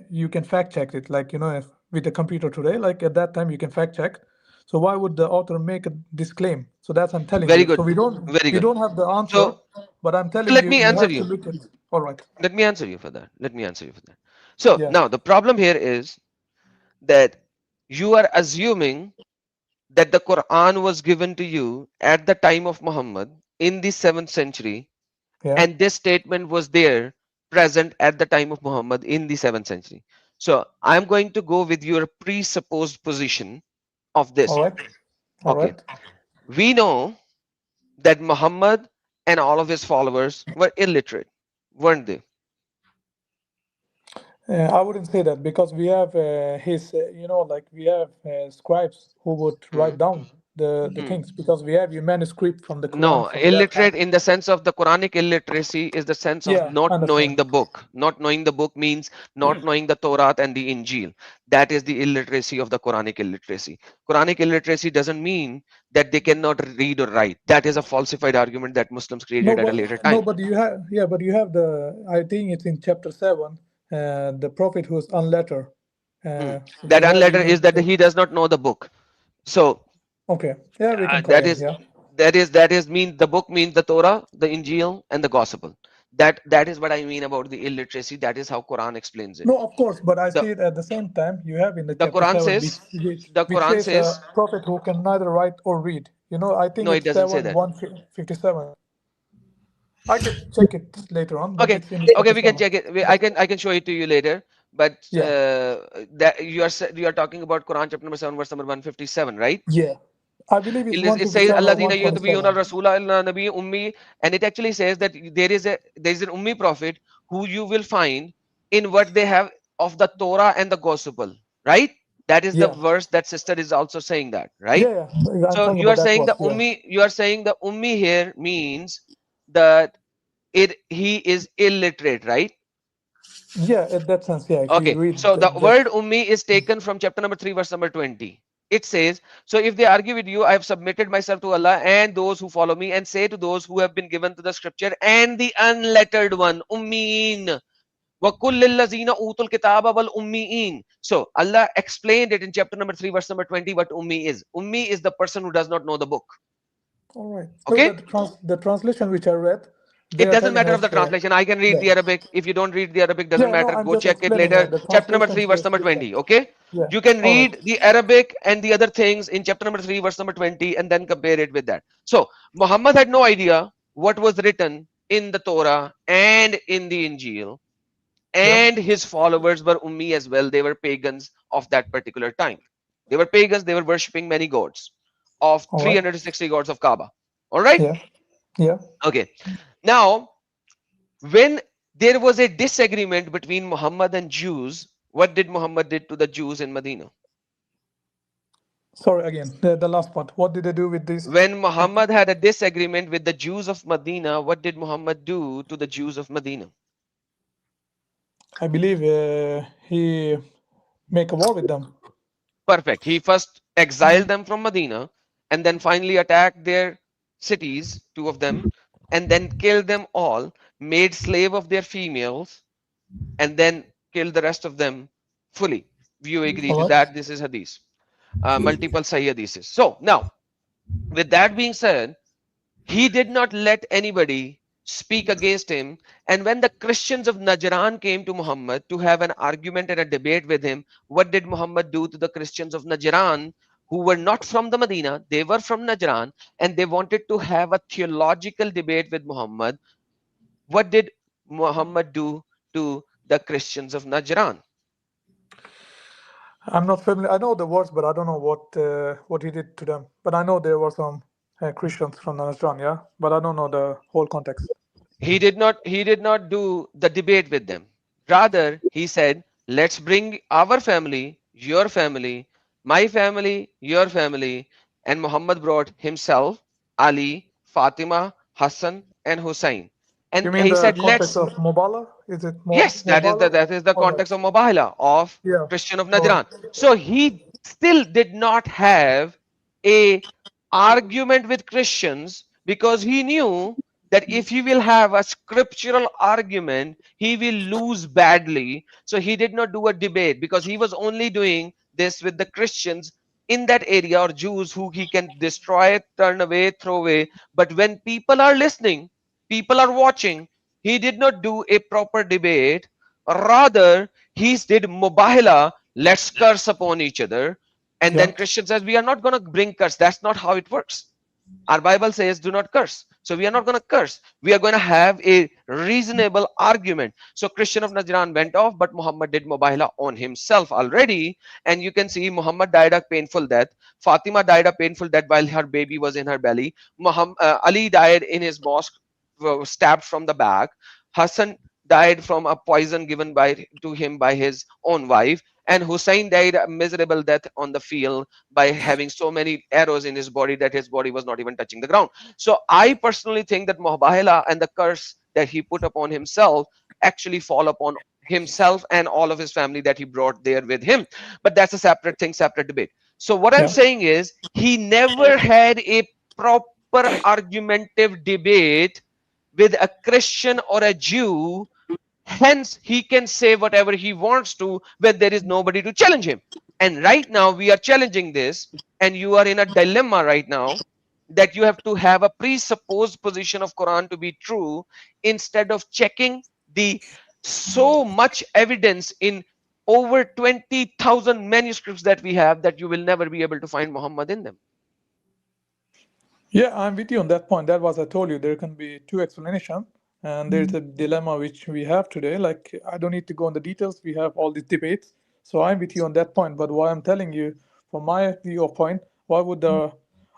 you can fact check it, like, if with the computer today, like at that time you can fact check. So why would the author make this claim? So that's I'm telling Very you. So good. we don't Very good. have the answer, So but I'm telling let you, me you answer have to you. look at. All right. Let me answer you for that. Let me answer you for that. So Yeah. now the problem here is that you are assuming that the Quran was given to you at the time of Muhammad in the 7th century, Yeah. and this statement was there present at the time of Muhammad in the 7th century. So I'm going to go with your presupposed position of this. All right. All Okay. right. We know that Muhammad and all of his followers were illiterate, weren't they? I wouldn't say that because we have his, like we have scribes who would write down the things because we have your manuscript from the Quran No, from that time. illiterate in the sense of the Quranic illiteracy is the sense of Yeah, not knowing understand. the book. Not knowing the book means not knowing the Torah and the Injil. That is the illiteracy of the Quranic illiteracy. Quranic illiteracy doesn't mean that they cannot read or write. That is a falsified argument that Muslims created at a later time. But you have, yeah, but you have I think it's in chapter 7, the prophet who's unlettered. That We have, unlettered is that he does not know the book. So okay, yeah, we can call that him, is yeah. that is mean the book means the Torah, the Injil, and the Gospel. That is what I mean about the illiteracy. That is how Quran explains it. No, of course, but I The see it at the same time. You have in the the chapter Quran 7, says the which Quran says says a prophet who can neither write or read. I think no, it it's doesn't say 7, that. 157. I could check it later on, but Okay, it's in chapter okay, we can 7. check it. Yeah. I can show it to you later. But Yeah. that you are talking about Quran chapter number 7, verse number 157, right? Yeah. I believe it's It says 157 or Alladina yutbiyuna 127. rasula illa nabi ummi, and it actually says that there is an ummi prophet who you will find in what they have of the Torah and the Gospel, right? That is the Yeah. verse that sister is also saying that, right? Yeah, yeah. I'm So talking you about are that saying verse. the Yeah. ummi, here means that he is illiterate, right? Yeah, in that sense, yeah. If you Okay, read so the just word ummi is taken from chapter number 3, verse number 20. it says, so if they argue with you, I have submitted myself to Allah and those who follow me, and say to those who have been given to the scripture and the unlettered one, Ummeen. وَكُلِّ الَّذِينَ أُوتُوا الْكِتَابَ وَالْأُمِّيِّينَ. So Allah explained it in chapter number 3, verse number 20, what Ummi is. Ummi is the person who does not know the book. All right. No, Okay? the translation which I read, they It are doesn't telling matter of us the translation. I can read yeah, the Arabic. If you don't read the Arabic, doesn't yeah. No, matter. I'm Go just check it explaining later. the Chapter number translation 3, verse says number different. 20. Okay? Yeah. You can All right. read the Arabic and the other things in chapter number 3, verse number 20, and then compare it with that. So, Muhammad had no idea what was written in the Torah and in the Injil, Yeah. and his followers were Ummi as well. They were pagans of that particular time. They were pagans, they were worshipping many gods of All right. 360 gods of Kaaba. All right? Yeah. Yeah. Okay. Now, when there was a disagreement between Muhammad and Jews, what did Muhammad did to the Jews in Medina? Sorry again. The last part. What did they do with this? When Muhammad had a disagreement with the Jews of Medina, what did Muhammad do to the Jews of Medina? I believe he make a war with them. Perfect. He first exiled them from Medina and then finally attacked their cities, two of them, and then killed them all, made slave of their females, and then killed the rest of them fully. You agree All to right. that? This is hadith. Multiple Sahih hadiths. So now, with that being said, he did not let anybody speak against him. And when the Christians of Najran came to Muhammad to have an argument and a debate with him, what did Muhammad do to the Christians of Najran who were not from the Medina? They were from Najran and they wanted to have a theological debate with Muhammad. What did Muhammad do to the Christians of Najran? I'm not familiar. I know the words, but I don't know what he did to them. But I know there were some Christians from Najran, yeah. But I don't know the whole context. He did not do the debate with them. Rather, he said, let's bring our family, your family, my family, your family. And Muhammad brought himself, Ali, Fatima, Hassan, and Hussein. You And mean he the said, context let's. of Mobala? Is it Yes, Mobala? that is the All right. context of Mubahila of Yeah. Christian of All right. Najran. So he still did not have a argument with Christians because he knew that if he will have a scriptural argument, he will lose badly. So he did not do a debate because he was only doing this with the Christians in that area or Jews who he can destroy, turn away, throw away. But when people are listening, people are watching, he did not do a proper debate. Rather, he did mubahila, let's curse upon each other. And Yeah. then Christian says, we are not going to bring curse. That's not how it works. Our Bible says, do not curse. So we are not going to curse. We are going to have a reasonable argument. So Christian of Najran went off, but Muhammad did mubahila on himself already. And you can see Muhammad died a painful death. Fatima died a painful death while her baby was in her belly. Ali died in his mosque, stabbed from the back. Hassan died from a poison given to him by his own wife. And Hussein died a miserable death on the field by having so many arrows in his body that his body was not even touching the ground. So I personally think that Muhbahila and the curse that he put upon himself actually fall upon himself and all of his family that he brought there with him. But that's a separate thing, separate debate. So what I'm Yeah. saying is he never had a proper argumentative debate with a Christian or a Jew. Hence, he can say whatever he wants to when there is nobody to challenge him. And right now, we are challenging this, and you are in a dilemma right now that you have to have a presupposed position of Quran to be true instead of checking the so much evidence in over 20,000 manuscripts that we have that you will never be able to find Muhammad in them. Yeah, I'm with you on that point. That was I told you there can be two explanations, and there's a dilemma which we have today. Like I don't need to go in the details. We have all these debates, so I'm with you on that point. But why I'm telling you, from my view of point, why would the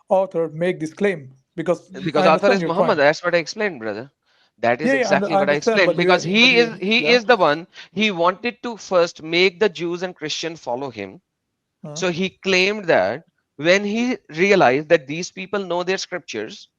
author make this claim? Because Because I author understand is your point. Muhammad. That's what I explained, brother. That is Yeah, yeah, exactly I what I understand. explained. But Because he is he yeah. is the one. He wanted to first make the Jews and Christian follow him. So he claimed that when he realized that these people know their scriptures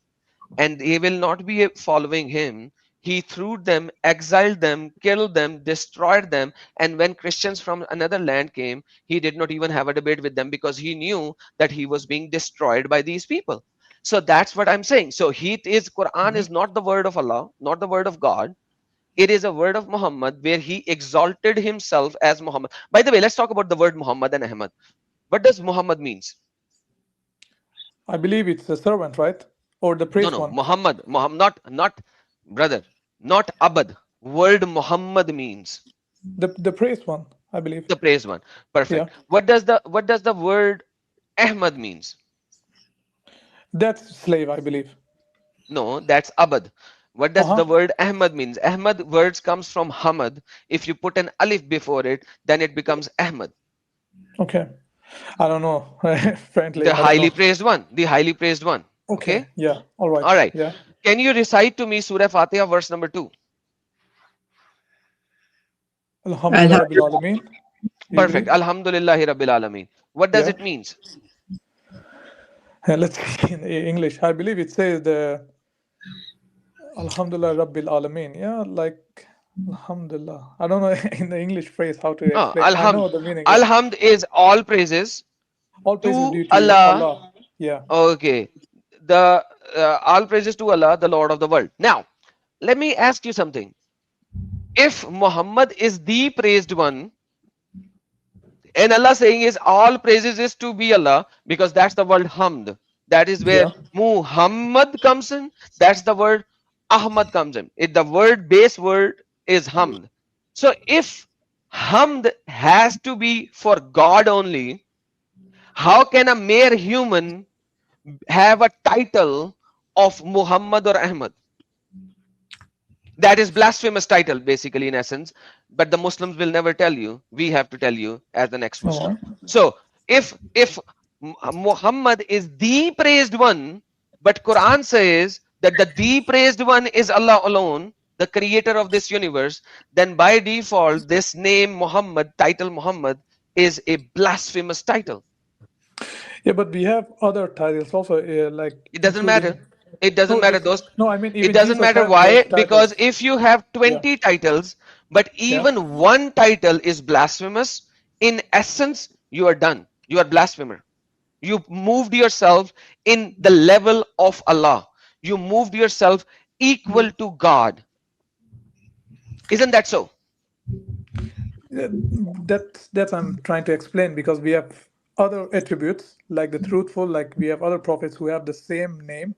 and they will not be following him, he threw them, exiled them, killed them, destroyed them. And when Christians from another land came, he did not even have a debate with them because he knew that he was being destroyed by these people. So that's what I'm saying. So Quran is not the word of Allah, not the word of God. It is a word of Muhammad where he exalted himself as Muhammad. By the way, let's talk about the word Muhammad and Ahmad. What does Muhammad means? I believe it's a servant, right? Or the No, praised no, one. Muhammad, not brother, not Abad. Word Muhammad means The praised one, I believe. the praised one. Yeah. Perfect. What does the word Ahmad means? That's slave, I believe. No, that's Abad. What does Uh-huh. the word Ahmad means? Ahmad words comes from Hamad. If you put an alif before it, then it becomes Ahmad. Okay. I don't know. Frankly, The I don't highly know. praised one. The highly praised one. Okay. Okay. Yeah. All right. All right. Yeah. Can you recite to me Surah Fatiha verse number 2? Alhamdulillah Rabbil Alameen. You Perfect. believe? Alhamdulillahi Rabbil Alameen. What does Yeah. it means? Let's see in English. I believe it says the Alhamdulillah Rabbil Alameen. Yeah, like Alhamdulillah. I don't know in the English phrase how to Oh, explain. I know the meaning. Yeah. Alhamd is all praises All praise is to due to Allah. Allah. Yeah. Okay. The all praises to Allah, the Lord of the world. Now, let me ask you something. If Muhammad is the praised one, and Allah saying is all praises is to be Allah, because that's the word hamd. That is where Yeah. Muhammad comes in. That's the word Ahmad comes in. The word base word is hamd. So if hamd has to be for God only, how can a mere human have a title of Muhammad or Ahmad? That is blasphemous title basically in essence, but the Muslims will never tell you. We have to tell you as the next All Muslim. right. So if Muhammad is the praised one, but Quran says that the praised one is Allah alone, the creator of this universe, then by default this name Muhammad, title Muhammad, is a blasphemous title. Yeah, but we have other titles also, like It doesn't matter. including. It doesn't No, matter just those. no. I mean, It even doesn't Jesus matter have those why, because titles. if you have Yeah. 20 titles, but Yeah. even one title is blasphemous, in essence, you are done. You are blasphemer. You moved yourself in the level of Allah. You moved yourself equal to God. Isn't that so? Yeah, that's I'm trying to explain because we have other attributes like the truthful, like we have other prophets who have the same name,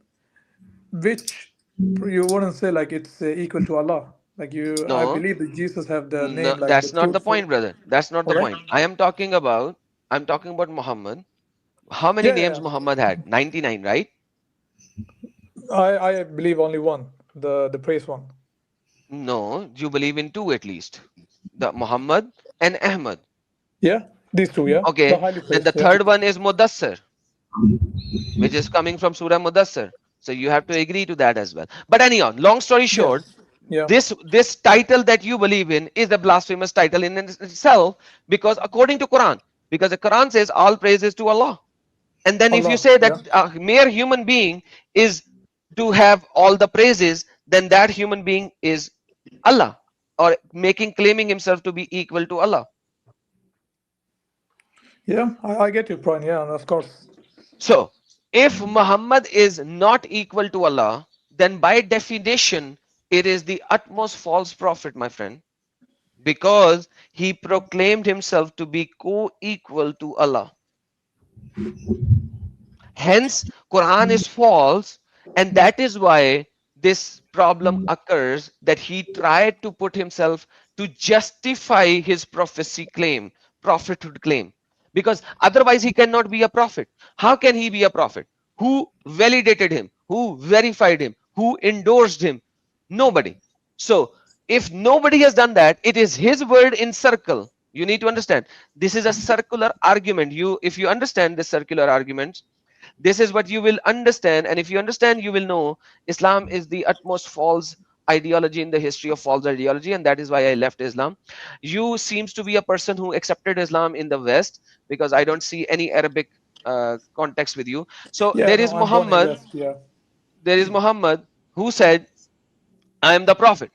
which you wouldn't say like it's equal to Allah. Like you, I No, believe that Jesus have the no, name like the that's not the point, truthful. brother. That's not All the right. point. I'm talking about Muhammad. How many Yeah, names yeah. Muhammad had? 99, right? I believe only one, the praise one. No, you believe in two at least. The Muhammad and Ahmad. Yeah, these two. Yeah, the Okay, highly then the praised. Yeah. third one is Mudassir, which is coming from Surah Mudassir. So you have to agree to that as well. But anyhow, long story short, Yes. Yeah. this title that you believe in is a blasphemous title in itself, because according to Quran, because the Quran says all praise is to Allah. And then if you Allah. say Yeah. that a mere human being is to have all the praises, then that human being is Allah, or claiming himself to be equal to Allah. Yeah. I get your point. Yeah, and of course. So, if Muhammad is not equal to Allah, then by definition, it is the utmost false prophet, my friend, because he proclaimed himself to be co-equal to Allah. Hence, Quran is false, and that is why this problem occurs, that he tried to put himself to justify his prophecy claim, prophethood claim, because otherwise he cannot be a prophet. How can he be a prophet? Who validated him? Who verified him? Who endorsed him? Nobody. So if nobody has done that, it is his word in circle. You need to understand, this is a circular argument. If you understand the circular arguments, this is what you will understand, and if you understand, you will know Islam is the utmost false ideology in the history of false ideology, and that is why I left Islam. You seems to be a person who accepted Islam in the West, because I don't see any Arabic context with you. So Yeah. No, I'm born in West. Yeah. there is Muhammad who said I am the prophet.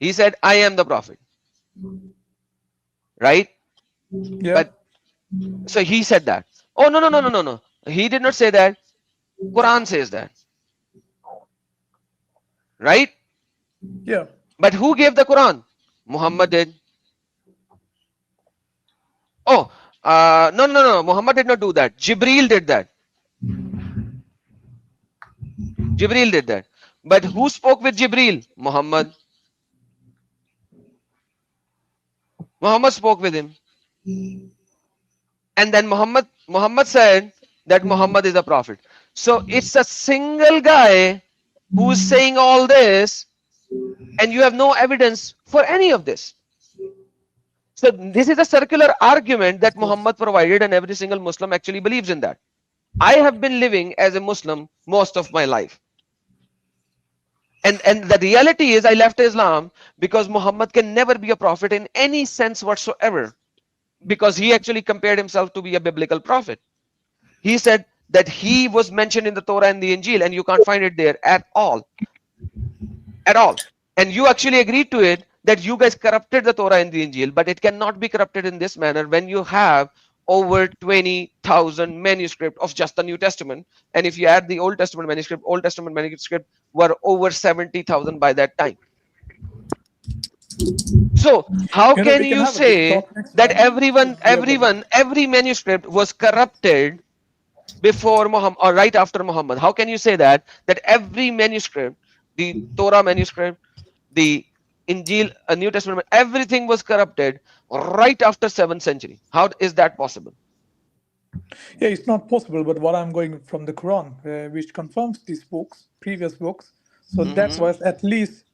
He said, I am the prophet. Right? Yeah. But so he said that. Oh, no, no, no, no, no, no. He did not say that. Quran says that. Right? Yeah. But who gave the Quran? Muhammad did. Oh, no, no, no. Muhammad did not do that. Jibreel did that. Jibreel did that. But who spoke with Jibreel? Muhammad. Muhammad spoke with him. And then Muhammad said that Muhammad is a prophet. So it's a single guy who's saying all this, and you have no evidence for any of this. So this is a circular argument that Muhammad provided, and every single Muslim actually believes in that. I have been living as a Muslim most of my life. And the reality is I left Islam because Muhammad can never be a prophet in any sense whatsoever, because he actually compared himself to be a biblical prophet. He said that he was mentioned in the Torah and the Injil, and you can't find it there at all. At all. And you actually agreed to it that you guys corrupted the Torah and the Injil, but it cannot be corrupted in this manner when you have over 20,000 manuscript of just the New Testament. And if you add the Old Testament manuscript were over 70,000 by that time. So how You know, can we can you have a big say talk next that time. every manuscript was corrupted before Muhammad or right after Muhammad? How can you say that every manuscript, the Torah manuscript, the Injil, a New Testament, everything was corrupted right after 7th century? How is that possible? Yeah, it's not possible, but what I'm going from the Quran, which confirms these books, previous books. So that was at least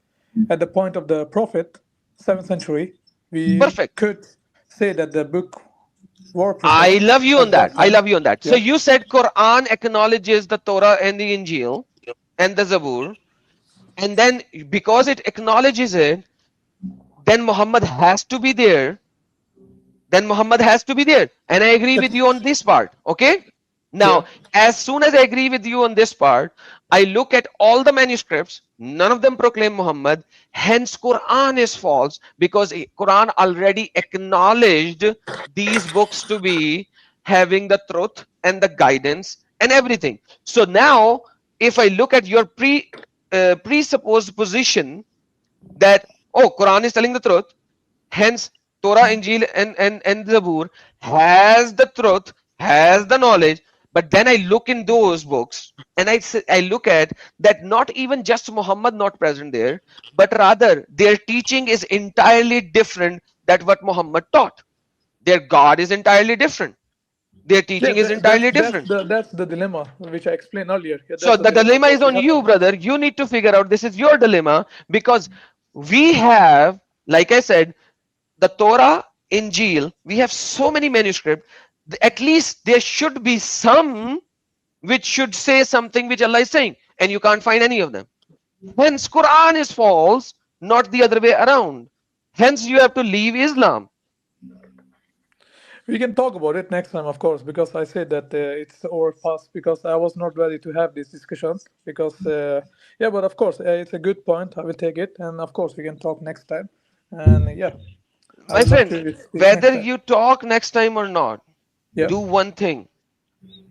at the point of the Prophet, 7th century, we Perfect. could say that the book were I preserved love you at on that. that I time. love you on that. So Yeah. you said Quran acknowledges the Torah and the Injil and the Zabur, and then because it acknowledges it, then Muhammad has to be there. Then Muhammad has to be there. And I agree with you on this part. Okay? Now, as soon as I agree with you on this part, I look at all the manuscripts, none of them proclaim Muhammad. Hence, Quran is false because Quran already acknowledged these books to be having the truth and the guidance and everything. So now, if I look at your presupposed position that, oh, Quran is telling the truth, hence Torah, Injil, and Zabur has the truth, has the knowledge. But then I look in those books and I look at that not even just Muhammad not present there, but rather their teaching is entirely different than what Muhammad taught. Their God is entirely different. Their Yeah, teaching is entirely different. that's the dilemma which I explained earlier. Yeah, So that's the the dilemma dilemma what is we on have you, right now. brother. You need to figure out, this is your dilemma, because we have, like I said, the Torah, Injil, we have so many manuscripts. At least there should be some which should say something which Allah is saying, and you can't find any of them. Hence, Quran is false, not the other way around. Hence, you have to leave Islam. We can talk about it next time, of course, because I said that it's overpassed because I was not ready to have this discussion. Because, yeah, but of course, it's a good point. I will take it. And of course, we can talk next time. And yeah, I My would love friend, to speak next whether time. you talk next time or not, Yeah. do one thing.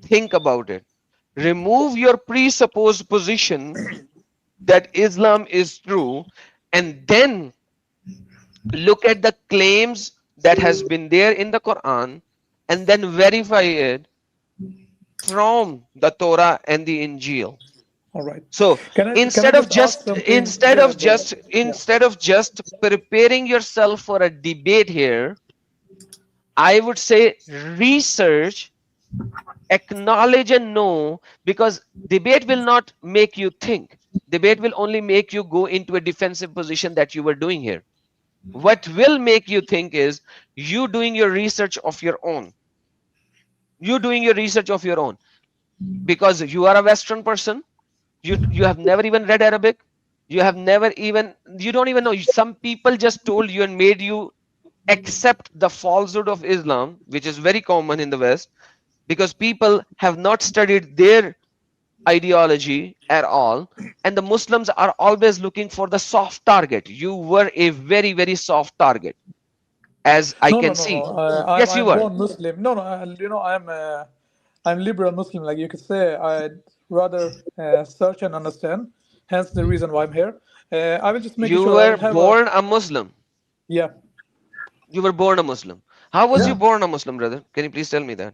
Think about it. Remove your presupposed position that Islam is true, and then look at the claims that has been there in the Quran, and then verify it from the Torah and the Injil. All right. So Can I instead of just ask just something? Yeah, brother. Yeah. preparing yourself for a debate here, I would say research, acknowledge and know, because debate will not make you think. Debate will only make you go into a defensive position that you were doing here. What will make you think is you doing your research of your own. You doing your research of your own, because you are a Western person. You have never even read Arabic. You have never even, you don't even know. Some people just told you and made you accept the falsehood of Islam, which is very common in the West, because people have not studied their ideology at all, and the Muslims are always looking for the soft target. You were a very, very soft target, as I No, no, can no, no. see. I'm Yes, you I'm were. born Muslim. No, no. I'm liberal Muslim. Like you could say, I'd rather search and understand. Hence the reason why I'm here. I will just make You sure I were will have a born a Muslim. yeah, You were born a Muslim. How was you yeah. born a Muslim, brother? Can you please tell me that?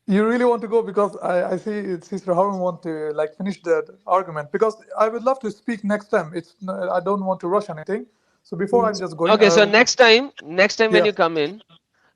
You really want to go because I see Sister Harun want to like finish the argument because I would love to speak next time. I don't want to rush anything. So before I'm just going, Okay, so next time when yeah, you come in,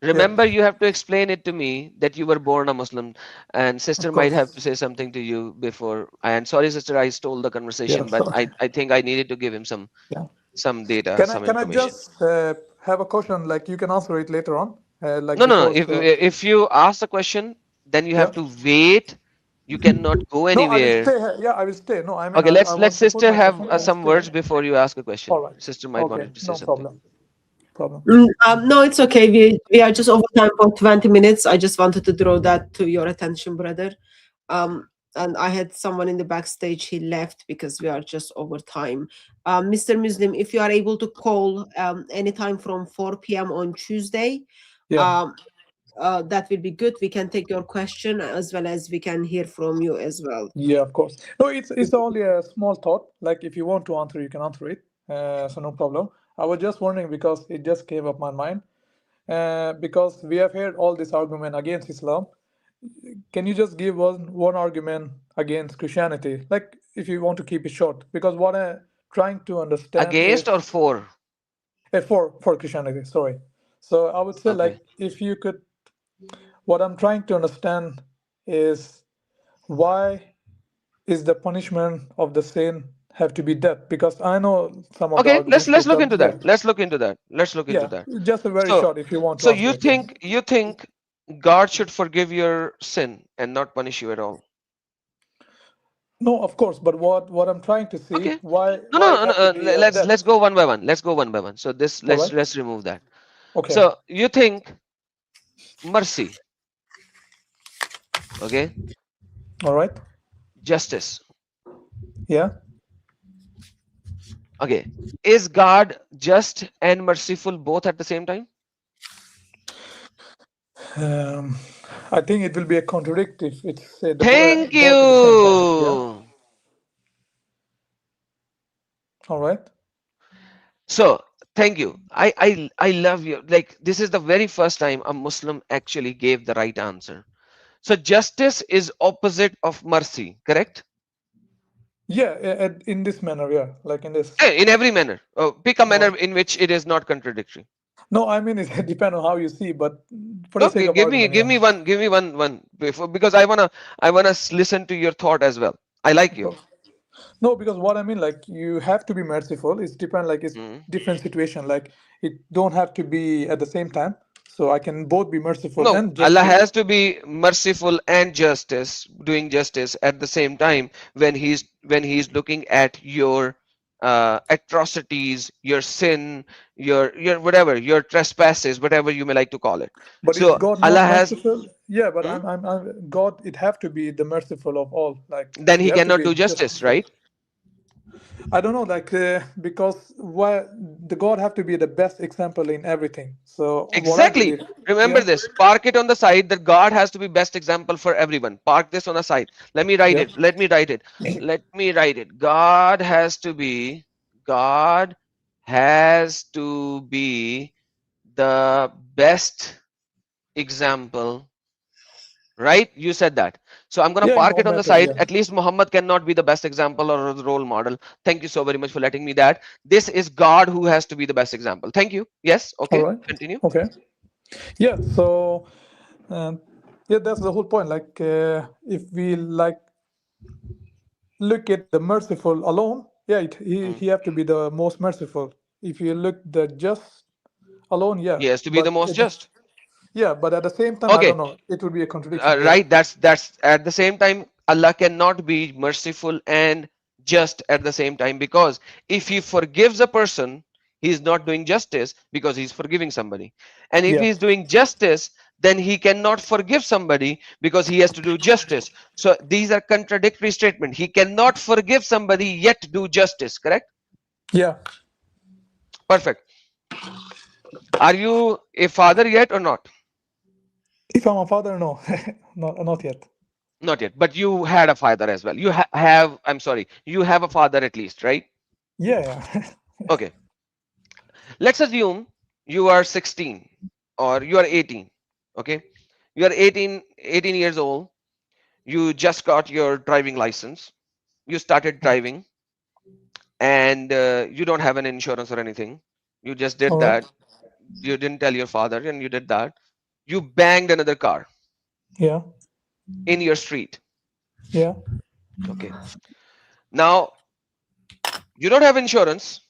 yeah, remember you have to explain it to me that you were born a Muslim, and sister of might have course, to say something to you before. And sorry, sister, I stole the yeah, conversation, but so I think I needed to give him yeah. some data, Can I some can I information. just have a question? Like you can answer it later on, like No, no, no. before. If you ask the question, then you Yeah. have to wait. You cannot go No, I will anywhere. stay here. Yeah, I will stay. No, I mean Okay, I let's want to put sister my have question. I will some stay here. words before you ask a question. All right. Sister might Okay. wanted to say No something. problem. No, it's okay. We are just over time for 20 minutes. I just wanted to draw that to your attention, brother. And I had someone in the backstage. He left because we are just over time. Mr. Muslim, if you are able to call anytime from 4 p.m. on Tuesday, Yeah. that will be good. We can take your question as well as we can hear from you as well. Yeah, of course. No, it's only a small thought. Like if you want to answer, you can answer it. So no problem. I was just wondering because it just came up my mind. Because we have heard all this argument against Islam. Can you just give one argument against Christianity? Like if you want to keep it short, because what I'm trying to understand Against or is for? for Christianity. Sorry. So I would say Okay. like if you could, what I'm trying to understand is why is the punishment of the sin have to be death? Because I know some of the Okay, let's arguments let's with look the into that. Let's look into that. Let's look into yeah, that. just a very So short if you want to so answer you it. Yeah. think God should forgive your sin and not punish you at all? No, of course, but what I'm trying to see Okay. No, why no, it no, no. have to be a death. Let's go one by one. Let's go one by one. So this All right. let's remove that. Okay. So you think mercy, okay, All right. justice, Yeah. okay. Is God just and merciful both at the same time? Um, I think it will be a contradict if it's Thank both at the same time. Yeah. you. All right. So thank you. I love you. Like this is the very first time a Muslim actually gave the right answer. So justice is opposite of mercy, correct? Yeah. In this manner. Yeah. Like in this. In every manner. Pick a All right. manner in which it is not contradictory. No, I mean it depends on how you see, but for the No, sake of give me argument, yeah. one before, because I wanna listen to your thought as well. I like Of you. course. No, because what I mean, like you have to be merciful. It's depend like it's Mm. different situation. Like it don't have to be at the same time. So I can both be merciful No, and Allah justice. has to be merciful and doing justice at the same time when he's looking at your atrocities, your sin, your whatever, your trespasses, whatever you may like to call it. But is So God Allah not has. merciful? Yeah, but Hmm? I'm God. It have to be the merciful of all. Like Then he he have to cannot be do just. justice, right? I don't know, like because why the God have to be the best example in everything. So what I Exactly. believe, Remember yeah, this. Park it on the side that God has to be best example for everyone. Park this on the side. Let me write yeah. it. Let me write it. Let me write it. God has to be the best example, right? You said that. So I'm going to Yeah, in park all it on the matters, side. yeah. At least Muhammad cannot be the best example or the role model. Thank you so very much for letting me that. This is God who has to be the best example. Thank you. Yes. All Okay. right. Continue. Okay. Yeah. So yeah, that's the whole point. Like if we like look at the merciful alone, yeah, he Mm. have to be the most merciful. If you look the just alone, yeah, He has to be the but most just. yeah, but at the same time, I Okay. don't know. It would be a contradiction. Yeah. Right. That's at the same time, Allah cannot be merciful and just at the same time, because if he forgives a person, He's not doing justice because he's forgiving somebody. And if Yeah. he's doing justice, then he cannot forgive somebody because he has to do justice. So these are contradictory statements. He cannot forgive somebody yet do justice, correct? Yeah. Perfect. Are you a father yet or not? If I'm a father, no, not yet. Not yet, but you had a father as well. You have, I'm sorry, you have a father at least, right? Yeah. Okay. Let's assume you are 16 or you are 18. Okay. You are 18 years old. You just got your driving license. You started driving and you don't have an insurance or anything. You just did All right. that. You didn't tell your father and you did that. You banged another car Yeah. in your street. Yeah. Okay. Now you don't have insurance.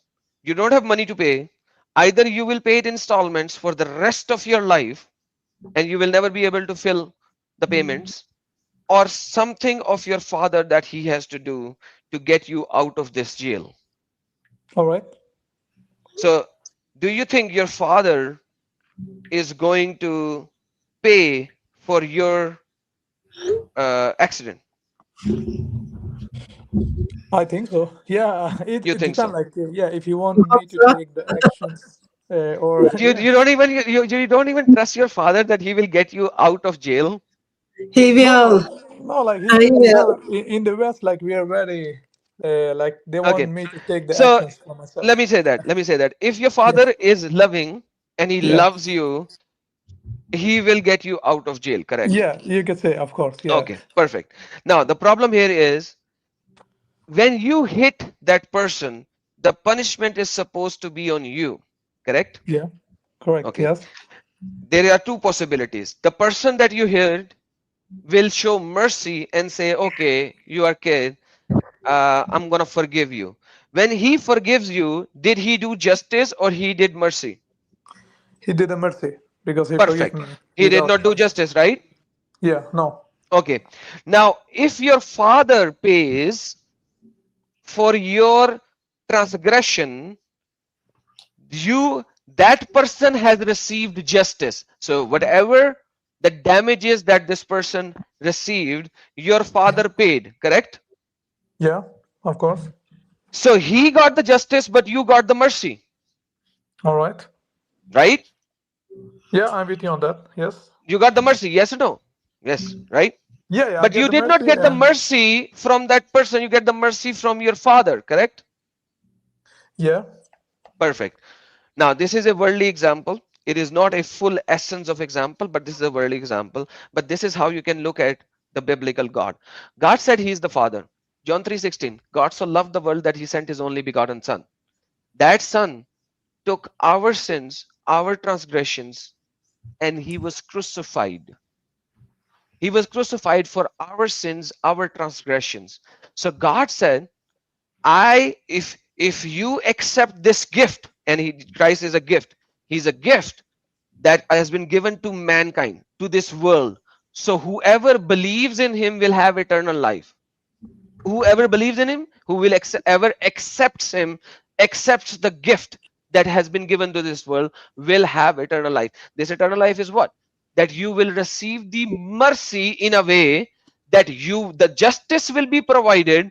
You don't have money to pay. Either you will pay it installments for the rest of your life and you will never be able to fill the payments, or something of your father that he has to do to get you out of this jail. All right. So do you think your father is going to pay for your accident? I think so. Yeah. You It think depends. so? Like, yeah, if you want me to take the actions, or You, yeah. you don't even you don't even trust your father that he will get you out of jail? He will. No, like I will. in the West, like we are very, like they want Okay. me to take the So actions for myself. let me say that. Let me say that. If your Yeah. father is loving and he Yeah. loves you, he will get you out of jail, correct? Yeah. You can say, of course. Yeah. Okay, perfect. Now the problem here is when you hit that person, the punishment is supposed to be on you, correct? Yeah. Correct. Okay. Yes. There are two possibilities. The person that you hit will show mercy and say, okay, you are kid, I'm gonna forgive you. When he forgives you, did he do justice or he did mercy? He did a mercy because he forgave Perfect. me He did without not do punishment. justice, right? Yeah. No. Okay. Now, if your father pays for your transgression, you that person has received justice. So whatever the damages that this person received, your father paid, correct? Yeah. Of course. So he got the justice, but you got the mercy, All right. right? Yeah, I'm with you on that. Yes. You got the mercy, yes or no? Yes, right? Yeah. Yeah. I But get you the did not mercy, get the and mercy from that person, you get the mercy from your father, correct? yeah. Perfect. Now, this is a worldly example. It is not a full essence of example, but this is a worldly example. But this is how you can look at the biblical God. God said he is the Father. John 3:16, God so loved the world that he sent his only begotten Son. That Son took our sins, our transgressions, and he was crucified. He was crucified for our sins, our transgressions. So God said, if you accept this gift, and Christ is a gift, he's a gift that has been given to mankind, to this world. So whoever believes in him will have eternal life. Whoever believes in him, who will ever accepts him, accepts the gift that has been given to this world, will have eternal life. This eternal life is what? That you will receive the mercy in a way that the justice will be provided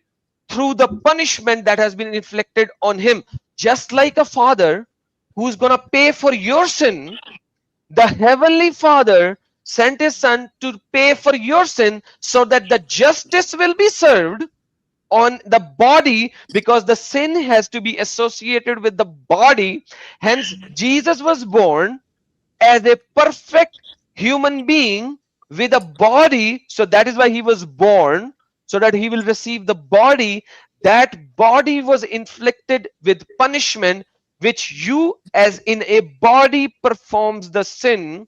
through the punishment that has been inflicted on him. Just like a father who's going to pay for your sin, the heavenly father sent his son to pay for your sin so that the justice will be served on the body, because the sin has to be associated with the body. Hence Jesus was born as a perfect human being with a body. So that is why he was born, so that he will receive the body. That body was inflicted with punishment, which you as in a body performs the sin,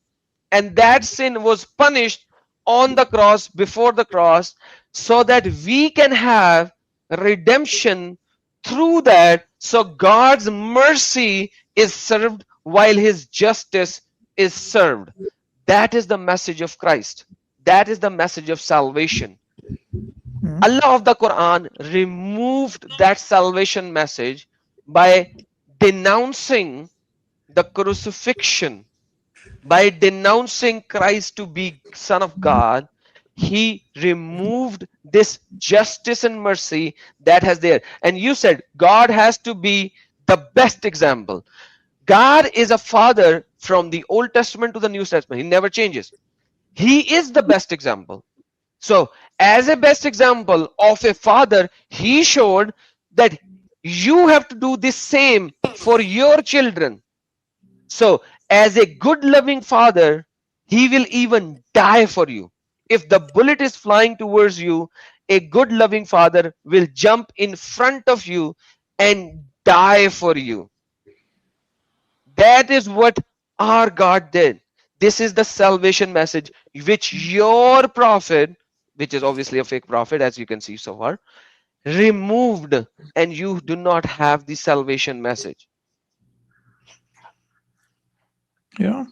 and that sin was punished on the cross, before the cross, so that we can have redemption through that. So God's mercy is served while his justice is served. That is the message of Christ. That is the message of salvation. Allah of the Quran removed that salvation message by denouncing the crucifixion, by denouncing Christ to be Son of God, he removed this justice and mercy that has there. And you said God has to be the best example. God is a father from the Old Testament to the New Testament. He never changes. He is the best example. So, as a best example of a father, he showed that you have to do the same for your children. So, as a good loving father, he will even die for you. If the bullet is flying towards you, a good loving father will jump in front of you and die for you. That is what our God did. This is the salvation message which your prophet, which is obviously a fake prophet, as you can see so far, removed, and you do not have the salvation message. Yeah.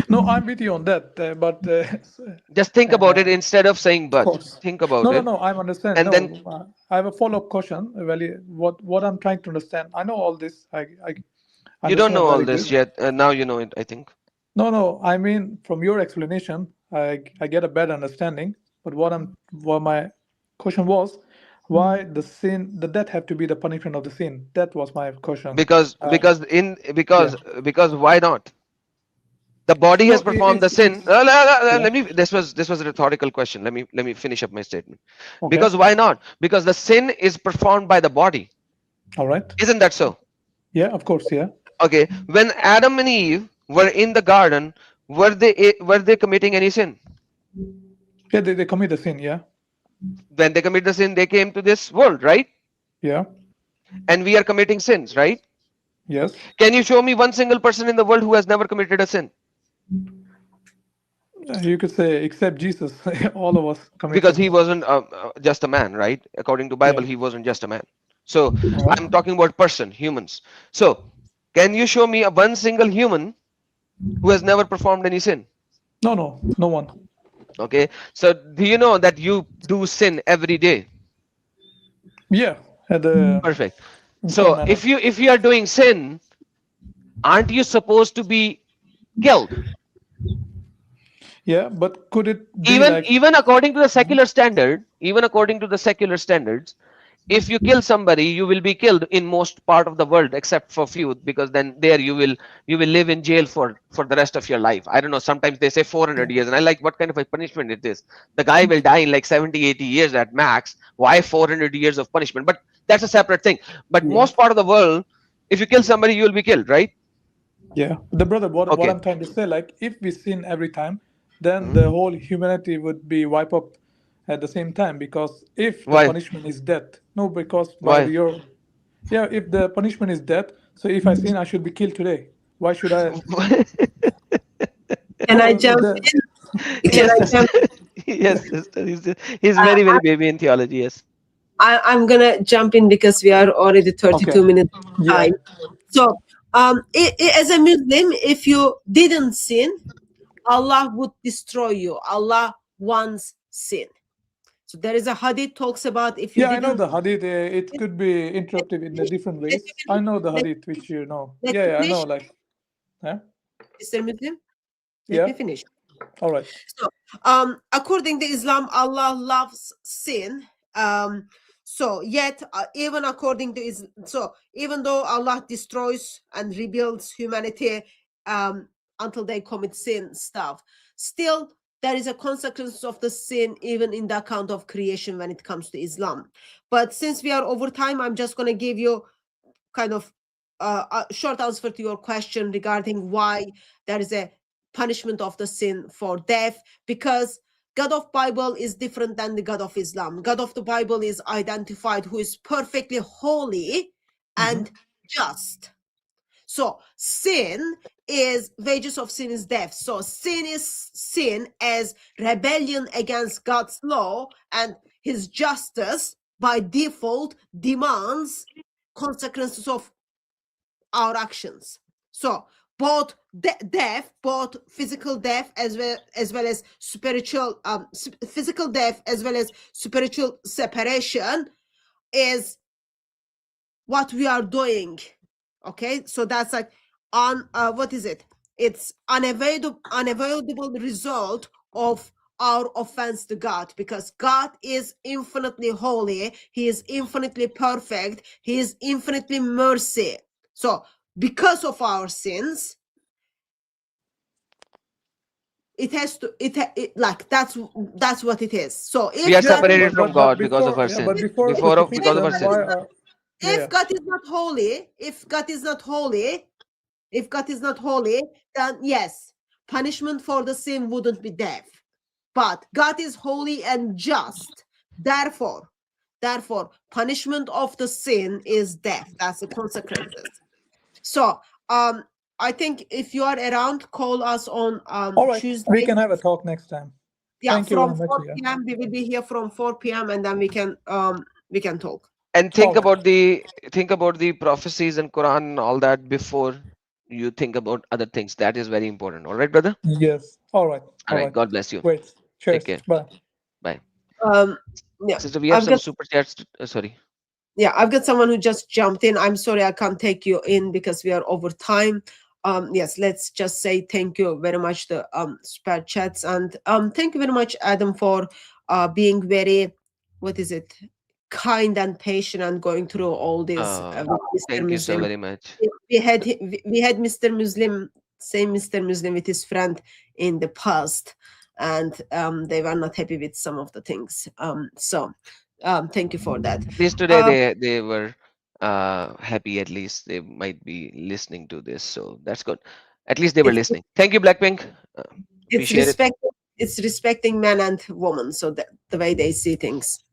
No, I'm with you on that. But Just think about it instead of saying of but. course. Think about it. No, I'm understand. And then No, I have a follow-up question. Well, what I'm trying to understand. I know all this. I you don't understand know it all very this good. yet. Now you know it, I think. No. I mean, from your explanation, I get a better understanding. But what my question was, why the death have to be the punishment of the sin? That was my question. Because Yeah. why not? The body No, has performed the sin. it's yeah. Let me. This was a rhetorical question. Let me finish up my statement. Okay. Because why not? Because the sin is performed by the body. All right. Isn't that so? Yeah, of course. Yeah. Okay. When Adam and Eve were in the garden, were they committing any sin? Yeah, they commit the sin. Yeah. When they commit the sin, they came to this world, right? Yeah. And we are committing sins, right? Yes. Can you show me one single person in the world who has never committed a sin? You could say, except Jesus, all of us commit Because sins. he wasn't just a man, right? According to Bible, Yeah. he wasn't just a man. So All right. I'm talking about person, humans. So can you show me one single human who has never performed any sin? No one. Okay. So do you know that you do sin every day? Yeah, at the Perfect. in some So manner. if you are doing sin, aren't you supposed to be killed? Yeah, but could it be like Even according to the secular standard, even according to the secular standards, if you kill somebody, you will be killed in most part of the world except for few, because then there you will live in jail for the rest of your life. I don't know, sometimes they say 400 years, and I like what kind of a punishment it is. The guy will die in like 70-80 years at max. Why 400 years of punishment? But that's a separate thing. But yeah, most part of the world, if you kill somebody, you will be killed, right? yeah. The brother, what Okay. I'm trying to say, like if we sin every time, then the Mhm. whole humanity would be wiped up at the same time, because if the Why? punishment is death, no, because by Why? your yeah, if the punishment is death, so if I sin, I should be killed today. Why should I? Can I No, jump the, in? Can Yes, I sister. jump? Yes, sister. He's Uh, very, very baby in theology. Yes. I'm gonna jump in because we are already 32 okay, minutes yeah, time. So, as a Muslim, if you didn't sin, Allah would destroy you. Allah wants sin. So there is a hadith talks about if you yeah. I know didn't. the hadith. It could be interpreted in the different Let me ways. I finish. know the Let, hadith, which you know. let Yeah, me yeah, I know. finish, Like, yeah, Mr. Muslim. Let yeah. me finish. All right. So, according to Islam, Allah loves sin. So yet, even according to Islam, so even though Allah destroys and rebuilds humanity, until they commit sin stuff, still there is a consequence of the sin even in the account of creation when it comes to Islam. But since we are over time, I'm just going to give you kind of a short answer to your question regarding why there is a punishment of the sin for death, because God of Bible is different than the God of Islam. God of the Bible is identified who is perfectly holy and just. So sin is, wages of sin is death. So sin is sin as rebellion against God's law, and his justice by default demands consequences of our actions. So both death, both physical death as well as spiritual physical death as well as spiritual separation is what we are doing Okay, so that's like on what is it? It's unavoidable result of our offense to God, because God is infinitely holy, He is infinitely perfect, He is infinitely mercy. So because of our sins, it has to like that's what it is. So We are if God, separated from God because of before, our yeah, sin. but before specific Because of our sin, sin. why are if God is not holy, if God is not holy, then yes, punishment for the sin wouldn't be death. But God is holy and just. Therefore, punishment of the sin is death. That's the consequences. So, I think if you are around, call us on all right? Tuesday. We can have a talk next time. Yeah, Thank you from very much. 4 Yeah. p.m. We will be here from 4 p.m. and then we can talk. And think All right. about the prophecies and Quran and all that before you think about other things. That is very important. All right, brother? Yes. All right. All right. God bless you. Great. Take Cheers. care. Bye. Bye. Yeah, Sister, we have some super chats. Sorry. Yeah, I've got someone who just jumped in. I'm sorry I can't take you in because we are over time. Yes, let's just say thank you very much to super chats, and thank you very much, Adam, for being very, what is it, kind and patient and going through all this with Mr. Thank you so Muslim. very much. We had Mr. Muslim, same Mr. Muslim with his friend in the past, and they were not happy with some of the things. So thank you for that. At least today they were happy. At least they might be listening to this, so that's good. At least they were listening. Thank you, Blackpink. Appreciate it. It's respecting men and women, so that the way they see things.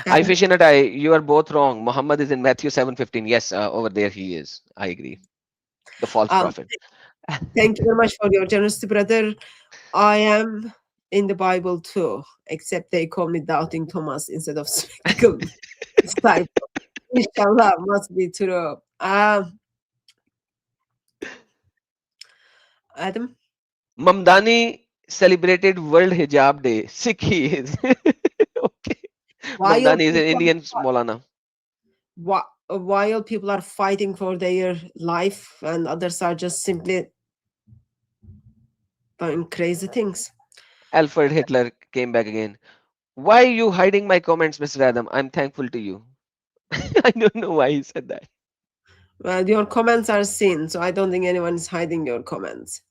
I fish in a tie. You are both wrong. Muhammad is in Matthew 7:15. Yes, over there he is. I agree. The false prophet. Thank you very much for your generosity, brother. I am in the Bible too, except they call me Doubting Thomas instead of Spectacle Disciple. Inshallah, must be true. Adam? Mamdani celebrated World Hijab Day. Sikh he is. Okay. Mamdani is an Indian Maulana. While people are fighting for their life and others are just simply doing crazy things. Alfred Hitler came back again. Why are you hiding my comments, Mr. Adam? I'm thankful to you. I don't know why he said that. Well, your comments are seen, so I don't think anyone is hiding your comments.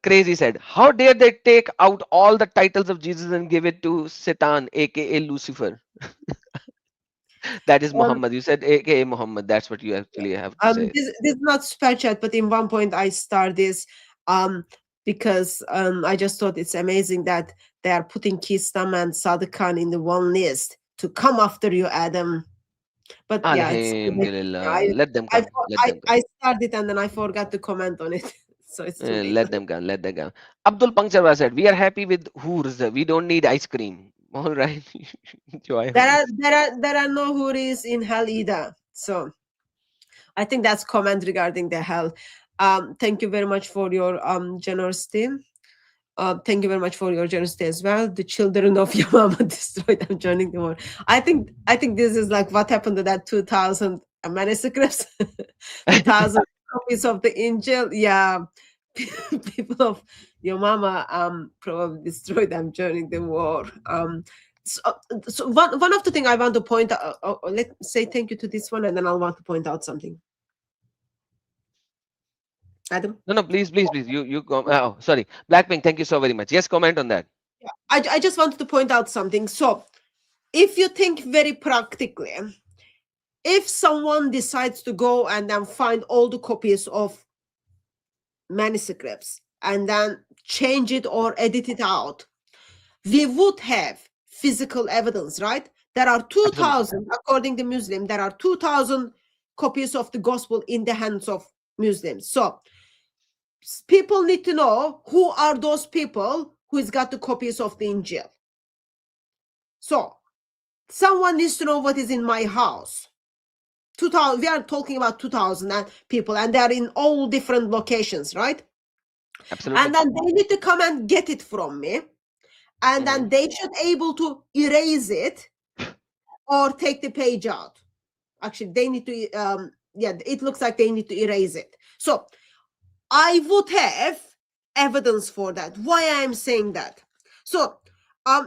Crazy said, how dare they take out all the titles of Jesus and give it to Satan, aka Lucifer? That is Muhammad. You said aka Muhammad. That's what you actually have to say. This is not super chat, but in one point I start this because I just thought it's amazing that they are putting Kistam and Sadiq Khan in the one list to come after you, Adam. But yeah, let them come. I started and then I forgot to comment on it. So it's too late. Let them come. Let them come. Abdul Pangcharwa said, we are happy with hoors. We don't need ice cream. All right. Enjoy. There are no huris in hell either. So I think that's comment regarding the hell. Thank you very much for your generosity. Thank you very much for your generosity as well. The children of Yamama destroyed. I'm joining the war. I think this is like what happened to that 2,000 manuscripts, 2,000 copies of the Angel. Yeah, people of Yamama probably destroyed. I'm joining the war. So one of the things I want to point out. Let's say thank you to this one, and then I'll want to point out something. Adam? No, please. You go. Oh, sorry. Blackpink, thank you so very much. Yes, comment on that. Yeah, I just wanted to point out something. So, if you think very practically, if someone decides to go and then find all the copies of manuscripts and then change it or edit it out, we would have physical evidence, right? There are 2,000, according to Muslim, there are 2,000 copies of the gospel in the hands of Muslims. So, people need to know who are those people who's got the copies of the Injil. So someone needs to know what is in my house. 2,000. We are talking about 2,000 people, and they are in all different locations, right? Absolutely. And then they need to come and get it from me, and then they should able to erase it or take the page out. Actually, they need to yeah, it looks like they need to erase it. So I would have evidence for that. Why I am saying that? So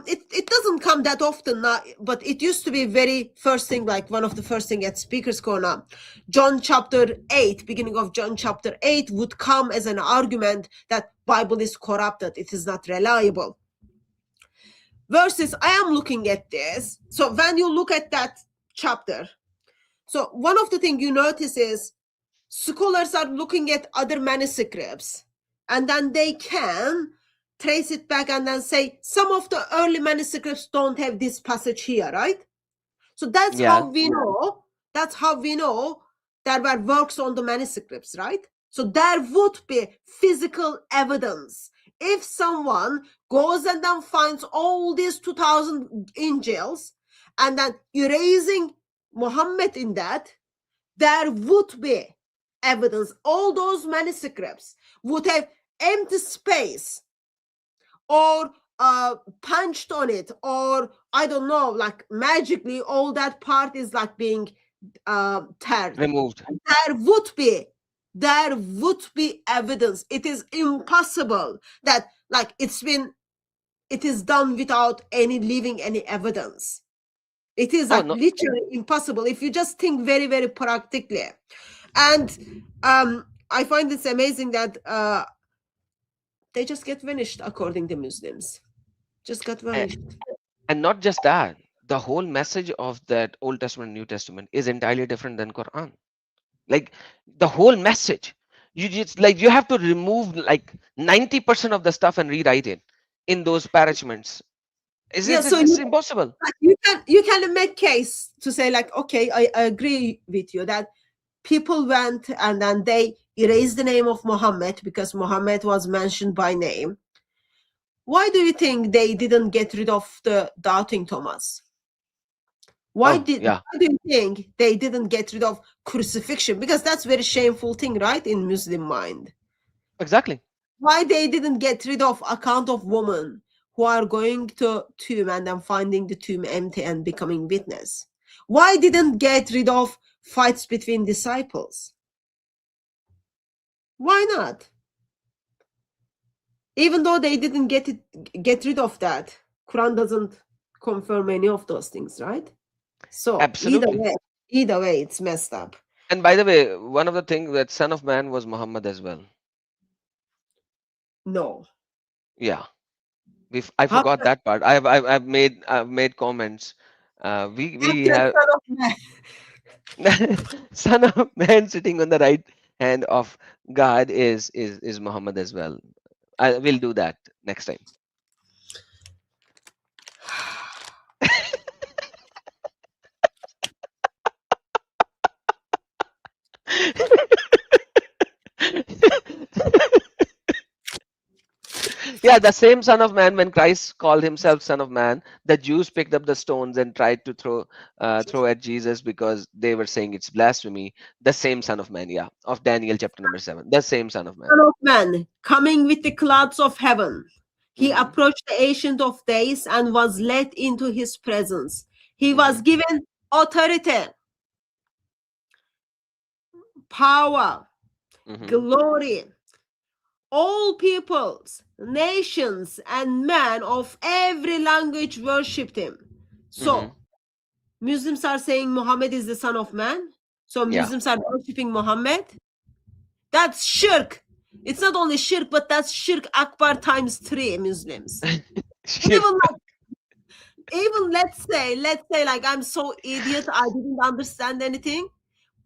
it doesn't come that often now, but it used to be very first thing, like one of the first thing at Speaker's Corner. John chapter 8, beginning of John chapter 8 would come as an argument that Bible is corrupted, it is not reliable. Versus, I am looking at this. So when you look at that chapter, so one of the things you notice is scholars are looking at other manuscripts, and then they can trace it back and then say some of the early manuscripts don't have this passage here, right? So that's how we know. That's how we know there were works on the manuscripts, right? So there would be physical evidence. If someone goes and then finds all these 2,000 Injils and then erasing Muhammad in that, there would be evidence. All those manuscripts would have empty space or punched on it, or I don't know, like magically all that part is like being teared. Removed. There would be evidence. It is impossible that like it is done without leaving any evidence. It is like literally impossible if you just think very, very practically. And I find it's amazing that they just get vanished according to Muslims. Just got vanished. And not just that, the whole message of that Old Testament, New Testament is entirely different than Quran. Like the whole message, you just like you have to remove like 90% of the stuff and rewrite it in those parchments. It's impossible. You can make case to say like, okay, I agree with you that people went and then they erased the name of Muhammad because Muhammad was mentioned by name. Why do you think they didn't get rid of the doubting Thomas? Why do you think they didn't get rid of crucifixion? Because that's very shameful thing, right? In Muslim mind. Exactly. Why they didn't get rid of account of women who are going to tomb and then finding the tomb empty and becoming witness? Why didn't get rid of fights between disciples? Why not? Even though they didn't get rid of that, Quran doesn't confirm any of those things, right? So either way, it's messed up. And by the way, one of the things that Son of Man was Muhammad as well. No. Yeah, I forgot that part. I've made comments. We have Son of Man sitting on the right hand of God is Muhammad as well. I will do that next time. Yeah, the same Son of Man, when Christ called himself Son of Man, the Jews picked up the stones and tried to throw at Jesus because they were saying it's blasphemy. The same Son of Man, of Daniel chapter number 7. The same Son of Man. Son of Man, coming with the clouds of heaven. He approached the Ancient of Days and was led into his presence. He was given authority, power, glory. All peoples, nations, and men of every language worshipped him. So, Muslims are saying Muhammad is the Son of Man. So, Muslims are worshipping Muhammad. That's shirk. It's not only shirk, but that's shirk akbar times 3, Muslims. even let's say like I'm so idiot, I didn't understand anything.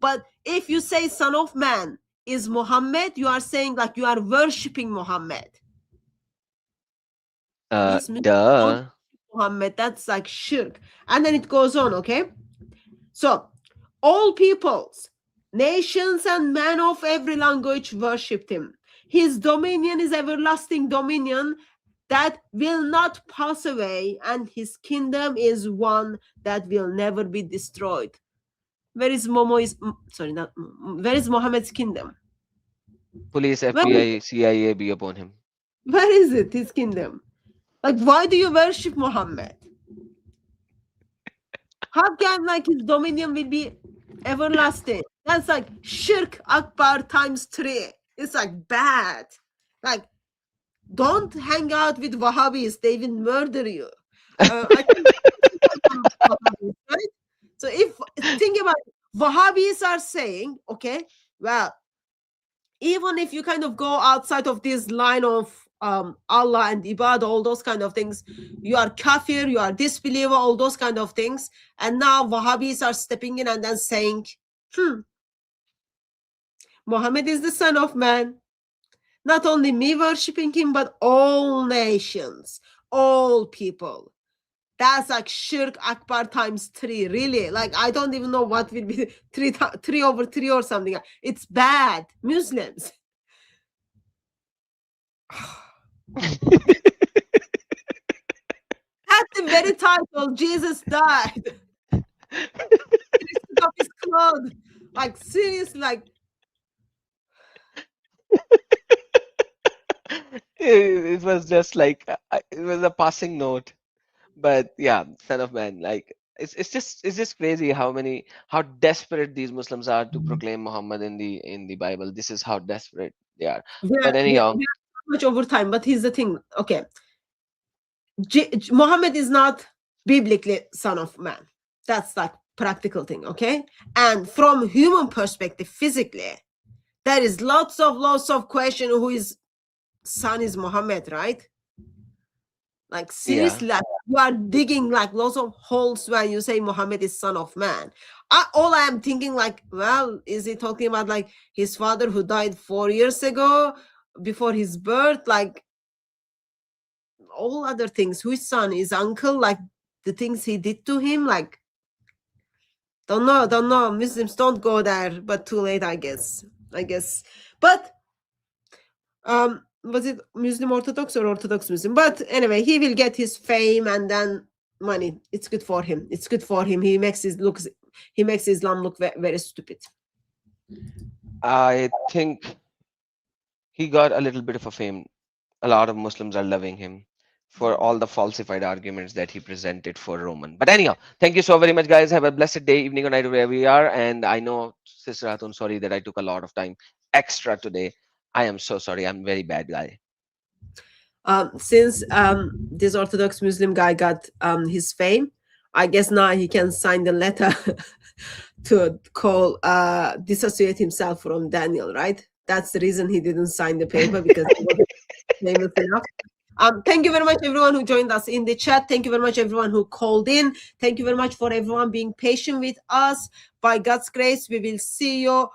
But if you say Son of Man is Muhammad, you are saying like you are worshipping Muhammad. Muhammad, that's like shirk. And then it goes on, okay? So, all peoples, nations, and men of every language worshipped him. His dominion is everlasting dominion that will not pass away, and his kingdom is one that will never be destroyed. Where is where is Muhammad's kingdom? Police, FBI, CIA be upon him. Where is it, his kingdom? Like, why do you worship Muhammad? How can like his dominion will be everlasting? That's like Shirk Akbar times 3. It's like bad. Like, don't hang out with Wahhabis. They will murder you. I think right? So think about it, Wahhabis are saying, okay, well, even if you kind of go outside of this line of Allah and Ibadah, all those kind of things, you are kafir, you are disbeliever, all those kind of things. And now Wahhabis are stepping in and then saying, Muhammad is the son of man. Not only me worshipping him, but all nations, all people. That's like Shirk Akbar times 3, really. Like, I don't even know what will be 3 over 3 or something. It's bad. Muslims. That's the very title. Jesus died. He took off his clothes. Like, seriously, like. It was just like it was a passing note. But yeah, son of man, like it's just crazy how desperate these Muslims are to proclaim Muhammad in the Bible. This is how desperate they are. But anyhow, We are so much over time. But here's the thing. Okay, Muhammad is not biblically son of man. That's like practical thing. Okay, and from human perspective, physically, there is lots of question who is son is Muhammad, right? Like, seriously, like, you are digging like lots of holes when you say Muhammad is son of man. All I am thinking, like, well, is he talking about like his father who died 4 years ago before his birth? Like, all other things. Whose son? His uncle? Like, the things he did to him? Like, don't know. Muslims don't go there, but too late, I guess. But was it Muslim Orthodox or Orthodox Muslim? But anyway, he will get his fame and then money. It's good for him. He makes Islam look very stupid. I think he got a little bit of a fame. A lot of Muslims are loving him for all the falsified arguments that he presented for Roman. But anyhow, thank you so very much, guys. Have a blessed day, evening, or night, wherever we are. And I know, Sister Hatun, sorry that I took a lot of time extra today. I am so sorry. I'm a very bad guy. Since this Orthodox Muslim guy got his fame, I guess now he can sign the letter to dissociate himself from Daniel, right? That's the reason he didn't sign the paper, because he wasn't famous enough. Thank you very much, everyone who joined us in the chat. Thank you very much, everyone who called in. Thank you very much for everyone being patient with us. By God's grace, we will see you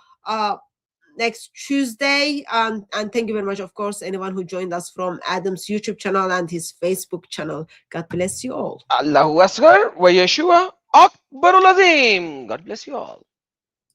next Tuesday. And thank you very much, of course, anyone who joined us from Adam's YouTube channel and his Facebook channel. God bless you all. Allahu Akbar wa Yeshua Akbarul Azim. God bless you all.